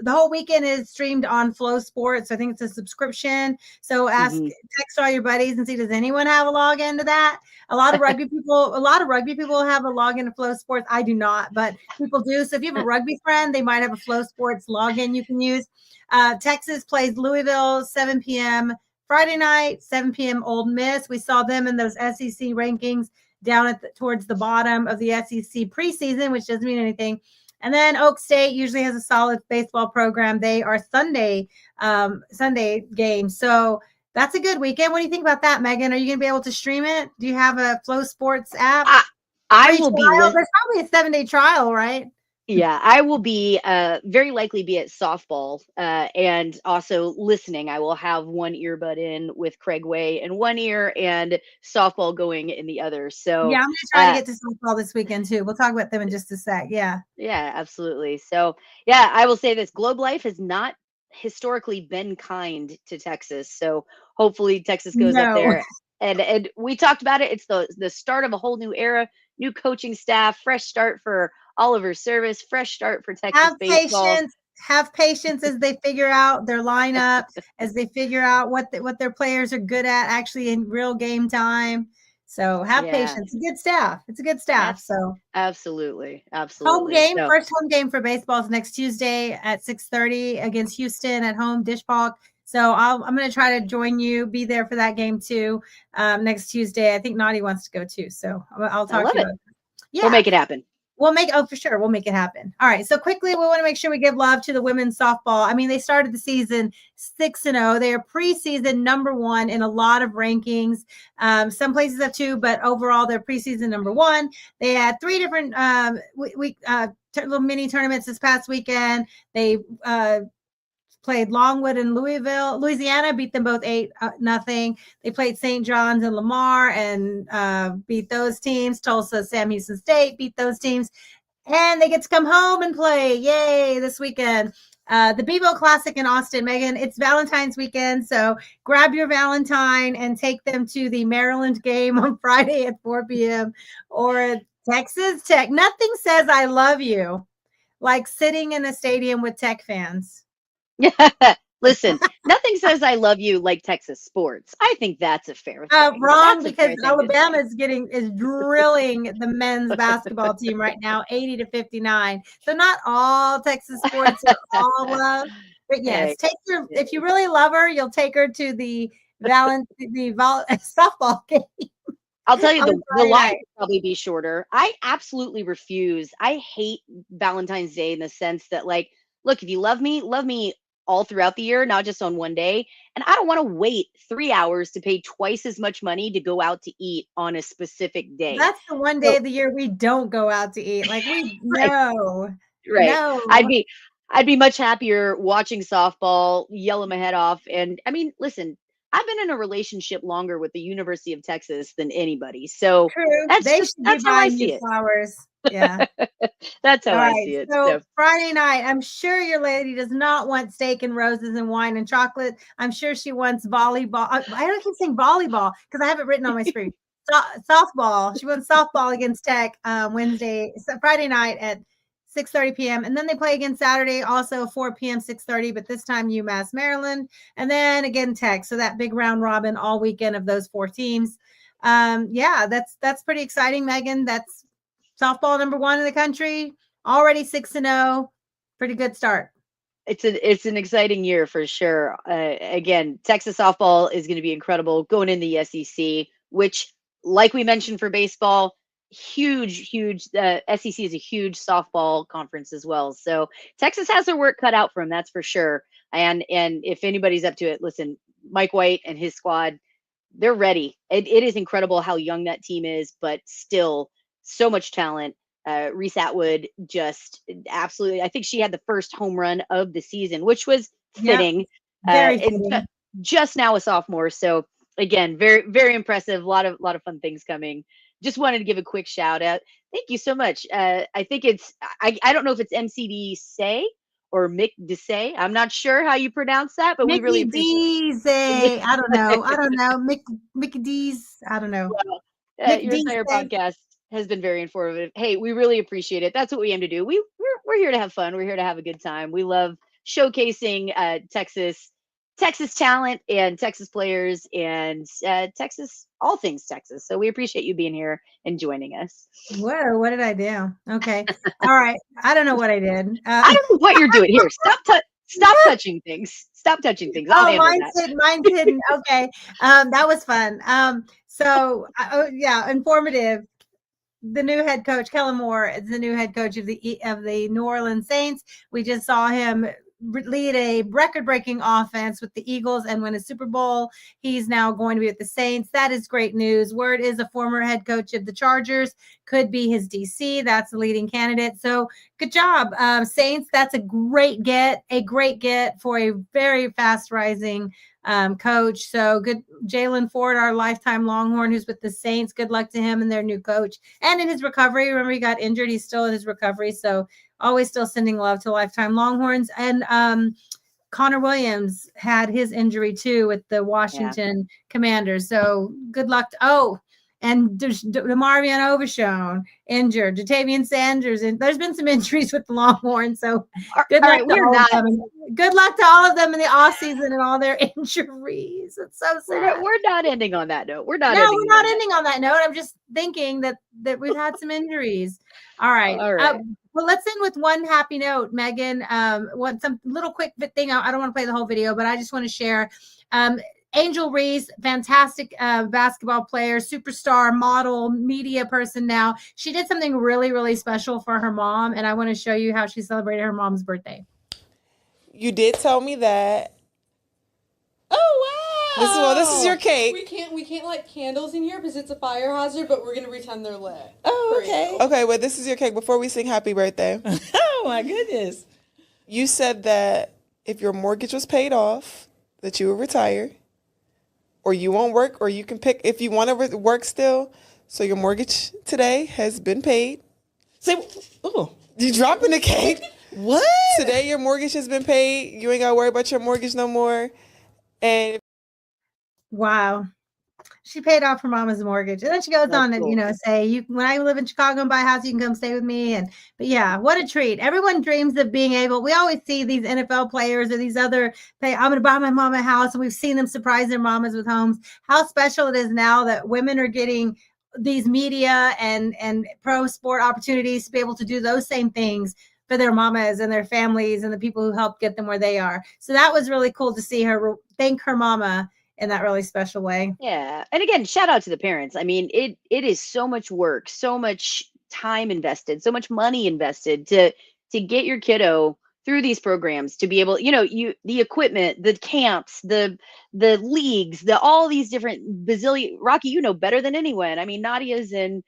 The whole weekend is streamed on Flow Sports. I think it's a subscription. So text all your buddies and see, does anyone have a login to that? A lot of rugby people have a login to Flow Sports. I do not, but people do. So if you have a rugby friend, they might have a Flow Sports login you can use. Texas plays Louisville, 7 p.m. Friday night, 7 p.m. Ole Miss. We saw them in those SEC rankings down towards the bottom of the SEC preseason, which doesn't mean anything. And then Oak State usually has a solid baseball program. They are Sunday games. So that's a good weekend. What do you think about that, Megan? Are you going to be able to stream it? Do you have a Flow Sports app? I will be. There's probably a 7-day trial, right? Yeah, I will be very likely be at softball and also listening. I will have one earbud in with Craig Way in one ear and softball going in the other. So yeah, I'm going to try to get to softball this weekend too. We'll talk about them in just a sec. Yeah. Yeah, absolutely. So yeah, I will say this: Globe Life has not historically been kind to Texas. So hopefully Texas goes up there And we talked about it. It's the start of a whole new era, new coaching staff, fresh start for Oliver Service, fresh start for Texas baseball. Have patience as they figure out their lineup, as they figure out what their players are good at actually in real game time. So have patience. It's a good staff. It's a good staff. So absolutely. Home game, first home game for baseball is next Tuesday at 6:30 against Houston at home, Dishpalk. So I'm going to try to join you, be there for that game too next Tuesday. I think Naughty wants to go too. So I'll talk to you. Yeah. We'll make it happen. For sure. We'll make it happen. All right. So quickly, we want to make sure we give love to the women's softball. I mean, they started the season 6-0. They are preseason number 1 in a lot of rankings. Some places have 2, but overall, they're preseason number 1. They had 3 different little mini tournaments this past weekend. They played Longwood and Louisiana, beat them both 8-0. They played St. John's and Lamar and beat those teams. Tulsa, Sam Houston State beat those teams. And they get to come home and play. Yay, this weekend. The Bebo Classic in Austin, Megan, it's Valentine's weekend. So grab your Valentine and take them to the Maryland game on Friday at 4 p.m. or Texas Tech. Nothing says I love you like sitting in a stadium with Tech fans. Listen, nothing says I love you like Texas sports. I think that's a fair thing. Wrong, because Alabama is drilling the men's basketball team right now, 80-59. So not all Texas sports are all love, but yes, if you really love her, you'll take her to the softball game. I'll tell you, the line will probably be shorter. I absolutely refuse. I hate Valentine's Day in the sense that, like, look, if you love me all throughout the year, not just on one day. And I don't want to wait 3 hours to pay twice as much money to go out to eat on a specific day. That's the one day of the year we don't go out to eat. Like we know. Right. No. I'd be much happier watching softball, yelling my head off. And I mean, listen, I've been in a relationship longer with the University of Texas than anybody. So that's how I see it. Flowers. Yeah. That's how I see it. So Friday night, I'm sure your lady does not want steak and roses and wine and chocolate. I'm sure she wants volleyball. I don't keep saying volleyball because I have it written on my screen. Softball. She wants softball against Tech Friday night at 6:30 p.m. And then they play again Saturday, also 4 p.m., 6:30, but this time UMass Maryland. And then again Tech. So that big round robin all weekend of those 4 teams. That's pretty exciting, Megan. That's softball number 1 in the country, already 6-0. Pretty good start. It's an exciting year for sure. Again, Texas softball is going to be incredible going in the SEC, which, like we mentioned for baseball, huge. SEC is a huge softball conference as well. So Texas has their work cut out for them, that's for sure. And if anybody's up to it, listen, Mike White and his squad, they're ready. It is incredible how young that team is, but still so much talent. Reese Atwood just absolutely, I think she had the first home run of the season, which was fitting. Very fitting. Just now a sophomore. So again, very, very impressive. A lot of fun things coming. Just wanted to give a quick shout out. Thank you so much. I think I don't know if it's MCD Say or Mick Desay. I'm not sure how you pronounce that, but we really appreciate I don't know. Mick D's. I don't know. Well, your entire podcast has been very informative. Hey, we really appreciate it. That's what we aim to do. We're here to have fun. We're here to have a good time. We love showcasing Texas talent and Texas players and Texas, all things Texas. So we appreciate you being here and joining us. Whoa, what did I do? Okay. All right. I don't know what I did. I don't know what you're doing here. Stop touching things. Stop touching things. Mine's hidden. Okay. That was fun. Informative. The new head coach, Kellen Moore, is the new head coach of the New Orleans Saints. We just saw him lead a record-breaking offense with the Eagles and win a Super Bowl. He's now going to be with the Saints. That is great news. Word is a former head coach of the Chargers could be his DC. That's the leading candidate. So good job, Saints. That's a great get for a very fast-rising coach. So good. Jalen Ford, our lifetime Longhorn, who's with the Saints. Good luck to him and their new coach and in his recovery. Remember, he got injured. He's still in his recovery. So always still sending love to lifetime Longhorns. And Connor Williams had his injury too with the Washington Commanders. So good luck. And DeMarvion Overshone injured, Jatavian Sanders, and there's been some injuries with the Longhorns. So good luck to all of them. Good luck to all of them in the offseason and all their injuries. It's so sad. We're not ending on that note. We're not ending on that note. I'm just thinking that we've had some injuries. All right. Well, let's end with one happy note, Megan. Some little quick thing. I don't want to play the whole video, but I just want to share. Angel Reese, fantastic basketball player, superstar, model, media person now. She did something really, really special for her mom, and I want to show you how she celebrated her mom's birthday. You did tell me that. Oh, wow. This is your cake. We can't light candles in here because it's a fire hazard, but we're going to pretend they're lit. Oh, okay. Okay, well, this is your cake before we sing happy birthday. Oh, my goodness. You said that if your mortgage was paid off, that you would retire. Or you won't work, or you can pick if you want to work still. So your mortgage today has been paid. You dropping the cake. What? Today your mortgage has been paid. You ain't got to worry about your mortgage no more. And wow. She paid off her mama's mortgage. And then she goes on to, say, when I live in Chicago and buy a house, you can come stay with me. But yeah, what a treat. Everyone dreams of being able, we always see these NFL players or these I'm going to buy my mom a house. And we've seen them surprise their mamas with homes. How special it is now that women are getting these media and pro sport opportunities to be able to do those same things for their mamas and their families and the people who helped get them where they are. So that was really cool to see her thank her mama in that really special way. Yeah. And again, shout out to the parents. I mean, it is so much work, so much time invested, so much money invested to get your kiddo through these programs, to be able, the equipment, the camps, the leagues, all these different bazillion. Rocky, better than anyone. I mean, Nadia's in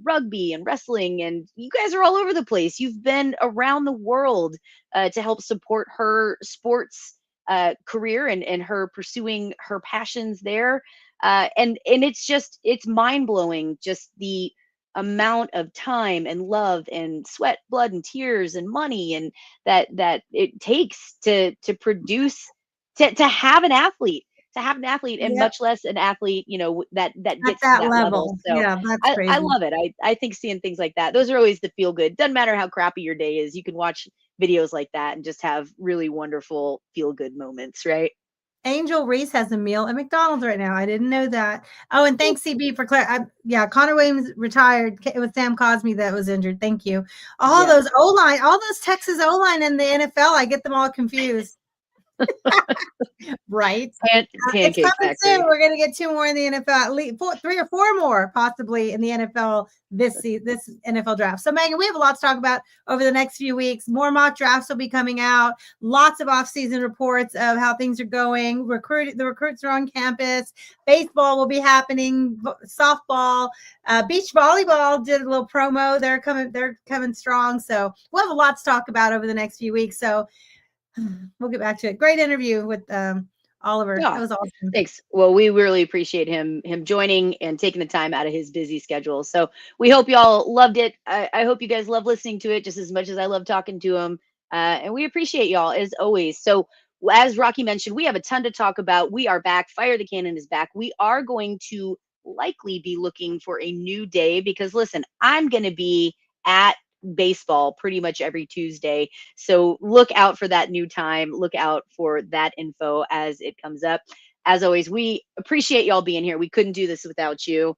rugby and wrestling, and you guys are all over the place. You've been around the world to help support her sports career and her pursuing her passions there. And it's mind-blowing, just the amount of time and love and sweat, blood and tears and money and that it takes to produce, to have an athlete, and much less an athlete, that gets to that level. So yeah, that's crazy. I love it. I think seeing things like that, those are always the feel good. Doesn't matter how crappy your day is. You can watch videos like that and just have really wonderful feel good moments, right? Angel Reese has a meal at McDonald's right now. I didn't know that. Oh, and thanks CB for Connor Williams retired. It was Sam Cosme that was injured. Thank you. All those O-line, all those Texas O-line in the NFL, I get them all confused. Right. It's coming soon. We're going to get 2 more in the NFL, at least 3 or 4 more possibly in the NFL this NFL draft. So Megan, we have a lot to talk about over the next few weeks. More mock drafts will be coming out. Lots of off-season reports of how things are going. The recruits are on campus. Baseball will be happening. Softball, beach volleyball did a little promo. They're coming strong. So we'll have a lot to talk about over the next few weeks. So we'll get back to it. Great interview with Oliver. Yeah. That was awesome. Thanks. Well, we really appreciate him joining and taking the time out of his busy schedule. So we hope y'all loved it. I hope you guys love listening to it just as much as I love talking to him. And we appreciate y'all as always. So as Rocky mentioned, we have a ton to talk about. We are back. Fire the Cannon is back. We are going to likely be looking for a new day because listen, I'm going to be at baseball pretty much every Tuesday. So look out for that new time. Look out for that info as it comes up. As always, we appreciate y'all being here. We couldn't do this without you.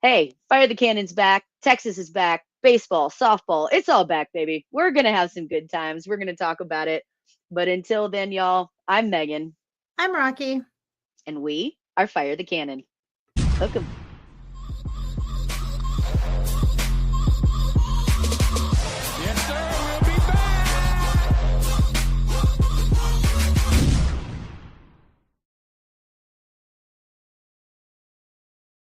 Hey, Fire the Cannon's back. Texas is back. Baseball, softball, it's all back, baby. We're going to have some good times. We're going to talk about it. But until then, y'all, I'm Megan. I'm Rocky. And we are Fire the Cannon. Hook 'em.